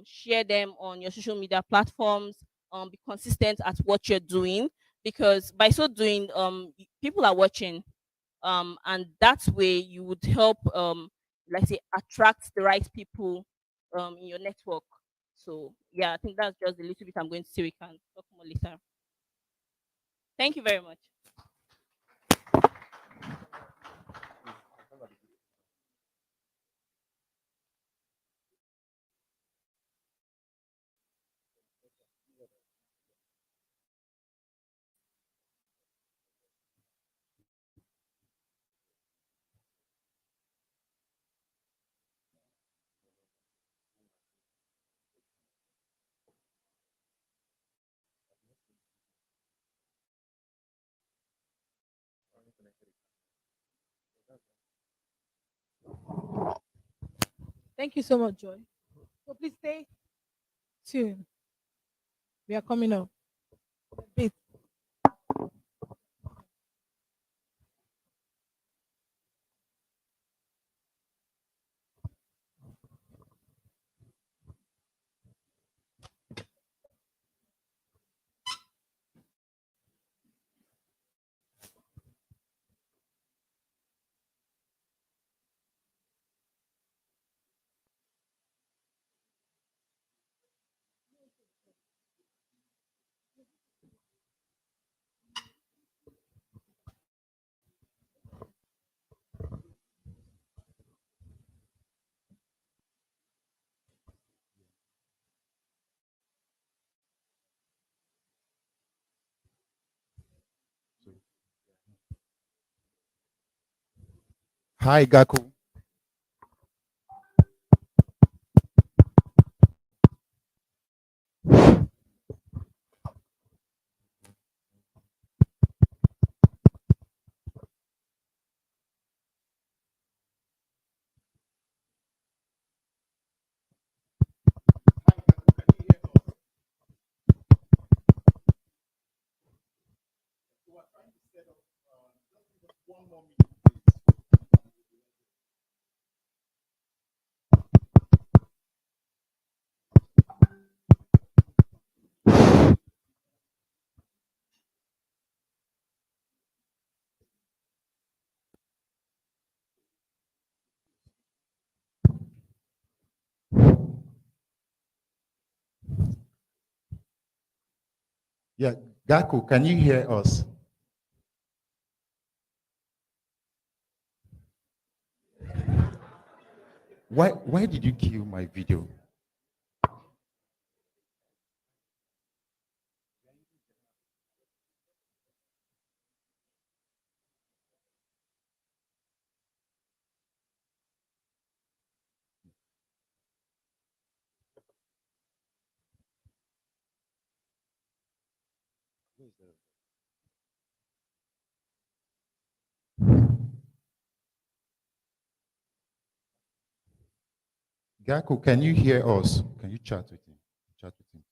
share them on your social media platforms. Be consistent at what you're doing, because by so doing, people are watching, and that way you would help, like say, attract the right people in your network. So yeah, I think that's just a little bit I'm going to say. We can talk more later. Thank you very much. Thank you so much, Joy. So please stay tuned. We are coming up. Wait. Hi, Gaku. Yeah, Gaku, can you hear us? Why did you kill my video? Gaku, can you hear us? Can you chat with him? Chat with him.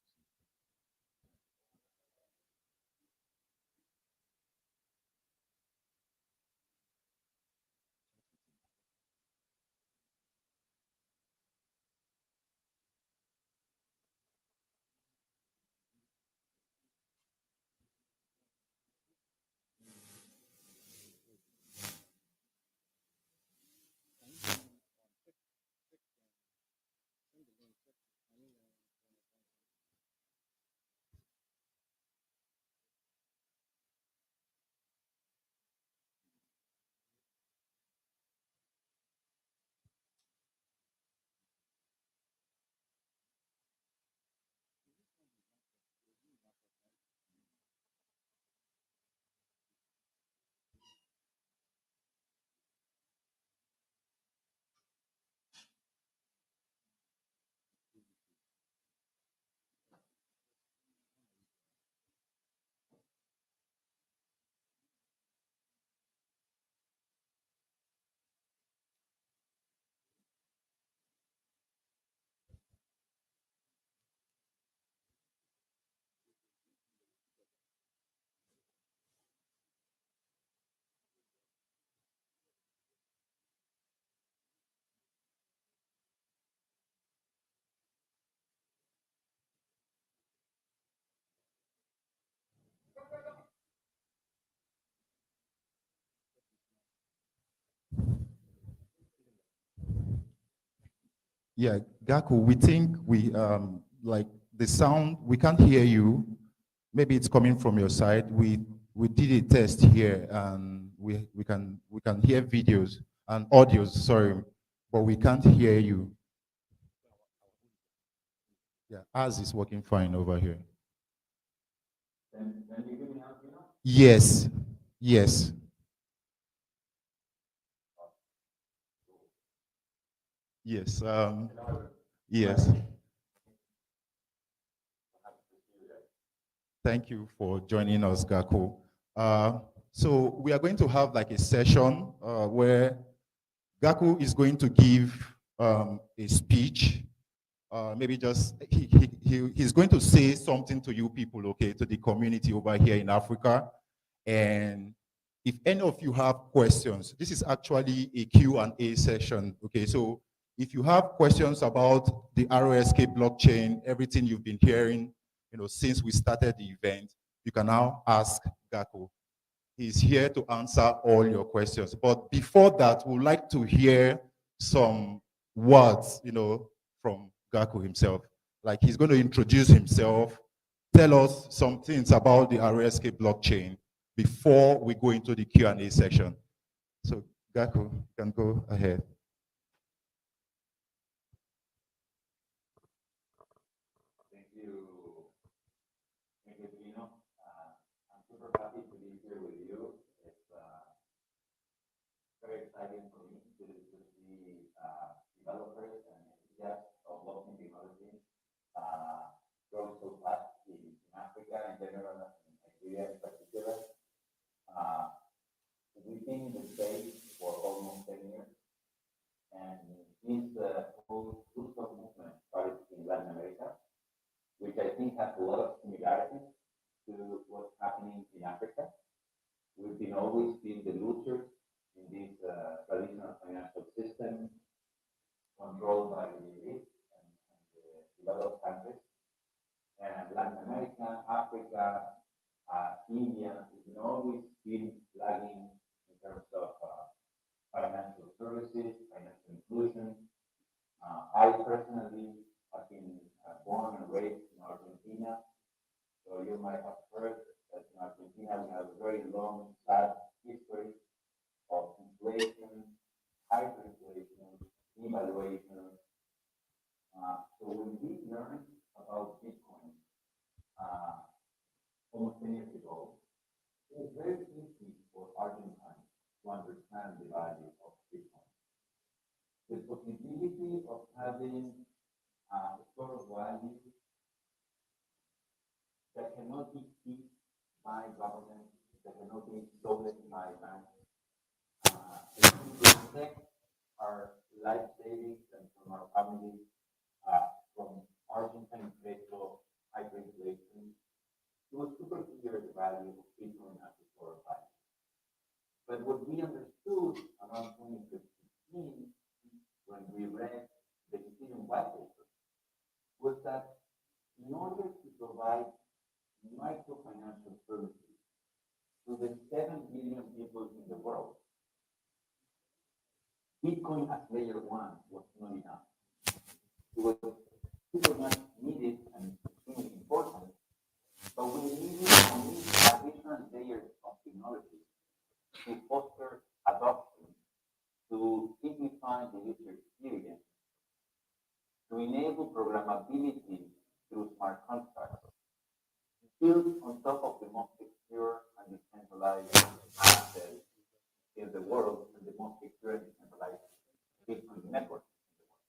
Yeah, Gaku, we think we like the sound, we can't hear you. Maybe it's coming from your side. We did a test here and we can hear videos and audios, sorry, but we can't hear you. Yeah, ours is working fine over here. Yes, yes. Yes, yes. Thank you for joining us, Gaku. So we are going to have like a session where Gaku is going to give a speech. Maybe just he's going to say something to you people, okay, to the community over here in Africa. And if any of you have questions, this is actually a Q&A session, okay? So if you have questions about the RSK blockchain, everything you've been hearing, since we started the event, you can now ask Gaku. He's here to answer all your questions. But before that, we'd like to hear some words, from Gaku himself. Like he's going to introduce himself, tell us some things about the RSK blockchain before we go into the Q&A session. So Gaku, you can go ahead. Thank you. Thank you, Gino. I'm super happy to be here with you. It's very exciting for me to see developers and enthusiasts of blockchain technology growing so fast in Africa in general and in Nigeria in particular. We've been in the space for almost 10 years, and this whole rooftop movement started in Latin America, which I think has a lot of similarities to what's happening in Africa. We've been always been the losers in this traditional financial system controlled by the elite and the developed countries. And Latin America, Africa, India, we've always been lagging in terms of financial services, financial inclusion. I personally have been born and raised in Argentina, so you might have heard that in Argentina we have a very long, sad history of inflation, hyperinflation, devaluation. So when we learned about Bitcoin almost 10 years ago, it was very easy for Argentines to understand the value of Bitcoin. The possibility of having a store of value that cannot be seized by government, that cannot be stolen by banks, that can protect our life savings and from our families from Argentine peso hyperinflation. It was super clear the value of Bitcoin as a store of value. But what we understood around 2015 when we read the Ethereum white paper was that in order to provide microfinancial services to the 7 billion people in the world, Bitcoin as layer one was not enough. It was super much needed and extremely important, but we needed additional layers of technology to foster adoption, to simplify the user experience, to enable programmability through smart contracts, built on top of the most secure and decentralized assets in the world and the most secure and decentralized Bitcoin network in the world.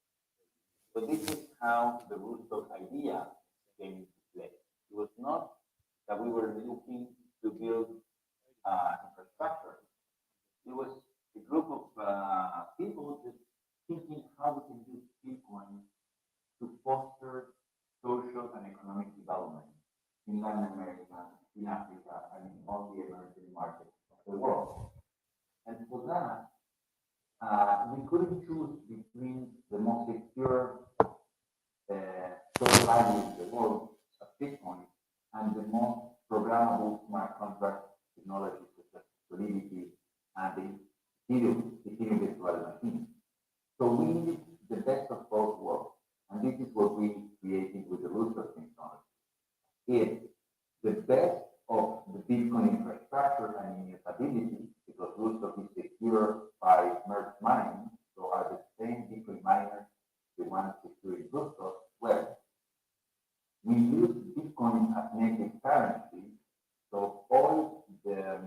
So this is how the rooftop idea came into play. It was not that we were looking to build infrastructure. It was a group of people just thinking how we can use Bitcoin to foster social and economic development in Latin America, in Africa, and in all the emerging markets of the world. And for that, we couldn't choose between the most secure social value in the world of Bitcoin and the most programmable smart contract technology such as Solidity and the Ethereum virtual machine. So we needed the best of both worlds, and this is what we created with the rooftop technology. It's the best of the Bitcoin infrastructure and immutability, because rooftop is secure by merge mining, so are the same Bitcoin miners the ones securing rooftop. Well, we use Bitcoin as native currency, so all the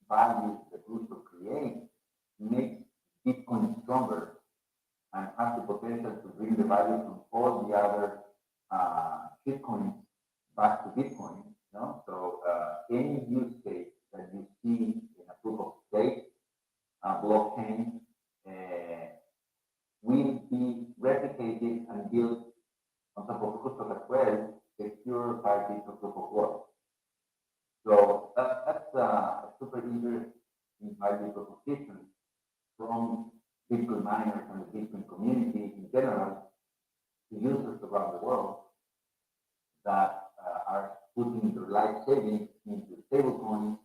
value that rooftop creates makes Bitcoin stronger and has the potential to bring the value from all the other Bitcoins back to Bitcoin. No? So any use case that you see in a super eager in value proposition from Bitcoin miners and the Bitcoin community in general to users around the world that are putting their life savings into stablecoins,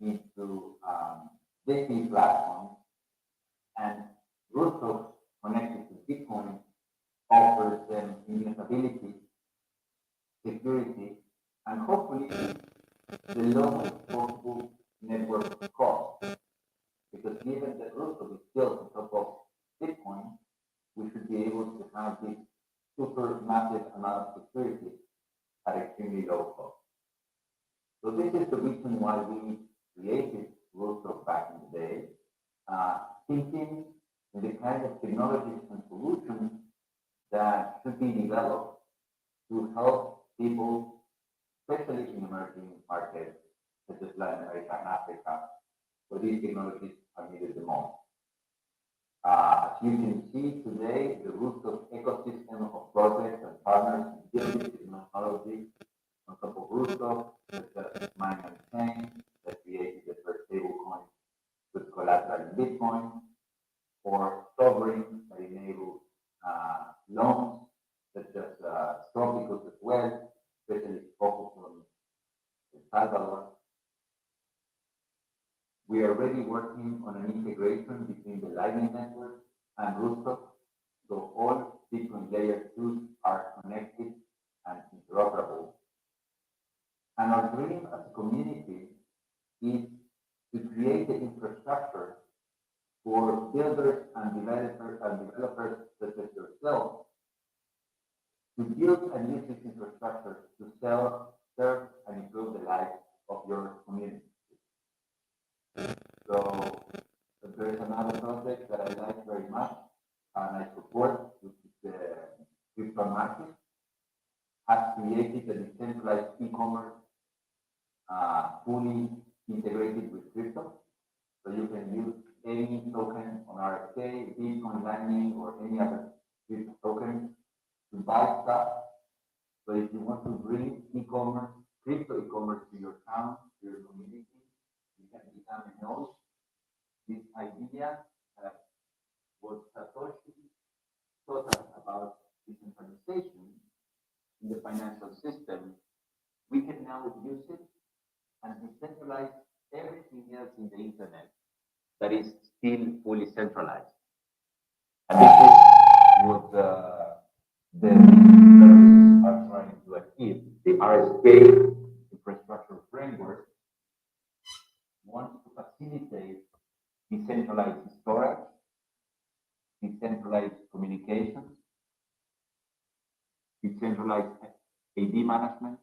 into DeFi platforms, and Rooftop connected to Bitcoin offers them immutability, security, and hopefully the lowest possible network cost. Because given that Rooftop is built on top of Bitcoin, we should be able to have this super massive amount of security at extremely low cost. So this is the reason why we created Rooftop back in the day, thinking in the kind of technologies and solutions that should be developed to help people, especially in emerging markets such as Latin America and Africa, where these technologies are needed the most. As you can see today, the Rooftop ecosystem of projects and partners building technology on top of Rooftop, such as Mine and Chain, that created the first stablecoin with collateral in Bitcoin, or sovereign that enable loans such as tropicals as well, especially focused on El Salvador. We are already working on an integration between the Lightning Network and Rooftop, so all Bitcoin layer 2s are connected and interoperable. And our dream as a community is to create the infrastructure for builders and developers such as yourself to build and use this infrastructure to serve and improve the life of your community. So there's another project that I like very much and I support, which is the crypto market, has created a decentralized e-commerce fully integrated with crypto. So you can use any token on RSK, Bitcoin, Lightning, or any other crypto token to buy stuff. So if you want to bring e-commerce, crypto e-commerce to your town, to your community, you can become a node. This idea was Satoshi taught us about decentralization in the financial system. We can now use it and decentralize everything else in the internet that is still fully centralized. And this is what the services are trying to achieve. The RSK infrastructure framework wants to facilitate decentralized storage, decentralized communications, decentralized AD management,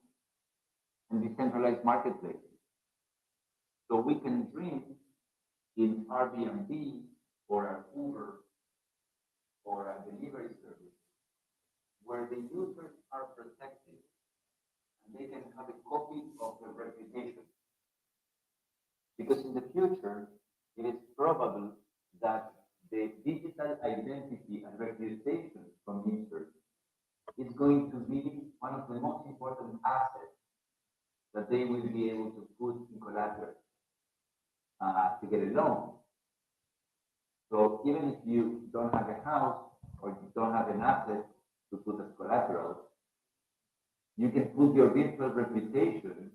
and decentralized marketplaces. So we can dream in Airbnb or an Uber or a delivery service where the users are protected and they can have a copy of their reputation. Because in the future, it is probable that the digital identity and reputation from users is going to be one of the most important assets that they will be able to put in collateral to get a loan. So even if you don't have a house or you don't have an asset to put as collateral, you can put your virtual reputation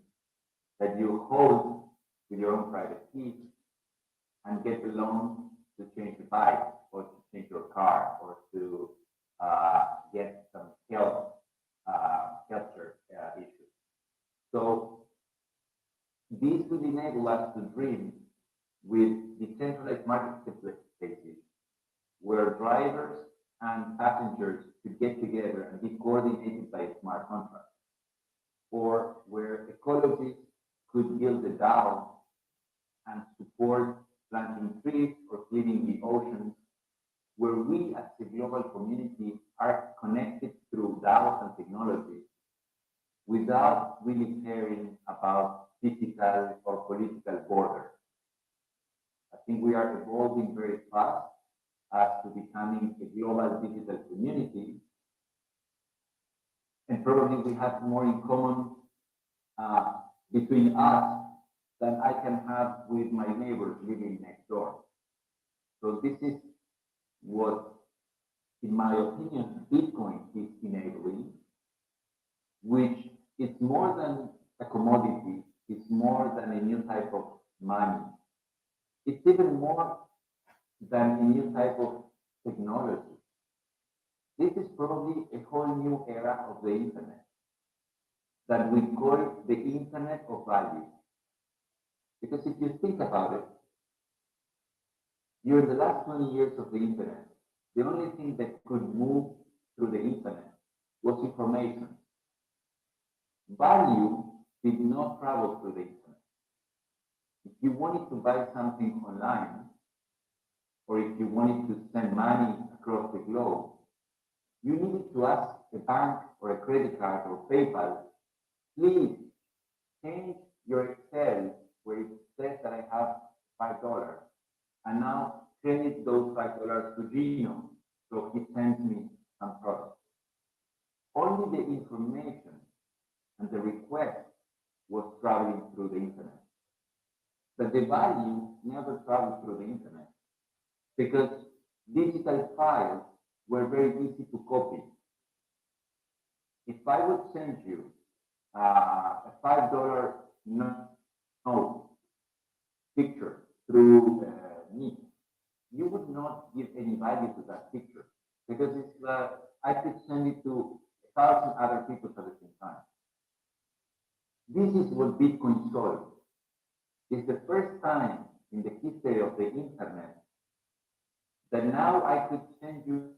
that you hold with your own private key and get the loan to change your bike or to change your car or to get some healthcare issues. So this will enable us to dream with decentralized marketplaces where drivers and passengers could get together and be coordinated by a smart contract, or where ecologists could build a DAO and support planting trees or cleaning the oceans, where we as a global community are connected through DAOs and technology without really caring about physical or political borders. I think we are evolving very fast as to becoming a global digital community, and probably we have more in common between us than I can have with my neighbors living next door. So this is what, in my opinion, Bitcoin is enabling, which is more than a commodity, it's more than a new type of money. It's even more than a new type of technology. This is probably a whole new era of the internet that we call the internet of value. Because if you think about it, during the last 20 years of the internet, the only thing that could move through the internet was information. Value did not travel through the internet. If you wanted to buy something online, or if you wanted to send money across the globe, you needed to ask a bank or a credit card or PayPal, please change your Excel where it says that I have $5, and now credit those $5 to Gino, so he sends me some product. Only the information and the request was traveling through the internet. But the value never traveled through the internet because digital files were very easy to copy. If I would send you a $5 note picture through me, you would not give any value to that picture because it's I could send it to 1,000 other people at the same time. This is what Bitcoin solved. It's the first time in the history of the internet that now I could send you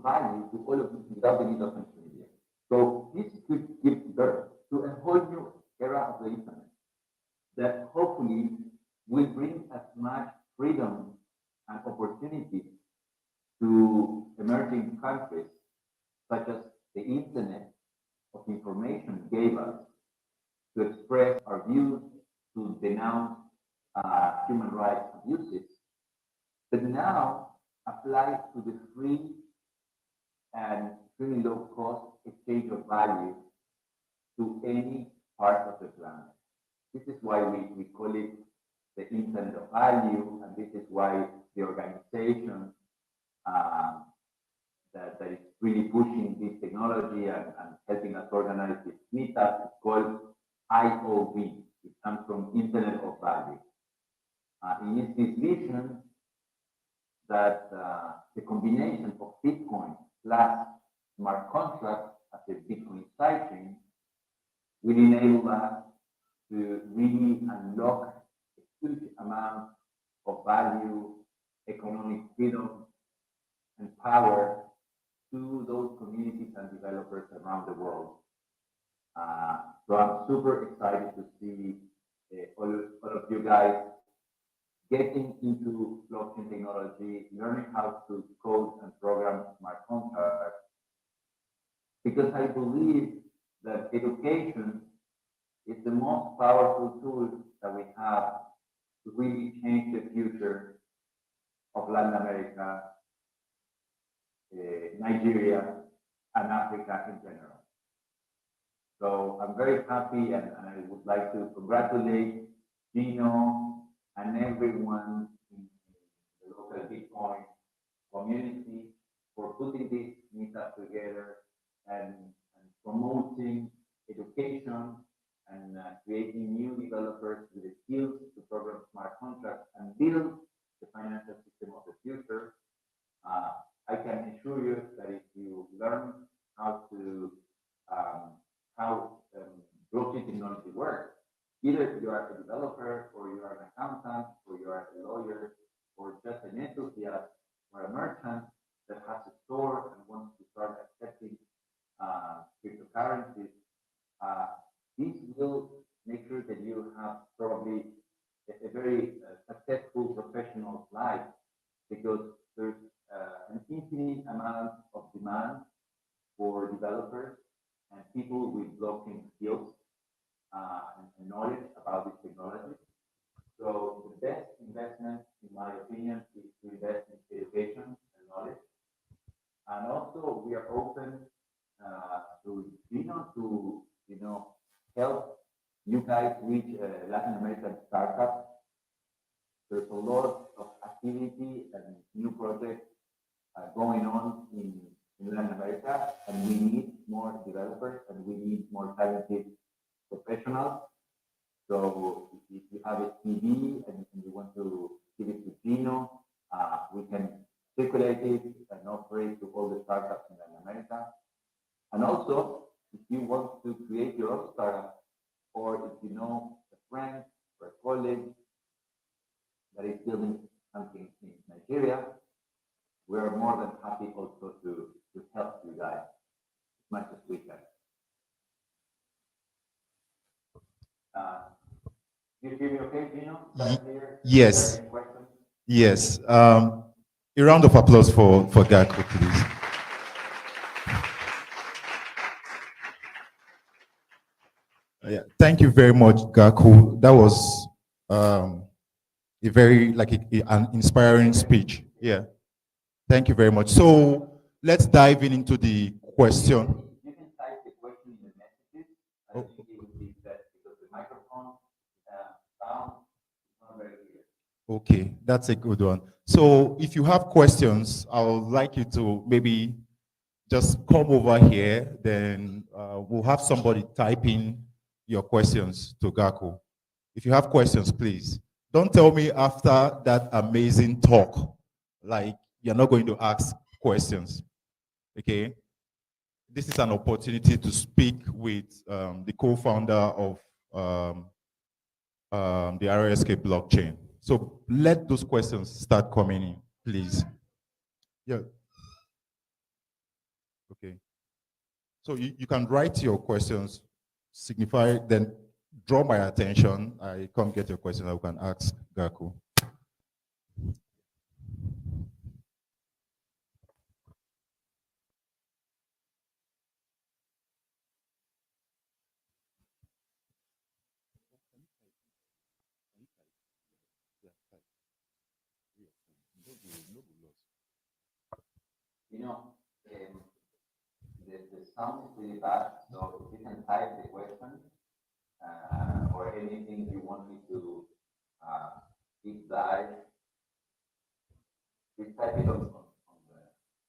value to all of you without the need of social media. So this could give birth to a whole new era of the internet that hopefully will bring as much freedom and opportunity to emerging countries, such as the internet of information gave us to express our views, to denounce human rights abuses, but now applies to the free and really low cost exchange of value to any part of the planet. This is why we call it the internet of value, and this is why the organization that is really pushing this technology and helping us organize this meetup is called IOV. It comes from Internet of Value. It is this vision that the combination of Bitcoin plus smart contracts as a Bitcoin sidechain will enable us to really unlock a huge amount of value, economic freedom, and power to those communities and developers around the world. So I'm super excited to see all of you guys getting into blockchain technology, learning how to code and program smart contracts, because I believe that education is the most powerful tool that we have to really change the future of Latin America, Nigeria, and Africa in general. So I'm very happy, and I would like to congratulate Gino and everyone in the local Bitcoin community for putting this meetup together and promoting education and creating new developers with the skills to program smart contracts and build the financial system of the future. I can assure you that if you learn how to blockchain technology works, either you are a developer or you are an accountant or you are a lawyer or just an enthusiast or a merchant that has a store and wants to start accepting cryptocurrencies, this will make sure that you have probably a very successful professional life because there's an infinite amount of demand for developers and people with blockchain skills and knowledge about this technology. So the best investment, in my opinion, is to invest in education and knowledge. And also, we are open to Gino to, help you guys reach Latin American startups. There's a lot of activity and new projects going on in Latin America, and we need more developers and we need more talented professionals. So if you have a CV and you want to give it to Gino, we can circulate it and offer it to all the startups in Latin America. And also, if you want to create your own startup, or if you know a friend or a colleague that is building something in Nigeria, we are more than happy also to help you guys as much as we can. Do you hear me okay, Gino? Yes. Yes. A round of applause for Gaku, please. Yeah, thank you very much, Gaku. That was a very an inspiring speech. Yeah, thank you very much. So let's dive into the question. You can type the question in the messages. I think it would be best because the microphone sound is not very clear. Okay, that's a good one. So if you have questions, I would like you to maybe just come over here. Then we'll have somebody type in your questions to Gaku. If you have questions, please. Don't tell me after that amazing talk, like you're not going to ask questions, okay? This is an opportunity to speak with the co-founder of the RSK blockchain. So let those questions start coming in, please. Yeah. Okay. So you can write your questions, signify, then draw my attention. I can't get your question, I can ask Gaku. The sound is really bad, so you can type the question or anything you want me to deep dive. We type it on the.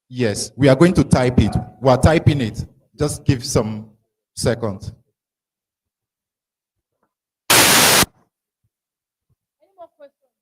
Yes, we are going to type it. We are typing it. Just give some seconds. Any more questions?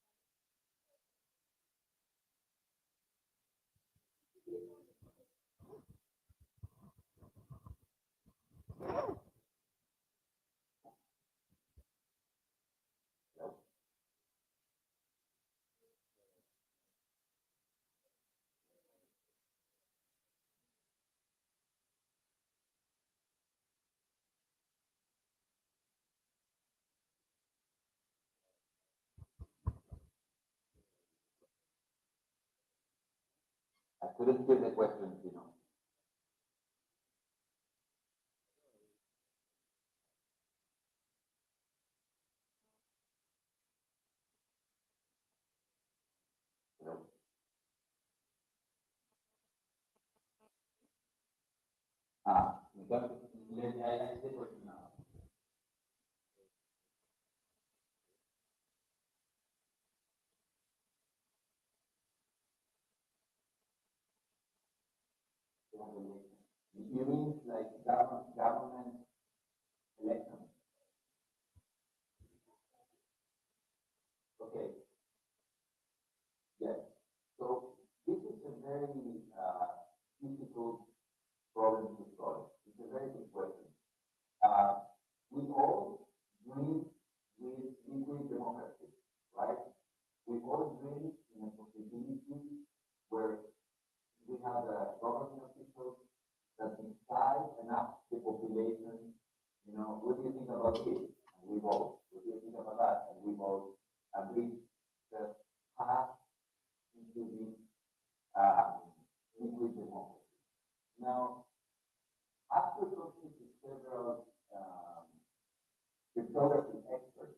I couldn't hear the question, I see the question now. You mean like government elections? Okay. Yes. So this is a very difficult problem to solve. It's a very good question. We all dream with liquid democracy, right? We all dream in a possibility where we have a government officials that decide enough the population, what do you think about this? And we vote. What do you think about that? And we vote. And we just pass into this liquid democracy. Now, after talking to several cryptography experts,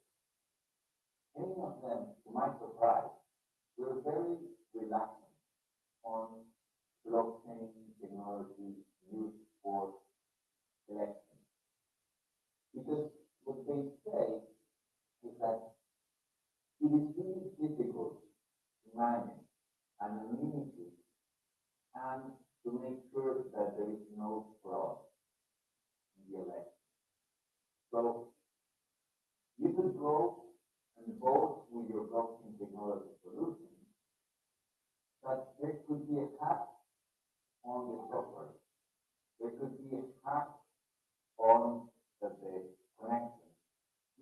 many of them, to my surprise, were very reluctant on blockchain technology used for So you could go and vote with your blockchain technology solution, but there could be a hack on the software. There could be a hack on the connection.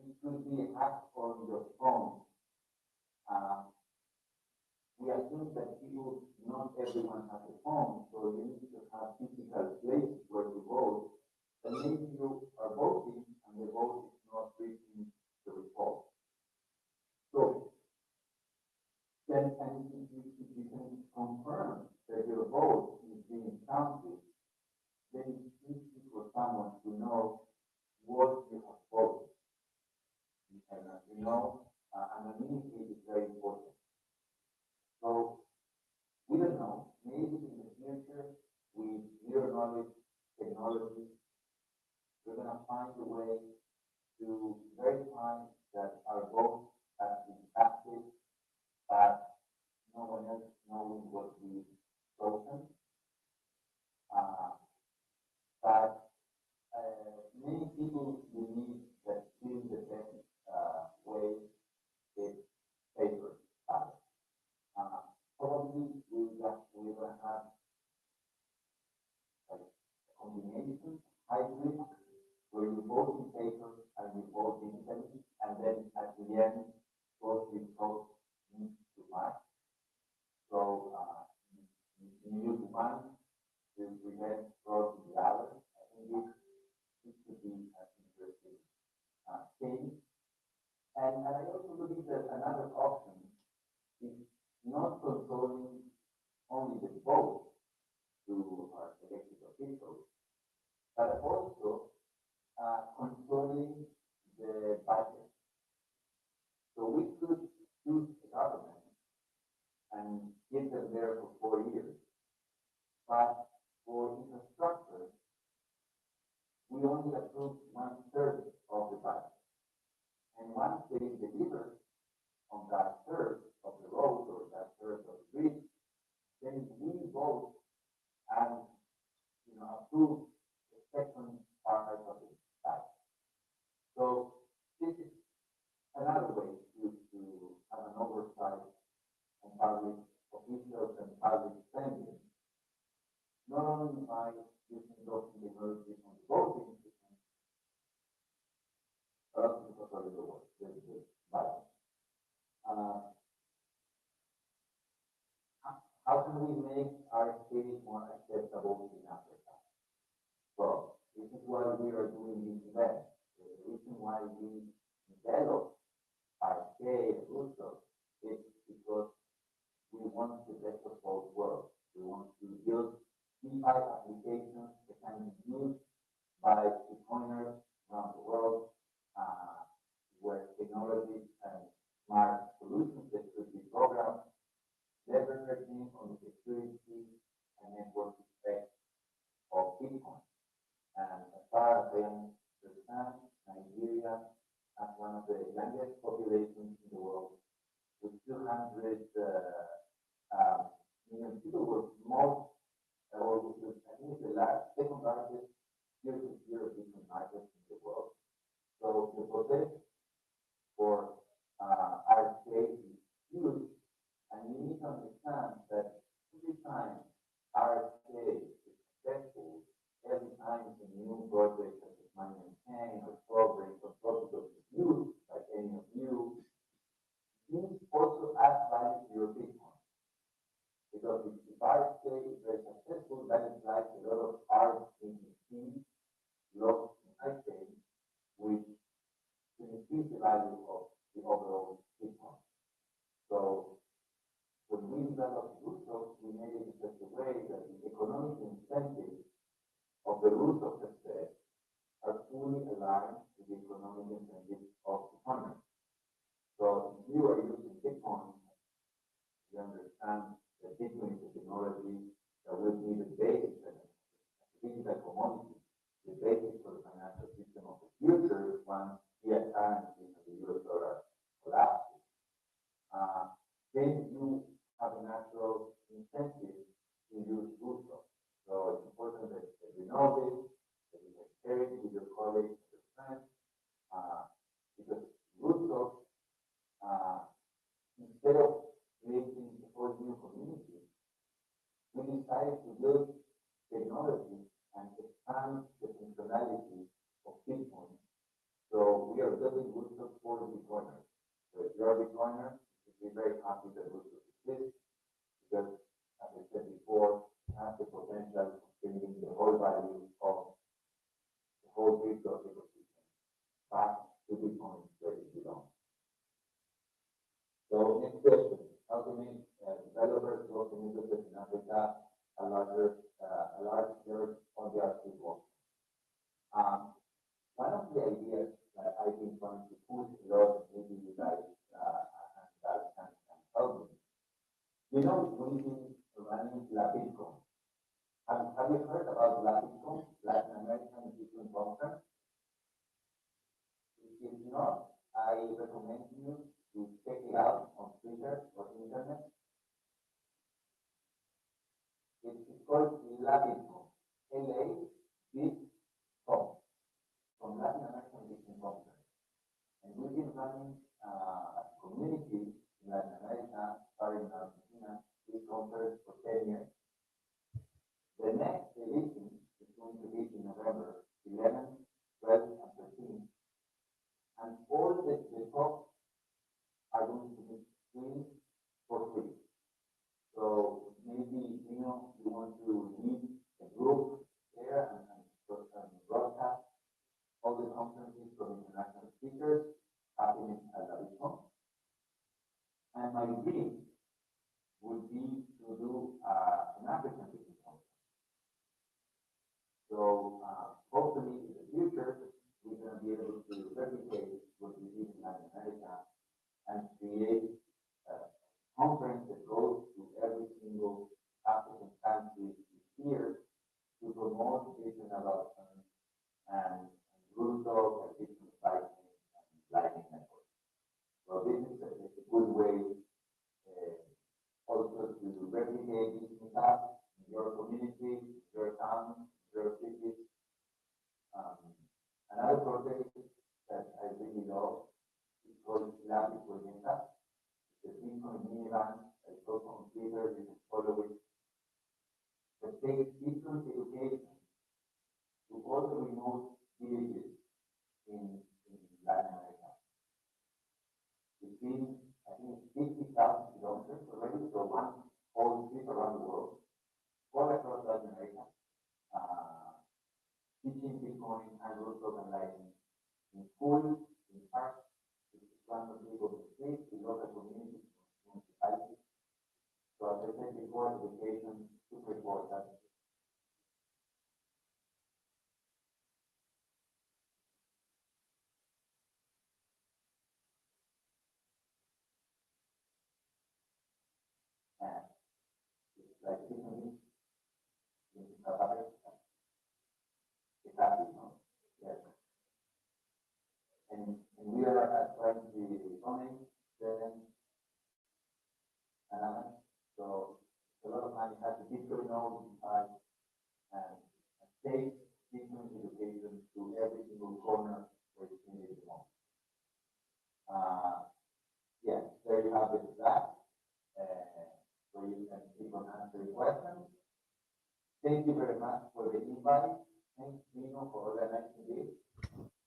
It could be a hack on your phone. We assume that people, not everyone has a phone, so you need to have physical places where to vote. And maybe you are voting and the vote is not reaching the result. So then, and if you can confirm that your vote is being counted, then it's easy for someone to know what you have voted. And as you know, anonymity is very important. So we don't know, maybe in the future, with zero knowledge technology, we're going to find a way to verify that our vote has been casted, but no one else knows what we chosen. But many people believe that still the best way is paper ballot. Probably we're going to have like a combination, hybrid, where you vote in paper and you vote digitally, and then at the end, both results need to match. So you use one to prevent fraud in the other. I think this could be an interesting thing. And I also believe that another option is not controlling only the vote to our elected officials, but also controlling the budget. So we could choose the government and give them there for 4 years, but for infrastructure, we only approve 1/3 of the budget. And once they deliver on that third of the road or that third of the bridge, then we vote and approve the second part of the budget. So this is another way to have an oversight on public officials and public spending, not only by using those technologies on the voting system, but also because of the work, the budget. How can we make RSK more acceptable in Africa? Well, this is why we are doing this event. The reason why we developed RSK and Roosevelt is because we want the best of both worlds. We want to build DeFi applications that can be used by Bitcoiners around the world, where technologies and smart solutions that could be programmed, leveraging on the security and network effect of Bitcoin. And as far as I understand, Nigeria has one of the youngest populations in the world, with 200 million people, with most, or I think it's the second largest peer-to-peer Bitcoin market in the world. So the potential for RSK is huge, and you need to understand that every time RSK is successful, every time a new project such as Money and Chain or Strawberry or Protocol is used by any of you, this also adds value to your Bitcoin. Because if RSK is very successful, that implies a lot of RSK lost in iChain, which will increase the value of the overall Bitcoin. So when we developed Roosevelt, we made it in such a way that the economic incentives of the root of success are fully aligned with the economic incentives of economy. So if you are using Bitcoin, you understand that Bitcoin is a technology that will be the basis of digital commodity, the basis for the financial system of the future once fiat currency and the US dollar collapses. Then you have a natural incentive to use Roosevelt. So it's important that you know this, that you can share it with your colleagues, your friends, instead of creating a whole new community, we decided to build technology and expand the functionality of Bitcoin. So we are building Woodstock for Bitcoiners. So if you're a Bitcoiner, we're very happy that Woodstock exists because, as I said before, it has the potential of bringing the whole value of the whole crypto ecosystem back to Bitcoin where it belongs. So next question, how to make developers who are committed in Africa a large share on the RSK block? One of the ideas that I've been trying to push a lot, maybe you guys can help me. We've been running LABITCON. Have you heard about LABITCON, Latin American Bitcoin Conference? If not, I recommend you to check it out on Twitter or internet. It's called LABITCON, LABITCON, from Latin American Bitcoin Conference. And we've been running a community in Latin America, starting in Argentina, this conference for 10 years. The next edition is going to be in November 11, 12, and 13. And all the talks are going to be free for free. So maybe you want to lead a group there and broadcast all the conferences from international speakers happening at LABITCON. And my dream would be to do an African Bitcoin conference. So hopefully in the future we're going to be able to replicate what we did in Latin America and create a conference that goes to every single African country here to promote Bitcoin adoption and rules of Bitcoin Lightning and Lightning Network. So this is a good way also to replicate this meetup in your community, your town, your cities. Another project that I really love is called LABITCON Meetup. It's a Bitcoin minivan. It's also on Twitter. You can follow it. That takes Bitcoin education to all the remote villages in Latin America. It's been, I think, 50,000 kilometers already, so one whole trip around the world, all across Latin America, teaching Bitcoin and rules of Lightning in schools, in parks, with random people in the streets, in local communities, municipalities. So as I said before, education is super important. And it's like Bitcoin in South Africa. It's happy, no? Yes. And we are trying to be funding them and so a lot of money has to be going on inside and take Bitcoin education to every single corner where it's needed most. Yeah, there you have it, that. So you can keep on answering questions. Thank you very much for the invite. Thanks, Nino, for organizing this.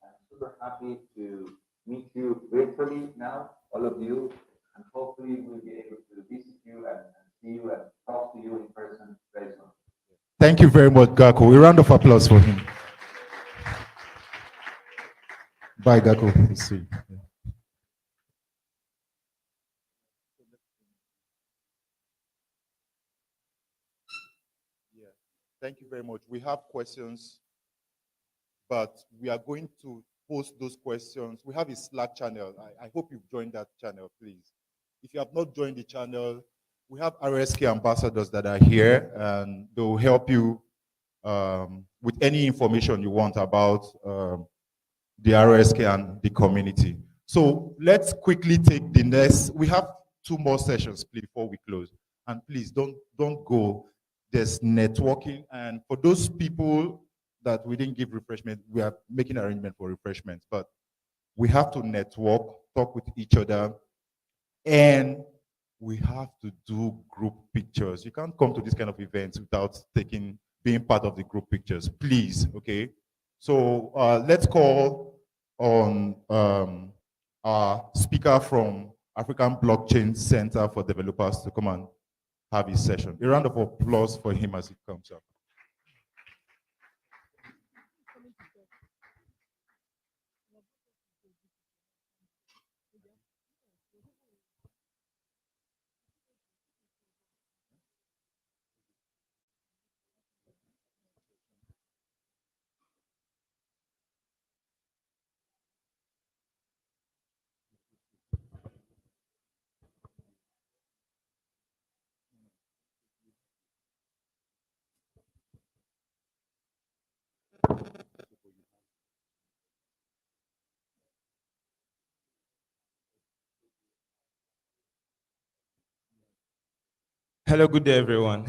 I'm super happy to meet you virtually now, all of you, and hopefully we'll be able to visit you and see you and talk to you in person very soon. Thank you very much, Gako. A round of applause for him. Bye, Gako. We'll see you. Yeah. Thank you very much. We have questions, but we are going to post those questions. We have a Slack channel. I hope you've joined that channel, please. If you have not joined the channel, we have RSK ambassadors that are here, and they'll help you with any information you want about the RSK and the community. So let's quickly take the next. We have 2 more sessions before we close. And please don't go. There's networking, and for those people that we didn't give refreshment, we are making arrangement for refreshments, but we have to network, talk with each other, and we have to do group pictures. You can't come to this kind of events without being part of the group pictures, please, okay? So let's call on our speaker from African Blockchain Center for Developers to come and have his session. A round of applause for him as he comes up. Hello, good day, everyone.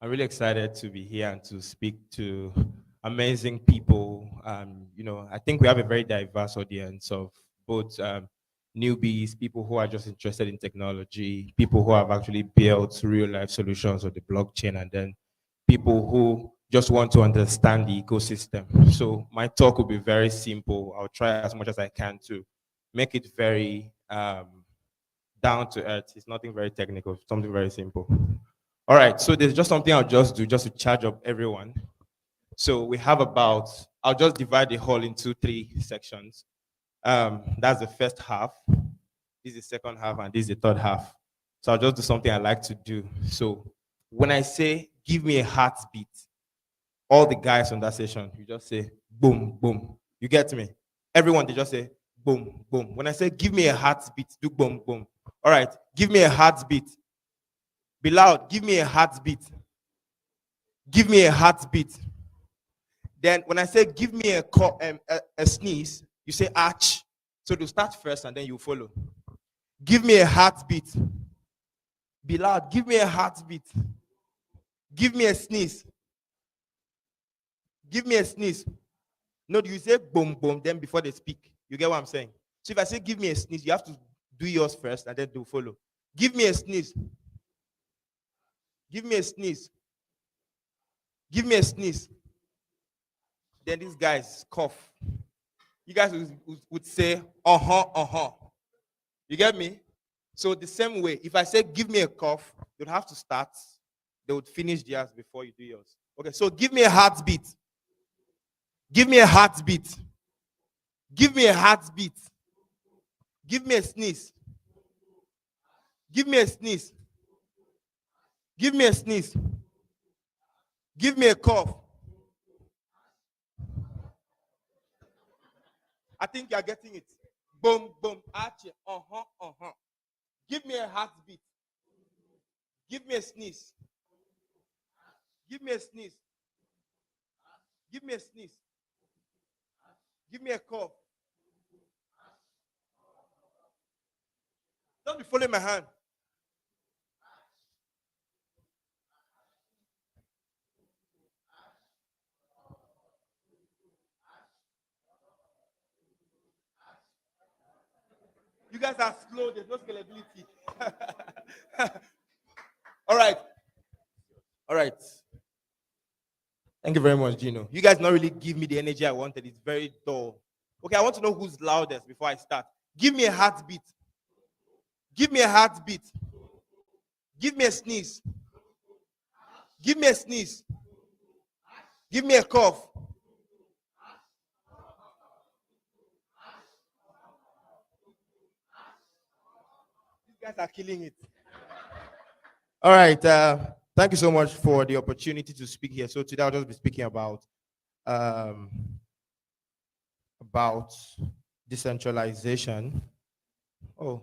I'm really excited to be here and to speak to amazing people. I think we have a very diverse audience of both newbies, people who are just interested in technology, people who have actually built real life solutions on the blockchain, and then people who just want to understand the ecosystem. So my talk will be very simple. I'll try as much as I can to make it very down to earth. It's nothing very technical, something very simple. All right, so there's just something I'll just do just to charge up everyone. So we have I'll just divide the whole into 3 sections. That's the first half, this is the second half, and this is the third half. So I'll just do something I like to do. So when I say, give me a heartbeat, all the guys on that session, you just say, boom, boom. You get me? Everyone, they just say, boom, boom. When I say, give me a heartbeat, do boom, boom. All right, give me a heartbeat. Be loud, give me a heartbeat. Give me a heartbeat. Then when I say, give me a sneeze, you say, arch. So to start first and then you follow. Give me a heartbeat. Be loud, give me a heartbeat. Give me a sneeze. Give me a sneeze. No, you say boom, boom, then before they speak. You get what I'm saying? So if I say give me a sneeze, you have to do yours first and then do follow. Give me a sneeze. Give me a sneeze. Give me a sneeze. Then these guys cough. You guys would say, You get me? So the same way, if I say give me a cough, you'd have to start. They would finish theirs before you do yours. Okay, so give me a heartbeat. Give me a heartbeat. Give me a heartbeat. Give me a sneeze. Give me a sneeze. Give me a sneeze. Give me a cough. I think you're getting it. Boom, boom, archie. Give me a heartbeat. Give me a sneeze. Give me a sneeze. Give me a sneeze. Give me a cough. Don't be following my hand. You guys are slow. There's no scalability. All right. All right. Thank you very much, Gino. You guys not really give me the energy I wanted. It's very dull. Okay, I want to know who's loudest before I start. Give me a heartbeat. Give me a heartbeat. Give me a sneeze. Give me a sneeze. Give me a cough. These guys are killing it. All right. Thank you so much for the opportunity to speak here. So today I'll just be speaking about decentralization. Oh,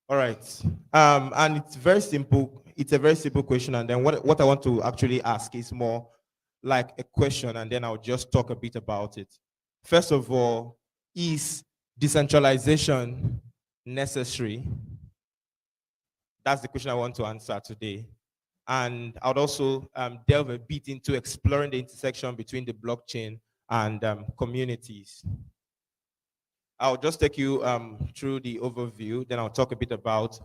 all right. And it's very simple. It's a very simple question. And then what I want to actually ask is more like a question, and then I'll just talk a bit about it. First of all, is decentralization necessary? That's the question I want to answer today. And I would also delve a bit into exploring the intersection between the blockchain and communities. I'll just take you through the overview, then I'll talk a bit about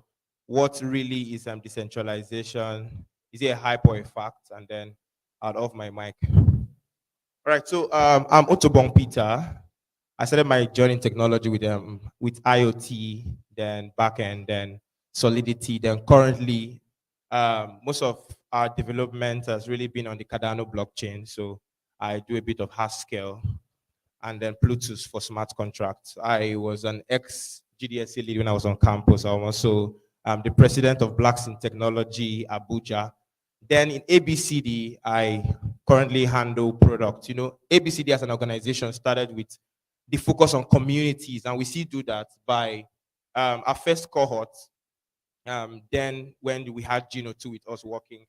what really is decentralization? Is it a hype or a fact? And then I'll off my mic. All right, so I'm Otobong Peter. I started my journey in technology with IoT, then backend, then Solidity, then currently most of our development has really been on the Cardano blockchain. So I do a bit of Haskell and then Bluetooth for smart contracts. I was an ex GDSC lead when I was on campus. I'm also the president of Blacks in Technology Abuja. Then in ABCD, I currently handle product. You know, ABCD as an organization started with the focus on communities, and we still do that by our first cohort. Then when we had Gino 2 with us working,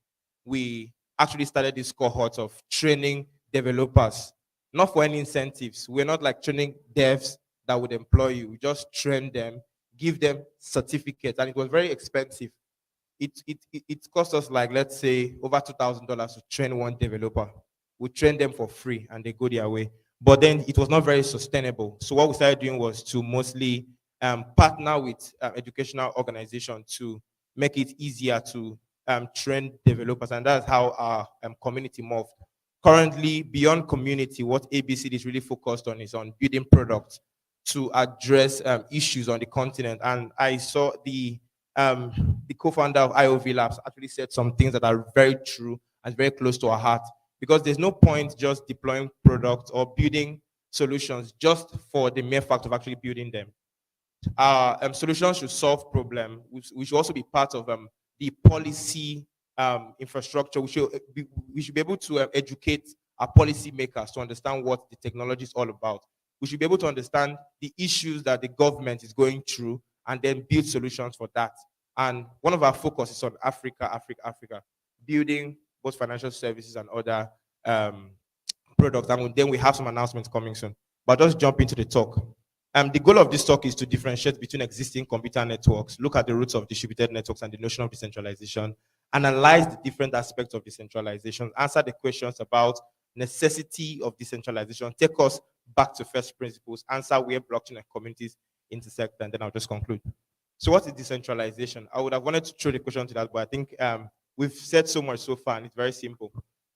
we actually started this cohort of training developers, not for any incentives. We're not like training devs that would employ you. We just train them, give them certificates, and it was very expensive. It cost us like, let's say, over $2,000 to train one developer. We train them for free and they go their way. But then it was not very sustainable. So what we started doing was to mostly partner with educational organizations to make it easier to train developers. And that's how our community moved. Currently, beyond community, what ABCD is really focused on is on building products to address issues on the continent. And I saw the co-founder of IOV Labs actually said some things that are very true and very close to our heart, because there's no point just deploying products or building solutions just for the mere fact of actually building them. Our solutions should solve problems. We should also be part of the policy infrastructure. We should be able to educate our policymakers to understand what the technology is all about. We should be able to understand the issues that the government is going through and then build solutions for that. And one of our focus is on Africa, building both financial services and other products. And then we have some announcements coming soon. But just jump into the talk. The goal of this talk is to differentiate between existing computer networks, look at the roots of distributed networks and the notion of decentralization, analyze the different aspects of decentralization, answer the questions about necessity of decentralization, take us back to first principles, answer where blockchain and communities intersect, and then I'll just conclude. So what is decentralization? I would have wanted to throw the question to that, but I think we've said so much so far, and it's very simple.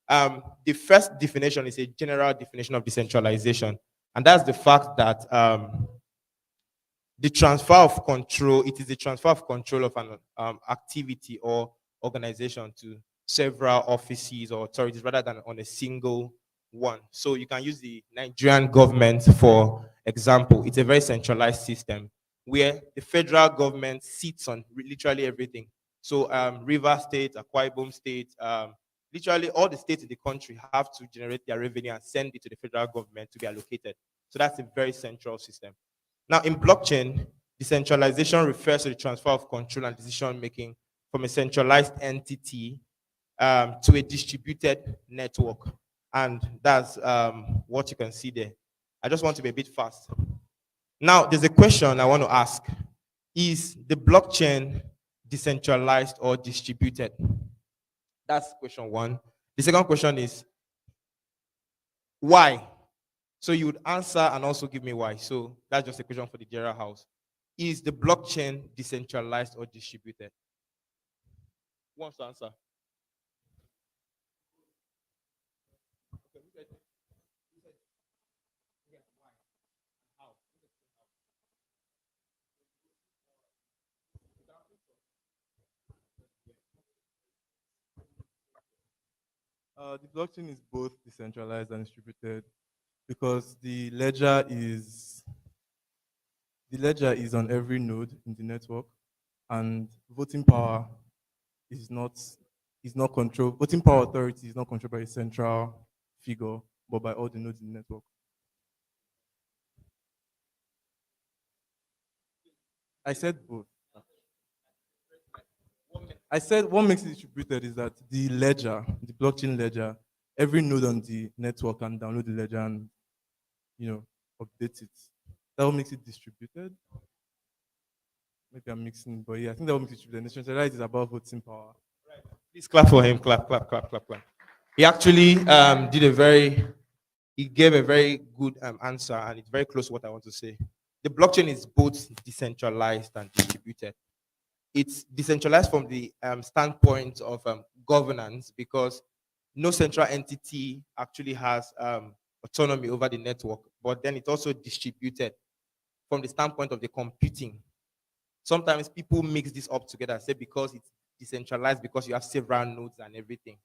The first definition is a general definition of decentralization, and that's the fact that the transfer of control, it is the transfer of control of an activity or organization to several offices or authorities rather than on a single one. So you can use the Nigerian government, for example. It's a very centralized system where the federal government sits on literally everything. So River State, Akwa Ibom State, literally all the states in the country have to generate their revenue and send it to the federal government to be allocated. So that's a very central system. Now in blockchain, decentralization refers to the transfer of control and decision making from a centralized entity to a distributed network. And that's what you can see there. I just want to be a bit fast. Now, there's a question I want to ask. Is the blockchain decentralized or distributed? That's question one. The second question is, why? So you would answer and also give me why. So that's just a question for the general house. Is the blockchain decentralized or distributed? Who wants to answer? The blockchain is both decentralized and distributed because the ledger is on every node in the network, and voting power is not controlled. Voting power authority is not controlled by a central figure, but by all the nodes in the network. I said both. I said what makes it distributed is that the ledger, the blockchain ledger, every node on the network can download the ledger and update it. That what makes it distributed. Maybe I'm mixing, but yeah, I think that what makes it distributed. Decentralized is about voting power. Right. Please clap for him. Clap, clap, clap, clap, clap. He actually he gave a very good answer, and it's very close to what I want to say. The blockchain is both decentralized and distributed. it's decentralized from the standpoint of governance because no central entity actually has autonomy over the network, but then it's also distributed from the standpoint of the computing. Sometimes people mix this up together, say because it's decentralized because you have several nodes and everything.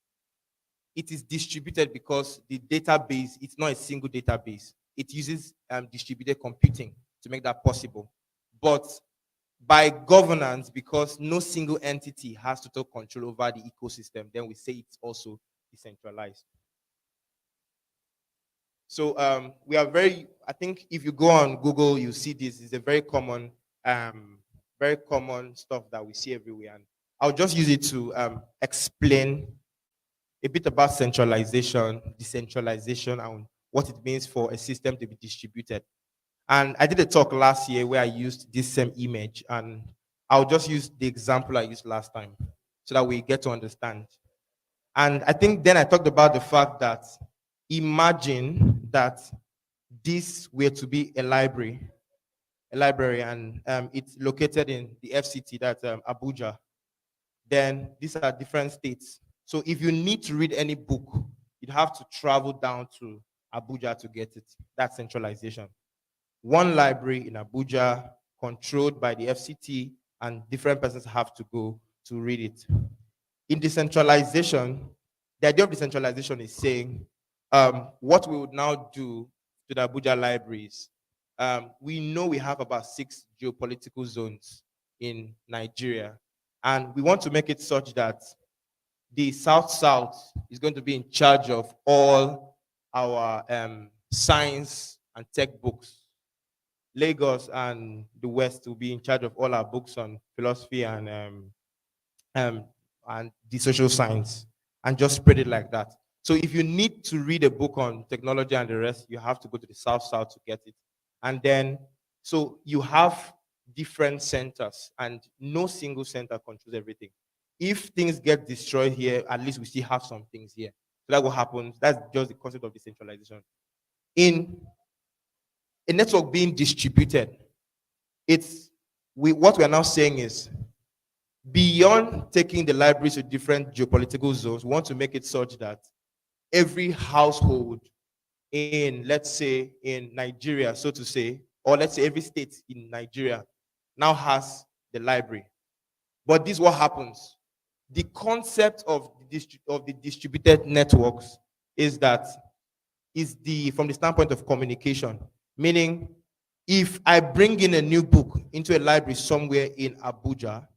It is distributed because the database, it's not a single database. It uses distributed computing to make that possible. But by governance, because no single entity has total control over the ecosystem, then we say it's also decentralized. So we are I think if you go on Google, you see this is a very common stuff that we see everywhere. And I'll just use it to explain a bit about centralization, decentralization, and what it means for a system to be distributed. And I did a talk last year where I used this same image, and I'll just use the example I used last time so that we get to understand. And I think then I talked about the fact that imagine that this were to be a library, and it's located in the FCT, that's Abuja. Then these are different states. So if you need to read any book, you'd have to travel down to Abuja to get it. That's centralization. One library in Abuja, controlled by the FCT, and different persons have to go to read it. In decentralization, the idea of decentralization is saying what we would now do to the Abuja libraries. We know we have about 6 geopolitical zones in Nigeria, and we want to make it such that the South-South is going to be in charge of all our science and tech books. Lagos and the West will be in charge of all our books on philosophy and the social science, and just spread it like that. So if you need to read a book on technology and the rest, you have to go to the South-South to get it. And then, so you have different centers, and no single center controls everything. If things get destroyed here, at least we still have some things here. So that's what happens. That's just the concept of decentralization. In a network being distributed, what we are now saying is, beyond taking the libraries to different geopolitical zones, we want to make it such that every household in, let's say, in Nigeria, so to say, or let's say every state in Nigeria now has the library. But this is what happens. The concept of the distributed networks is from the standpoint of communication, meaning if I bring in a new book into a library somewhere in Abuja,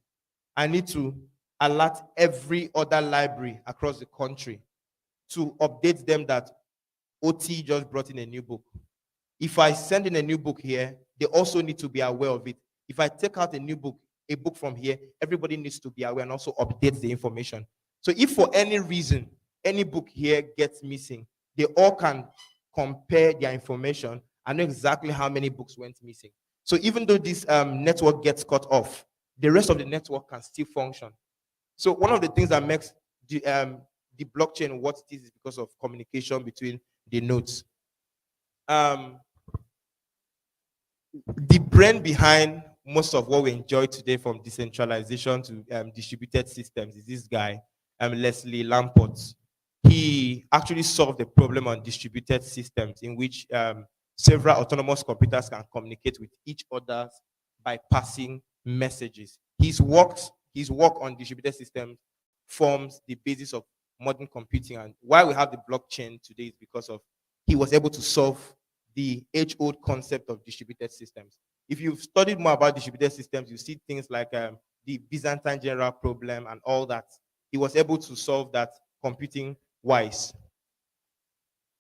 I need to alert every other library across the country to update them that OT just brought in a new book. If I send in a new book here, they also need to be aware of it. If I take out a book from here, everybody needs to be aware and also update the information. So if for any reason, any book here gets missing, they all can compare their information and know exactly how many books went missing. So even though this network gets cut off, the rest of the network can still function. So one of the things that makes the blockchain what it is because of communication between the nodes. The brain behind most of what we enjoy today, from decentralization to distributed systems, is this guy, Leslie Lamport. He actually solved the problem on distributed systems in which several autonomous computers can communicate with each other by passing messages. His work on distributed systems forms the basis of modern computing, and why we have the blockchain today is because of he was able to solve the age-old concept of distributed systems. If you've studied more about distributed systems, you see things like the Byzantine general problem and all that. He was able to solve that computing-wise.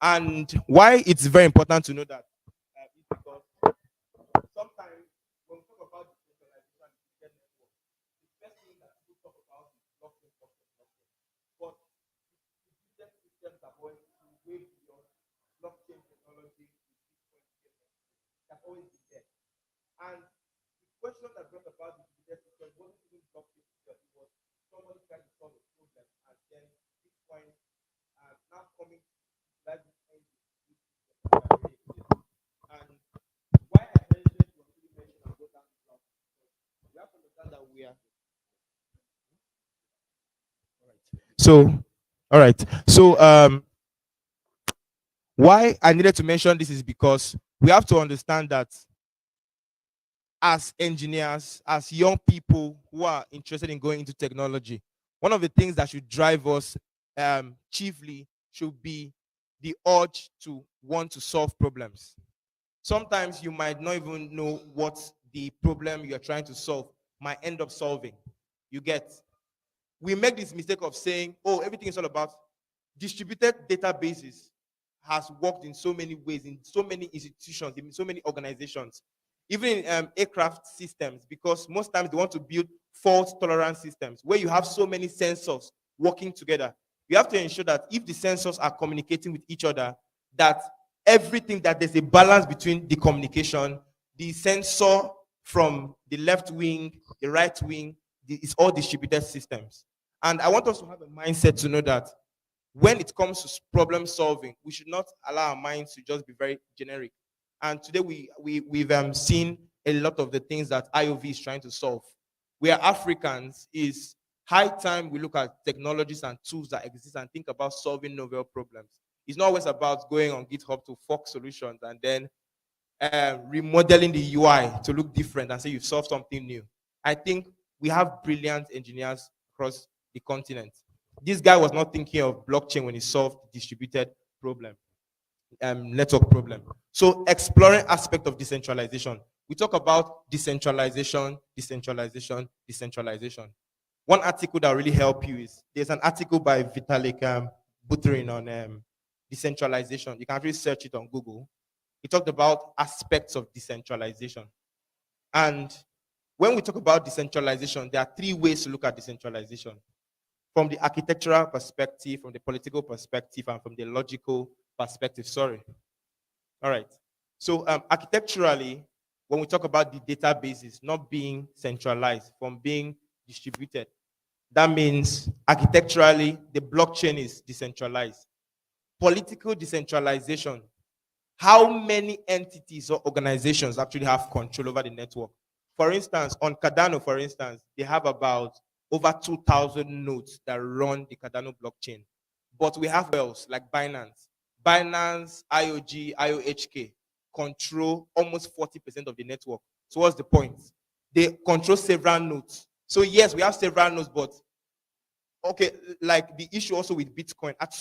And why it's very important to know that is because sometimes when we talk about decentralization and distributed network, the first thing that people talk about is blockchain. But distributed systems are going way beyond blockchain technology. Has always been there. And the question that brought about the distributed system wasn't even blockchain itself. It was somebody trying to solve a problem, and then Bitcoin now coming to like this engine. And why I mentioned what you mentioned about that, you have to understand that we are So, all right. So, why I needed to mention this is because we have to understand that as engineers, as young people who are interested in going into technology, one of the things that should drive us chiefly should be the urge to want to solve problems. Sometimes you might not even know what the problem you're trying to solve might end up solving. You get, we make this mistake of saying, oh, everything is all about distributed databases has worked in so many ways, in so many institutions, in so many organizations, even in aircraft systems, because most times they want to build fault tolerant systems where you have so many sensors working together. You have to ensure that if the sensors are communicating with each other, that everything, that there's a balance between the communication, the sensor from the left wing, the right wing, it's all distributed systems. And I want us to have a mindset to know that when it comes to problem solving, we should not allow our minds to just be very generic. And today we've seen a lot of the things that IOV is trying to solve. We are Africans. Is high time we look at technologies and tools that exist and think about solving novel problems. It's not always about going on GitHub to fork solutions and then remodeling the UI to look different and say you've solved something new. I think we have brilliant engineers across the continent. This guy was not thinking of blockchain when he solved distributed problem, network problem. So exploring aspect of decentralization. We talk about decentralization, decentralization, decentralization. One article that really help you is there's an article by Vitalik Buterin on decentralization. You can really search it on Google. He talked about aspects of decentralization. And when we talk about decentralization, there are three ways to look at decentralization: from the architectural perspective, from the political perspective, and from the logical perspective. Sorry. All right. So architecturally, when we talk about the databases not being centralized, from being distributed, that means architecturally, the blockchain is decentralized. Political decentralization, how many entities or organizations actually have control over the network? For instance, on Cardano, for instance, they have about over 2,000 nodes that run the Cardano blockchain. But we have wells like Binance. Binance, IOG, IOHK control almost 40% of the network. So what's the point? They control several nodes. So yes, we have several nodes, but okay, like the issue also with Bitcoin. At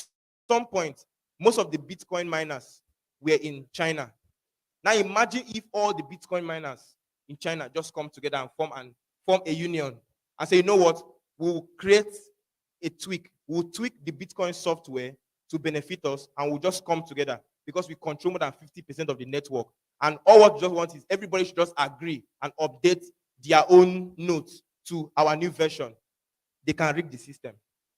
some point, most of the Bitcoin miners were in China. Now imagine if all the Bitcoin miners in China just come together and form a union and say, you know what, we'll create a tweak. We'll tweak the Bitcoin software to benefit us, and we'll just come together because we control more than 50% of the network. And all what we just want is everybody should just agree and update their own nodes to our new version. They can rig the system.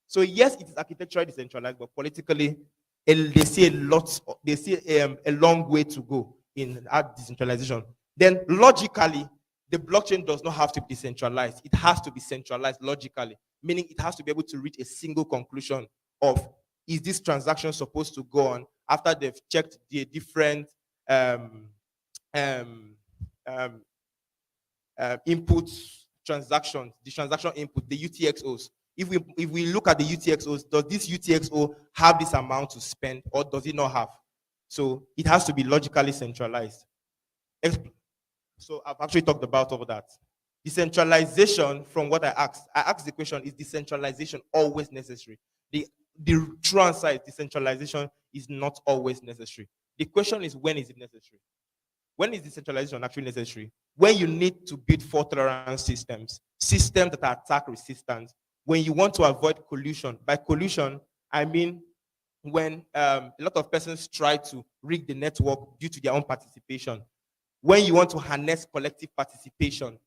So yes, it is architecturally decentralized, but politically, they see a long way to go in that decentralization. Then logically, the blockchain does not have to be decentralized. It has to be centralized logically, meaning it has to be able to reach a single conclusion of, is this transaction supposed to go on after they've checked the different inputs, transactions, the transaction input, the UTXOs. If we look at the UTXOs, does this UTXO have this amount to spend or does it not have? So it has to be logically centralized. So I've actually talked about all of that. Decentralization, from what I asked the question, is decentralization always necessary? The true answer is decentralization is not always necessary. The question is, when is it necessary? When is decentralization actually necessary? When you need to build fault tolerant systems, systems that are attack resistant, when you want to avoid collusion. By collusion, I mean when a lot of persons try to rig the network due to their own participation. When you want to harness collective participation,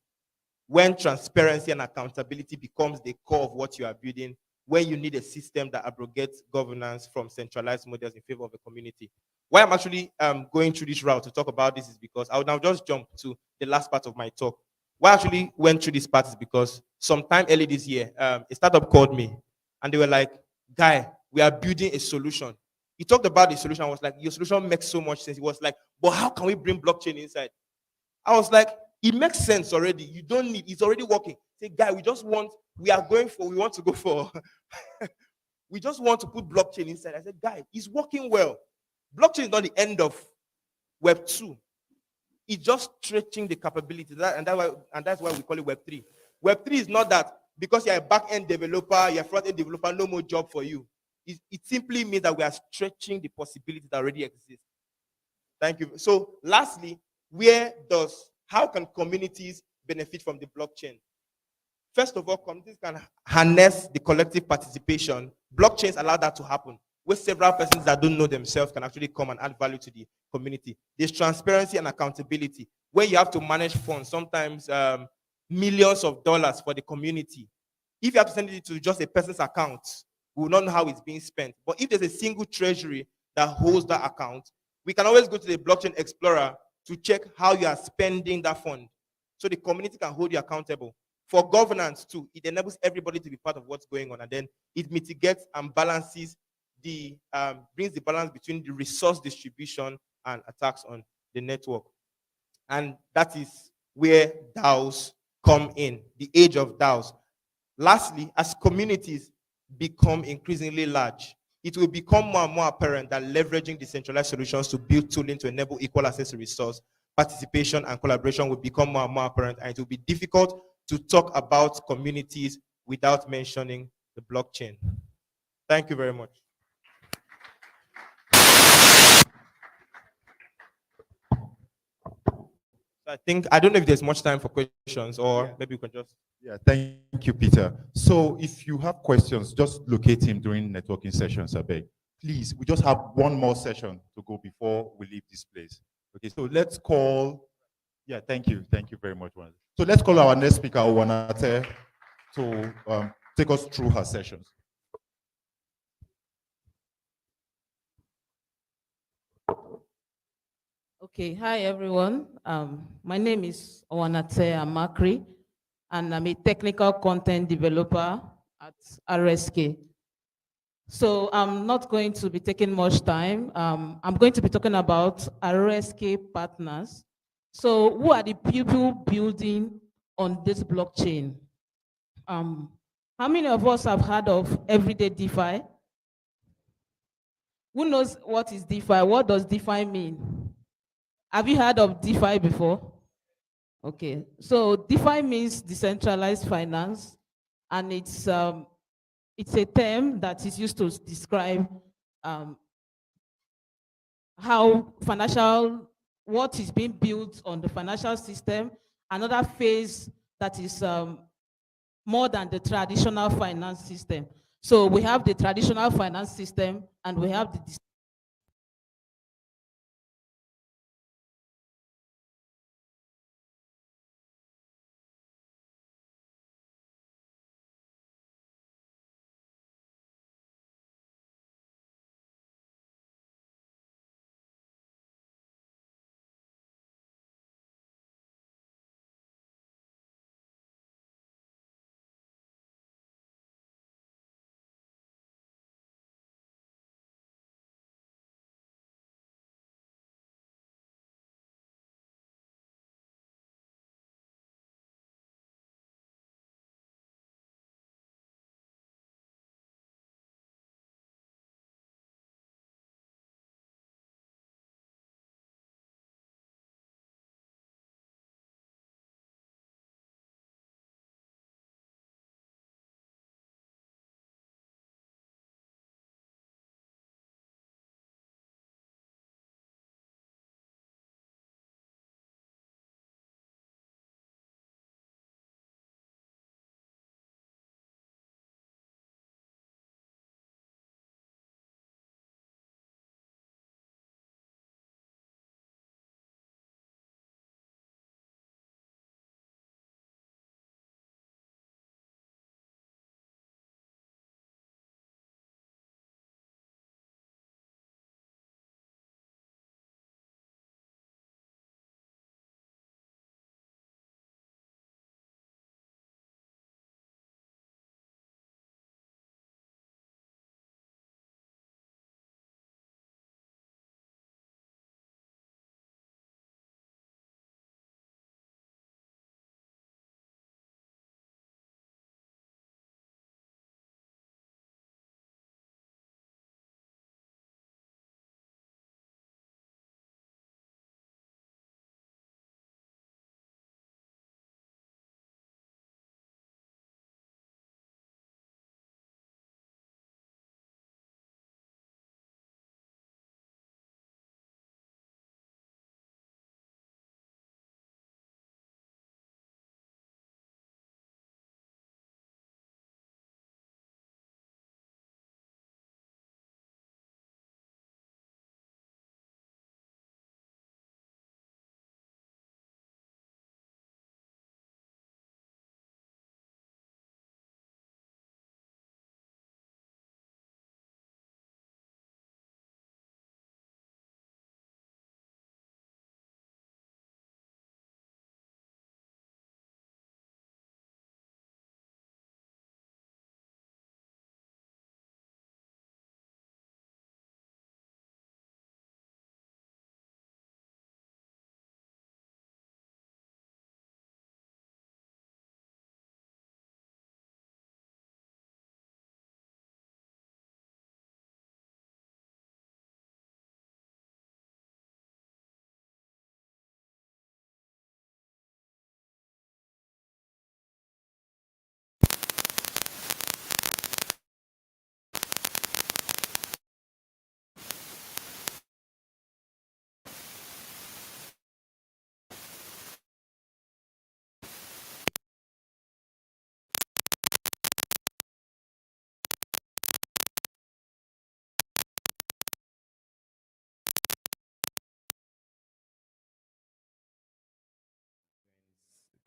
when transparency and accountability becomes the core of what you are building, when you need a system that abrogates governance from centralized models in favor of the community. Why I'm actually going through this route to talk about this is because I will now just jump to the last part of my talk. Why I actually went through this part is because sometime early this year, a startup called me and they were like, "Guy, we are building a solution." He talked about the solution. I was like, "Your solution makes so much sense." He was like, "But how can we bring blockchain inside?" I was like, "It makes sense already. You don't need, it's already working." Say, "Guy, we want to go for We just want to put blockchain inside. I said, guy, it's working well. Blockchain is not the end of Web 2. It's just stretching the capability. And that's why we call it Web 3. Web 3 is not that because you're a back-end developer, you're a front-end developer, no more job for you. It simply means that we are stretching the possibility that already exists. Thank you. So lastly, how can communities benefit from the blockchain? First of all, communities can harness the collective participation. Blockchains allow that to happen, where several persons that don't know themselves can actually come and add value to the community. There's transparency and accountability, where you have to manage funds, sometimes millions of dollars for the community. If you have to send it to just a person's account, we will not know how it's being spent. But if there's a single treasury that holds that account, we can always go to the blockchain explorer to check how you are spending that fund. So the community can hold you accountable. For governance too, it enables everybody to be part of what's going on, and then it mitigates and balances brings the balance between the resource distribution and attacks on the network. And that is where DAOs come in, the age of DAOs. Lastly, as communities become increasingly large, it will become more and more apparent that leveraging decentralized solutions to build tooling to enable equal access to resource, participation, and collaboration will become more and more apparent, and it will be difficult to talk about communities without mentioning the blockchain. Thank you very much. I don't know if there's much time for questions, or maybe we can just. Yeah, thank you, Peter. So if you have questions, just locate him during networking sessions, I beg. Please, we just have one more session to go before we leave this place. Okay, so let's call, yeah, thank you very much. So let's call our next speaker, Owanate, to take us through her sessions. Okay, hi everyone. My name is Owanate Amakri, and I'm a technical content developer at RSK. So I'm not going to be taking much time. I'm going to be talking about RSK partners. So who are the people building on this blockchain? How many of us have heard of everyday DeFi? Who knows what is DeFi? What does DeFi mean? Have you heard of DeFi before? Okay, so DeFi means decentralized finance, and it's a term that is used to describe what is being built on the financial system. Another phase that is more than the traditional finance system. So we have the traditional finance system, and we have the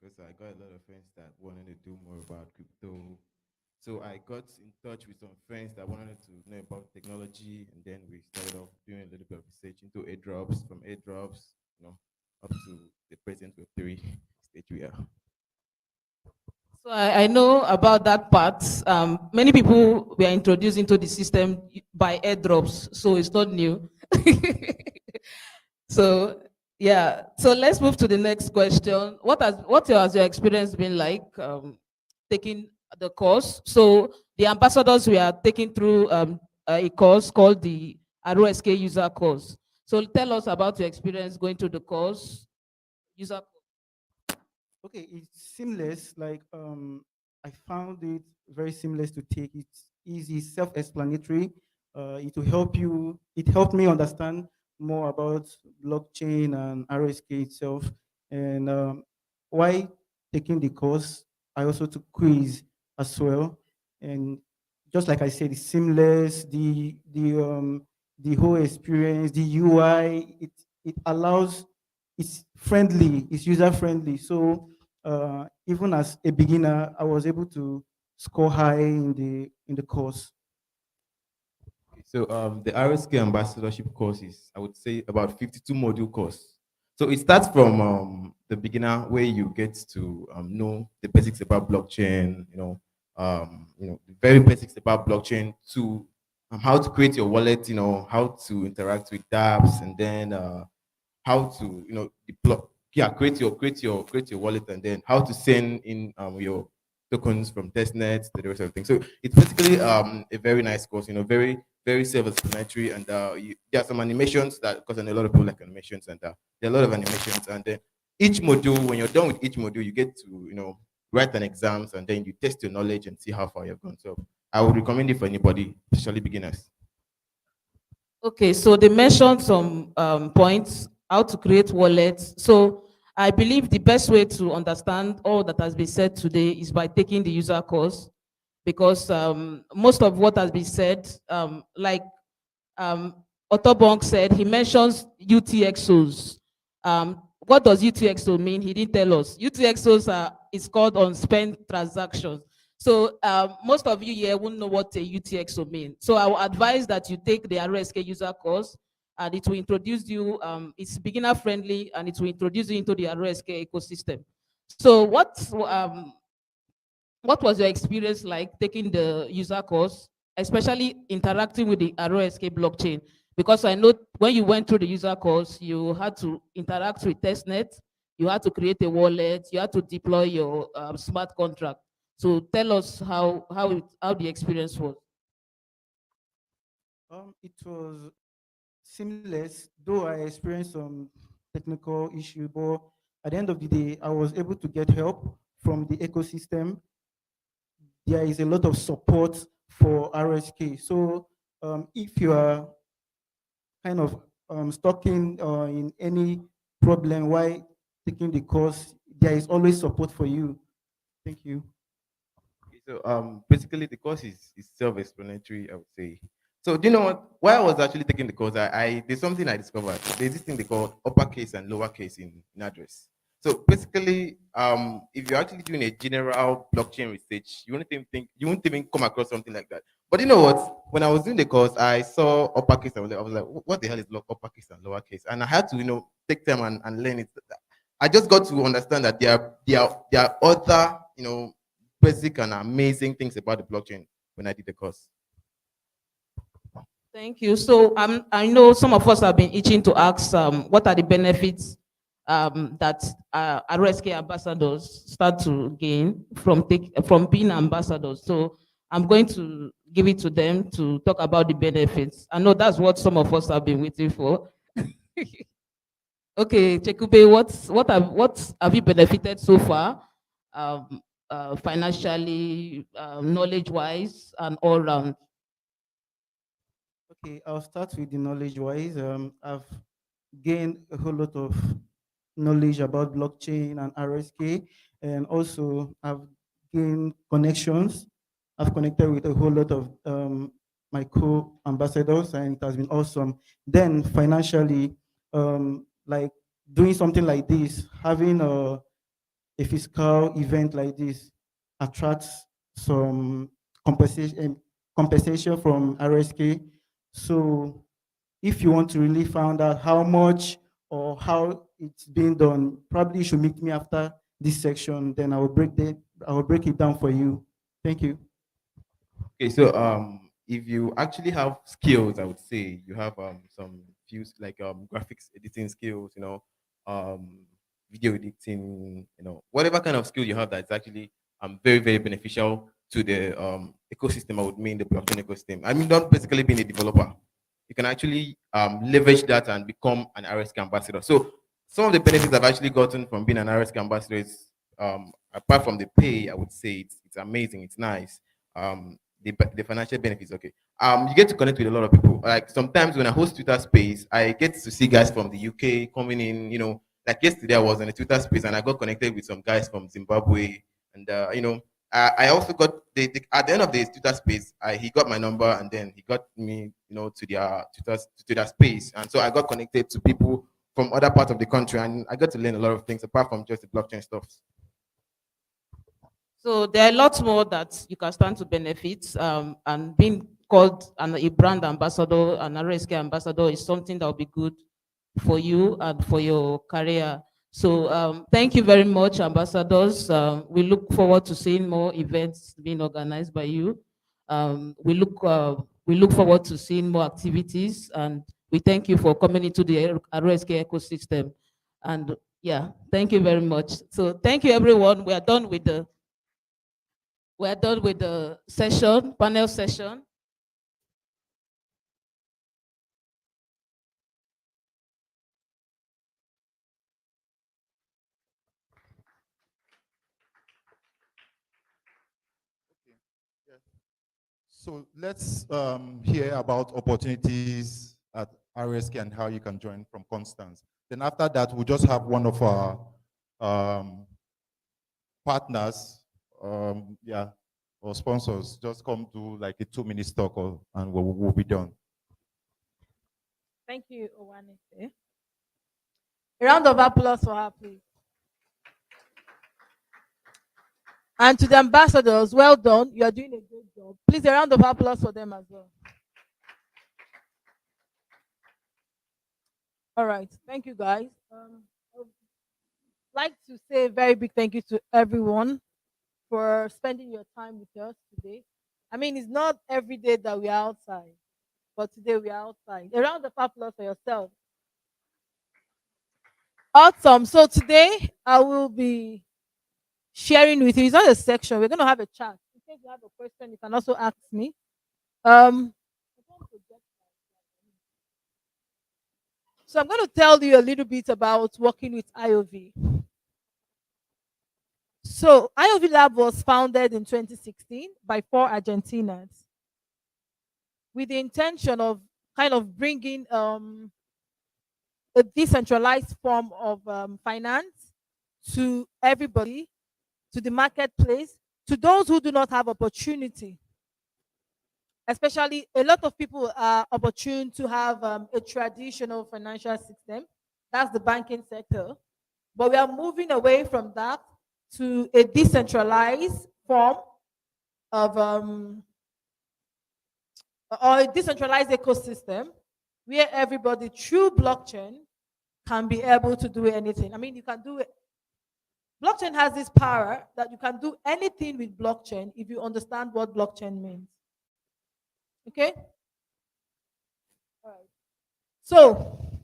because I got a lot of friends that wanted to do more about crypto. So I got in touch with some friends that wanted to know about technology, and then we started off doing a little bit of research into airdrops, from airdrops, up to the present Web3 stage we are. So I know about that part. Many people were introduced into the system by airdrops, so it's not new. So yeah, so let's move to the next question. What has your experience been like taking the course? So the ambassadors we are taking through a course called the RSK user course. So tell us about your experience going through the course. User. Okay, it's seamless. Like I found it very seamless to take. It's easy, self-explanatory. It will help you. It helped me understand more about blockchain and RSK itself. And why taking the course, I also took quiz as well. And just like I said, it's seamless. The whole experience, the UI, it allows. It's friendly. It's user friendly. So even as a beginner, I was able to score high in the course. So the RSK ambassadorship course is, I would say, about 52 module course. So it starts from the beginner where you get to know the basics about blockchain, the very basics about blockchain to how to create your wallet, how to interact with dApps, and then how to deploy, create your wallet, and then how to send in your tokens from testnet to the rest of the thing. So it's basically a very nice course, very very self-explanatory, and there are some animations that, because I know a lot of people like animations, and there are a lot of animations, and then each module, when you're done with each module, you get to write an exams, and then you test your knowledge and see how far you've gone. So I would recommend it for anybody, especially beginners. Okay, so they mentioned some points, how to create wallets. So I believe the best way to understand all that has been said today is by taking the user course, because most of what has been said, like um, Otobong said, he mentions UTXOs. What does UTXO mean? He didn't tell us. UTXOs is called unspent transactions. So most of you here won't know what a UTXO means. So I will advise that you take the RSK user course, and it will introduce you, it's beginner friendly, and it will introduce you into the RSK ecosystem. So what was your experience like taking the user course, especially interacting with the RSK blockchain? Because I know when you went through the user course, you had to interact with testnet, you had to create a wallet, you had to deploy your smart contract. So tell us how the experience was. It was seamless, though I experienced some technical issue, but at the end of the day, I was able to get help from the ecosystem. There is a lot of support for RSK. So if you are kind of stuck in any problem while taking the course, there is always support for you. Thank you. Okay, so basically the course is self-explanatory, I would say. So do you know what? While I was actually taking the course, I there's something I discovered. There's this thing they call uppercase and lowercase in address. So basically, if you're actually doing a general blockchain research, you won't even come across something like that. But you know what? When I was doing the course, I saw uppercase and I was like, what the hell is uppercase and lowercase? And I had to take time and learn it. I just got to understand that there are other basic and amazing things about the blockchain when I did the course. Thank you. So I know some of us have been itching to ask what are the benefits that RSK ambassadors start to gain from being ambassadors. So I'm going to give it to them to talk about the benefits. I know that's what some of us have been waiting for. Okay, Chekube, what have you benefited so far, financially, knowledge-wise, and all round? Okay, I'll start with the knowledge-wise. I've gained a whole lot of knowledge about blockchain and RSK, and also I've gained connections. I've connected with a whole lot of my co-ambassadors, and it has been awesome. Then financially, like doing something like this, having a fiscal event like this attracts some compensation from RSK. So if you want to really find out how much or how it's being done, probably you should meet me after this section. Then I will break it down for you. Thank you. Okay, so if you actually have skills, I would say you have some few like graphics editing skills, video editing, whatever kind of skill you have that's actually very very beneficial to the ecosystem. I would mean the blockchain ecosystem. I mean, not basically being a developer, you can actually leverage that and become an RSK ambassador. So some of the benefits I've actually gotten from being an RSK ambassador is apart from the pay, I would say it's amazing, it's nice. The financial benefits, okay. You get to connect with a lot of people. Like sometimes when I host Twitter space, I get to see guys from the UK coming in. Like yesterday I was in a Twitter space and I got connected with some guys from Zimbabwe, and I also got at the end of the Twitter space, he got my number and then he got me, to their Twitter space, and so I got connected to people from other parts of the country, and I got to learn a lot of things apart from just the blockchain stuff. So there are lots more that you can stand to benefit, and being called a brand ambassador, an RSK ambassador is something that will be good for you and for your career. So thank you very much, ambassadors. We look forward to seeing more events being organized by you. We look forward to seeing more activities, and we thank you for coming into the RSK ecosystem. And yeah, thank you very much. So thank you, everyone. We are done with the session, panel session. So let's hear about opportunities at RSK and how you can join from Constance. Then after that, we'll just have one of our partners, or sponsors, just come do like a 2-minute talk, and we'll be done. Thank you, Owanese. A round of applause for her, please. And to the ambassadors, well done. You are doing a great job. Please, a round of applause for them as well. All right. Thank you, guys. I would like to say a very big thank you to everyone for spending your time with us today. I mean, it's not every day that we are outside, but today we are outside. A round of applause for yourself. Awesome. So today I will be sharing with you. It's not a section. We're going to have a chat. In case you have a question, you can also ask me. So I'm going to tell you a little bit about working with IOV. So IOV Lab was founded in 2016 by 4 Argentinians with the intention of kind of bringing a decentralized form of finance to everybody, to the marketplace, to those who do not have opportunity. Especially, a lot of people are opportune to have a traditional financial system. That's the banking sector. But we are moving away from that to a decentralized form of or a decentralized ecosystem where everybody through blockchain can be able to do anything. I mean, you can do it. Blockchain has this power that you can do anything with blockchain if you understand what blockchain means. Okay? All right. So,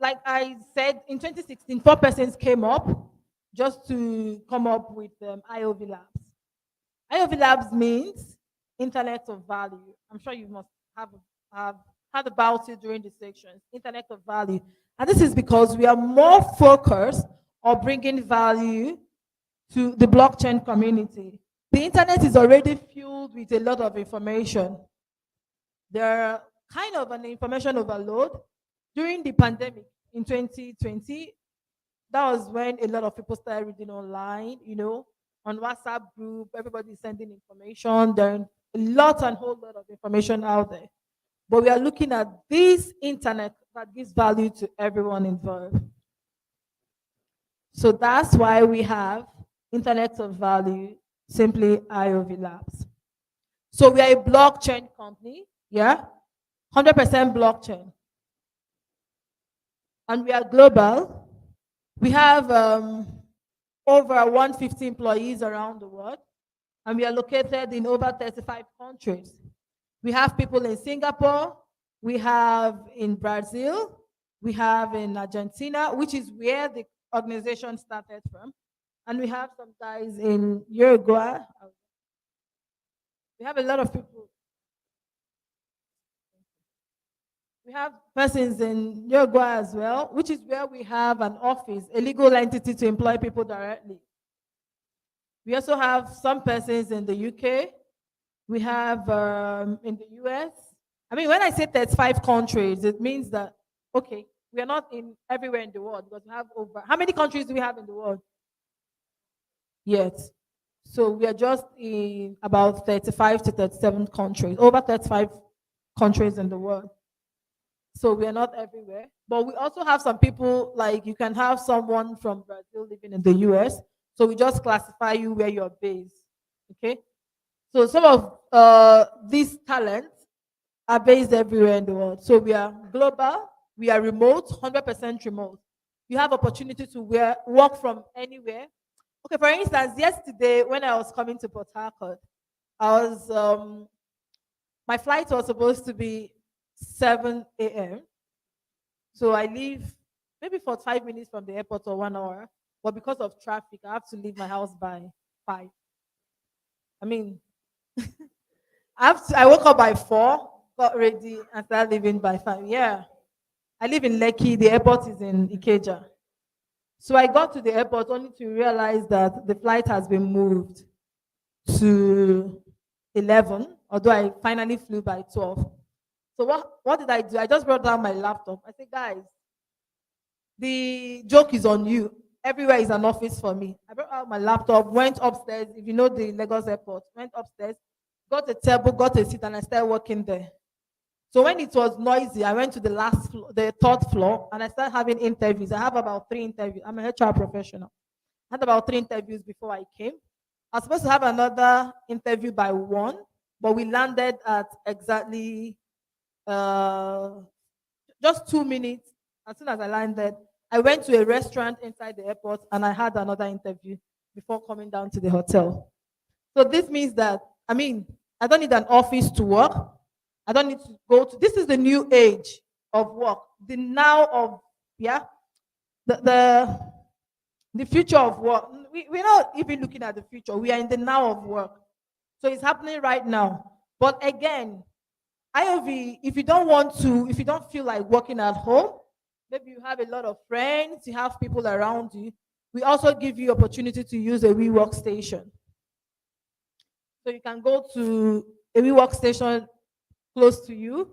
like I said, in 2016, 4 persons came up just to come up with IOV Labs. IOV Labs means Internet of Value. I'm sure you must have heard about it during the sections, Internet of Value. And this is because we are more focused on bringing value to the blockchain community. The internet is already filled with a lot of information. There are kind of an information overload. During the pandemic in 2020, that was when a lot of people started reading online, on WhatsApp group, everybody is sending information. There are a whole lot of information out there. But we are looking at this internet that gives value to everyone involved. So that's why we have Internet of Value, simply IOV Labs. So we are a blockchain company, yeah, 100% blockchain. And we are global. We have over 150 employees around the world, and we are located in over 35 countries. We have people in Singapore, we have in Brazil, we have in Argentina, which is where the organization started from, and we have some guys in Uruguay. We have a lot of people. We have persons in Uruguay as well, which is where we have an office, a legal entity to employ people directly. We also have some persons in the UK. We have in the US. I mean, when I say 35 countries, it means that, okay, we are not in everywhere in the world because we have over, how many countries do we have in the world? Yet. So we are just in about 35 to 37 countries, over 35 countries in the world. So we are not everywhere. But we also have some people, like you can have someone from Brazil living in the US. So we just classify you where you're based. Okay? So some of these talents are based everywhere in the world. So we are global, we are remote, 100% remote. You have opportunity to work from anywhere. Okay, for instance, yesterday when I was coming to Port Harcourt, my flight was supposed to be 7 a.m. So I leave maybe for 5 minutes from the airport or 1 hour, but because of traffic, I have to leave my house by 5. I mean, I woke up by 4, got ready, and started leaving by 5. Yeah. I live in Lekki, the airport is in Ikeja. So I got to the airport only to realize that the flight has been moved to 11, although I finally flew by 12. So what did I do? I just brought down my laptop. I said, guys, the joke is on you. Everywhere is an office for me. I brought out my laptop, went upstairs. If you know the Lagos airport, went upstairs, got a table, got a seat, and I started working there. So when it was noisy, I went to the last floor, the 3rd floor, and I started having interviews. I have about 3 interviews. I'm a HR professional. I had about 3 interviews before I came. I was supposed to have another interview by 1, but we landed at exactly just 2 minutes. As soon as I landed, I went to a restaurant inside the airport and I had another interview before coming down to the hotel. So this means that, I mean, I don't need an office to work. I don't need to go to, this is the new age of work. The now of, yeah, the future of work. We're not even looking at the future. We are in the now of work. So it's happening right now. But again, IOV, if you don't feel like working at home, maybe you have a lot of friends, you have people around you, we also give you opportunity to use a WeWork station. So you can go to a WeWork station close to you.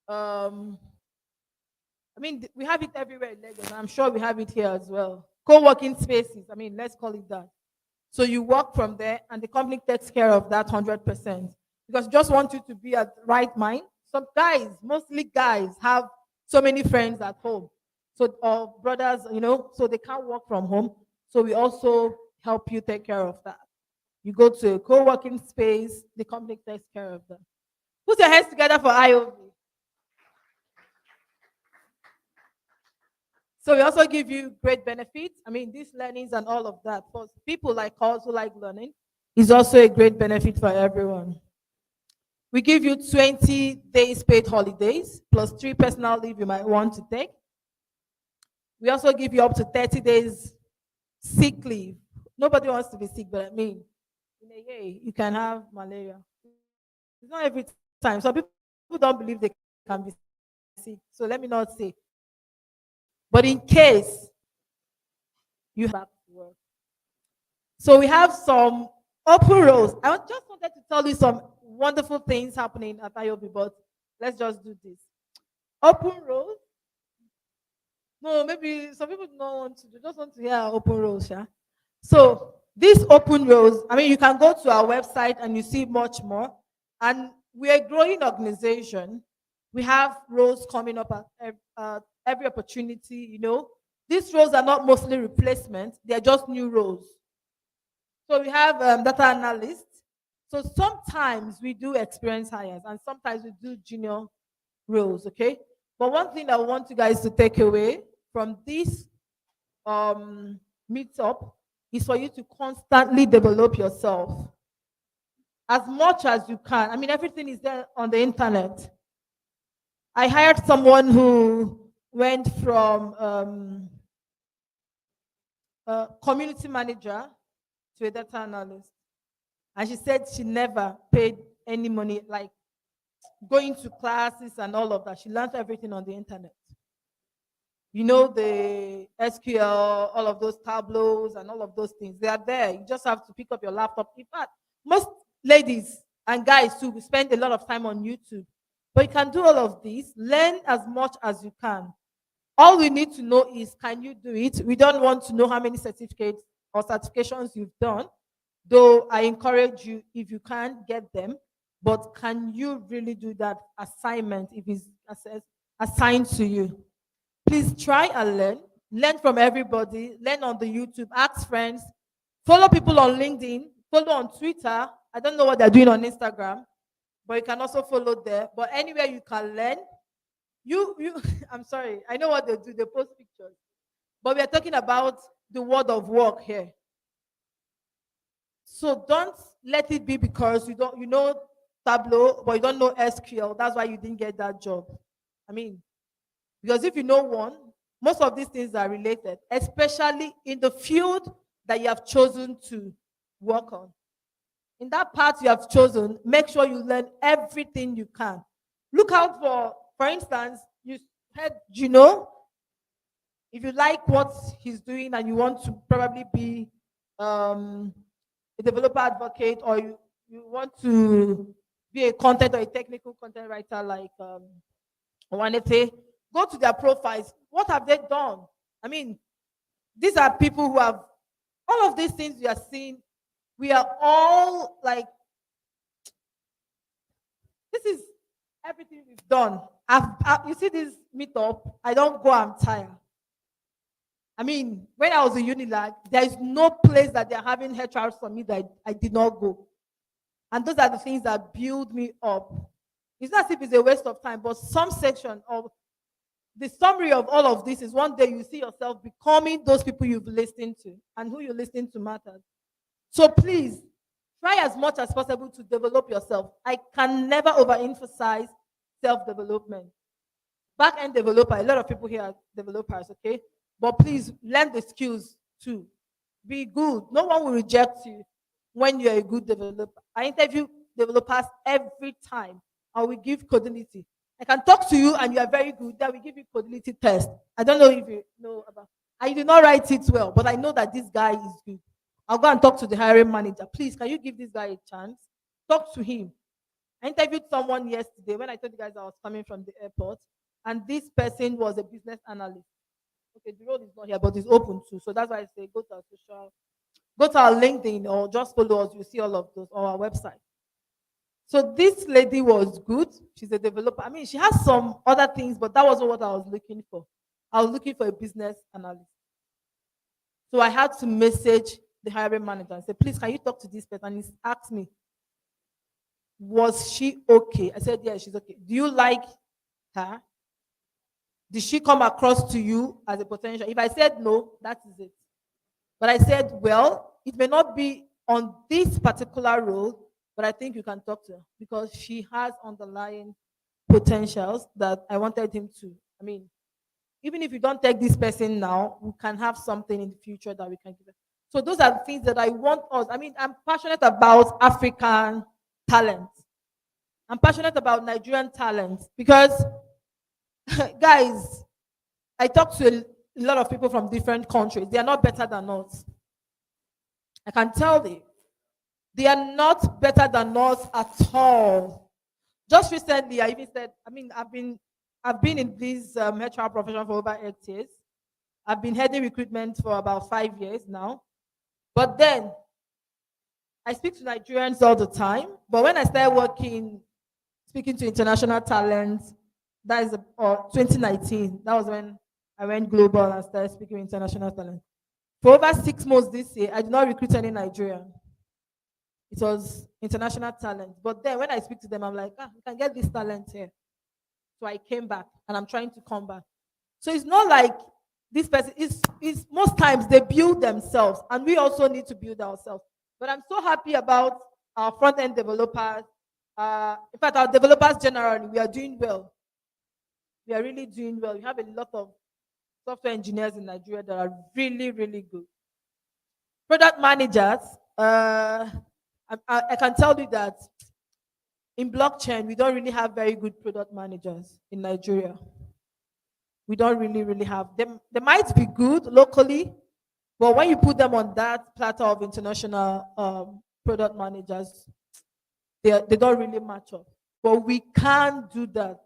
I mean, we have it everywhere in Lagos. I'm sure we have it here as well. Co-working spaces, I mean, let's call it that. So you work from there and the company takes care of that 100%. Because just want you to be at right mind. Some guys, mostly guys, have so many friends at home. So, or brothers, so they can't work from home. So we also help you take care of that. You go to a co-working space, the company takes care of that. Put your hands together for IOV. So we also give you great benefits. I mean, these learnings and all of that. For people like us who like learning, is also a great benefit for everyone. We give you 20 days paid holidays, plus 3 personal leave you might want to take. We also give you up to 30 days sick leave. Nobody wants to be sick, but I mean, in a year, you can have malaria. It's not every time. So people don't believe they can be sick. So let me not say. But in case you have back to work. So we have some open roles. I just wanted to tell you some wonderful things happening at IOB, but let's just do this. Open roles. No, maybe some people don't want to. They just want to hear open roles, yeah. So these open roles, I mean, you can go to our website and you see much more. And we're a growing organization. We have roles coming up at every opportunity, These roles are not mostly replacement, they're just new roles. So we have data analysts. So sometimes we do experience hires and sometimes we do junior roles, okay? But one thing I want you guys to take away from this meetup is for you to constantly develop yourself as much as you can. I mean, everything is there on the internet. I hired someone who went from a community manager to a data analyst. And she said she never paid any money, like going to classes and all of that. She learned everything on the internet. You know, the SQL, all of those tableaus and all of those things, they are there. You just have to pick up your laptop. In fact, most ladies and guys too spend a lot of time on YouTube. But you can do all of this, learn as much as you can. All we need to know is, can you do it? We don't want to know how many certificates or certifications you've done, though I encourage you, if you can, get them. But can you really do that assignment if it's assigned to you? Please try and learn. Learn from everybody. Learn on the YouTube. Ask friends. Follow people on LinkedIn. Follow on Twitter. I don't know what they're doing on Instagram, but you can also follow there. But anywhere you can learn, I'm sorry, I know what they do, they post pictures. But we are talking about the world of work here. So don't let it be because you know Tableau, but you don't know SQL. That's why you didn't get that job. I mean, because if you know one, most of these things are related, especially in the field that you have chosen to work on. In that part you have chosen, make sure you learn everything you can. Look out for instance, you heard Gino. If you like what he's doing and you want to probably be a developer advocate, or you want to be a content or a technical content writer like Owanete, go to their profiles. What have they done? I mean, these are people who have all of these things we are seeing. We are all like, this is everything we've done. You see this meetup, I don't go, I'm tired. I mean, when I was in Unilag, there is no place that they're having HR for me that I did not go. And those are the things that build me up. It's not as if it's a waste of time, but some section of the summary of all of this is one day you see yourself becoming those people you've listened to, and who you listen to matters. So please, try as much as possible to develop yourself. I can never overemphasize self-development. Back-end developer, a lot of people here are developers, okay? But please learn the skills too. Be good. No one will reject you when you're a good developer. I interview developers every time. I will give codility. I can talk to you and you are very good. Then we give you codility test. I don't know if you know about. I did not write it well, but I know that this guy is good. I'll go and talk to the hiring manager. Please, can you give this guy a chance? Talk to him. I interviewed someone yesterday when I told you guys I was coming from the airport, and this person was a business analyst. Okay, the role is not here, but it's open too. So that's why I say go to our go to our LinkedIn or just follow us. You see all of those on our website. So this lady was good. She's a developer. I mean, she has some other things, but that wasn't what I was looking for. I was looking for a business analyst. So I had to message the hiring manager and say, please, can you talk to this person? And he asked me, was she okay? I said, yeah, she's okay. Do you like her? Did she come across to you as a potential? If I said no, that is it. But I said, well, it may not be on this particular role, but I think you can talk to her because she has underlying potentials that I wanted him to. I mean, even if you don't take this person now, we can have something in the future that we can give her. So those are the things that I want us. I mean, I'm passionate about African talent. I'm passionate about Nigerian talent because, guys, I talk to a lot of people from different countries. They are not better than us. I can tell you, they are not better than us at all. Just recently, I even said, I mean, I've been in this HR profession for over 8 years. I've been heading recruitment for about 5 years now. But then, I speak to Nigerians all the time. But when I started speaking to international talents, that is 2019. That was when I went global and started speaking with international talent. For over 6 months this year, I did not recruit any Nigerian. It was international talent. But then when I speak to them, I'm like, we can get this talent here. So I came back and I'm trying to come back. So it's not like this person is most times they build themselves and we also need to build ourselves. But I'm so happy about our front-end developers. In fact, our developers generally, we are doing well. We are really doing well. We have a lot of software engineers in Nigeria that are really, really good. Product managers, I can tell you that in blockchain, we don't really have very good product managers in Nigeria. We don't really have them. They might be good locally, but when you put them on that platter of international product managers, they don't really match up. But we can do that.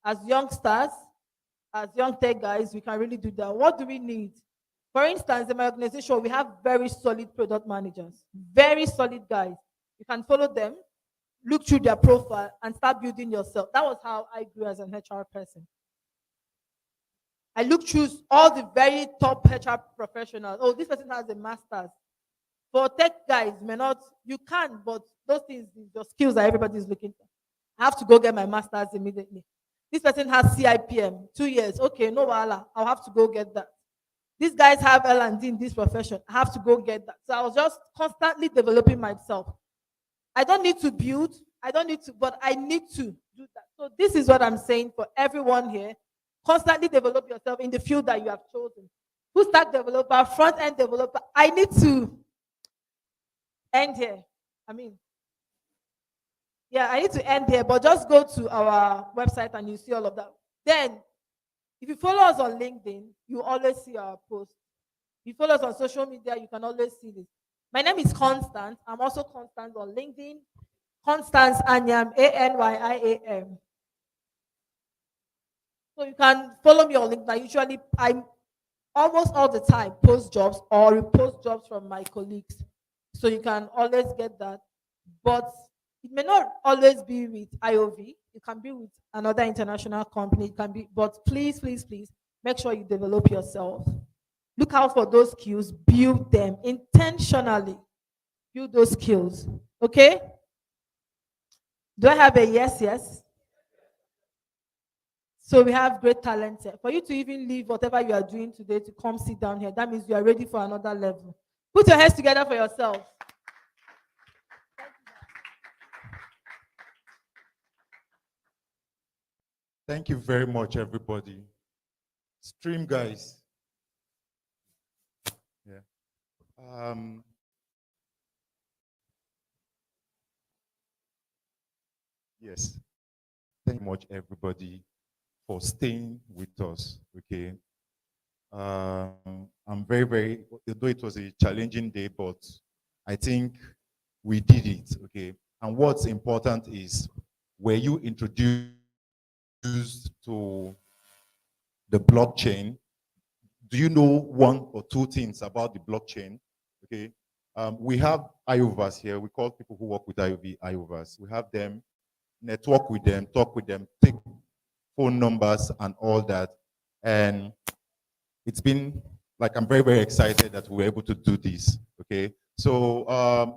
As youngsters, as young tech guys, we can really do that. What do we need? For instance, in my organization, we have very solid product managers, very solid guys. You can follow them, look through their profile, and start building yourself. That was how I grew as an HR person. I looked through all the very top HR professionals. Oh, this person has a master's. For tech guys, you can, but those things, the skills that everybody is looking for. I have to go get my master's immediately. This person has CIPM, 2 years. Okay, no wala, I'll have to go get that. These guys have L&D in this profession. I have to go get that. So I was just constantly developing myself. I don't need to build. I don't need to, but I need to do that. So this is what I'm saying for everyone here. Constantly develop yourself in the field that you have chosen. Full stack developer, front-end developer. I need to end here. I need to end here, but just go to our website and you see all of that. Then, if you follow us on LinkedIn, you always see our posts. If you follow us on social media, you can always see this. My name is Constance. I'm also Constance on LinkedIn. Constance Anyam, Anyam. So you can follow me on LinkedIn. I almost all the time post jobs or repost jobs from my colleagues. So you can always get that. But it may not always be with IOV. It can be with another international company. It can be, but please, please, please make sure you develop yourself. Look out for those skills, build them intentionally. Build those skills. Okay? Do I have a yes, yes? So we have great talent here. For you to even leave whatever you are doing today to come sit down here, that means you are ready for another level. Put your hands together for yourself. Thank you very much, everybody. Stream guys. Yeah. Yes. Thank you much, everybody, for staying with us. Okay. I'm very, although it was a challenging day, but I think we did it. Okay. And what's important is, were you introduced to the blockchain? Do you know one or two things about the blockchain? Okay. We have IOVers here. We call people who work with IOV IOVers. We have them, network with them, talk with them, take phone numbers and all that. And it's been like, I'm very excited that we were able to do this. Okay. So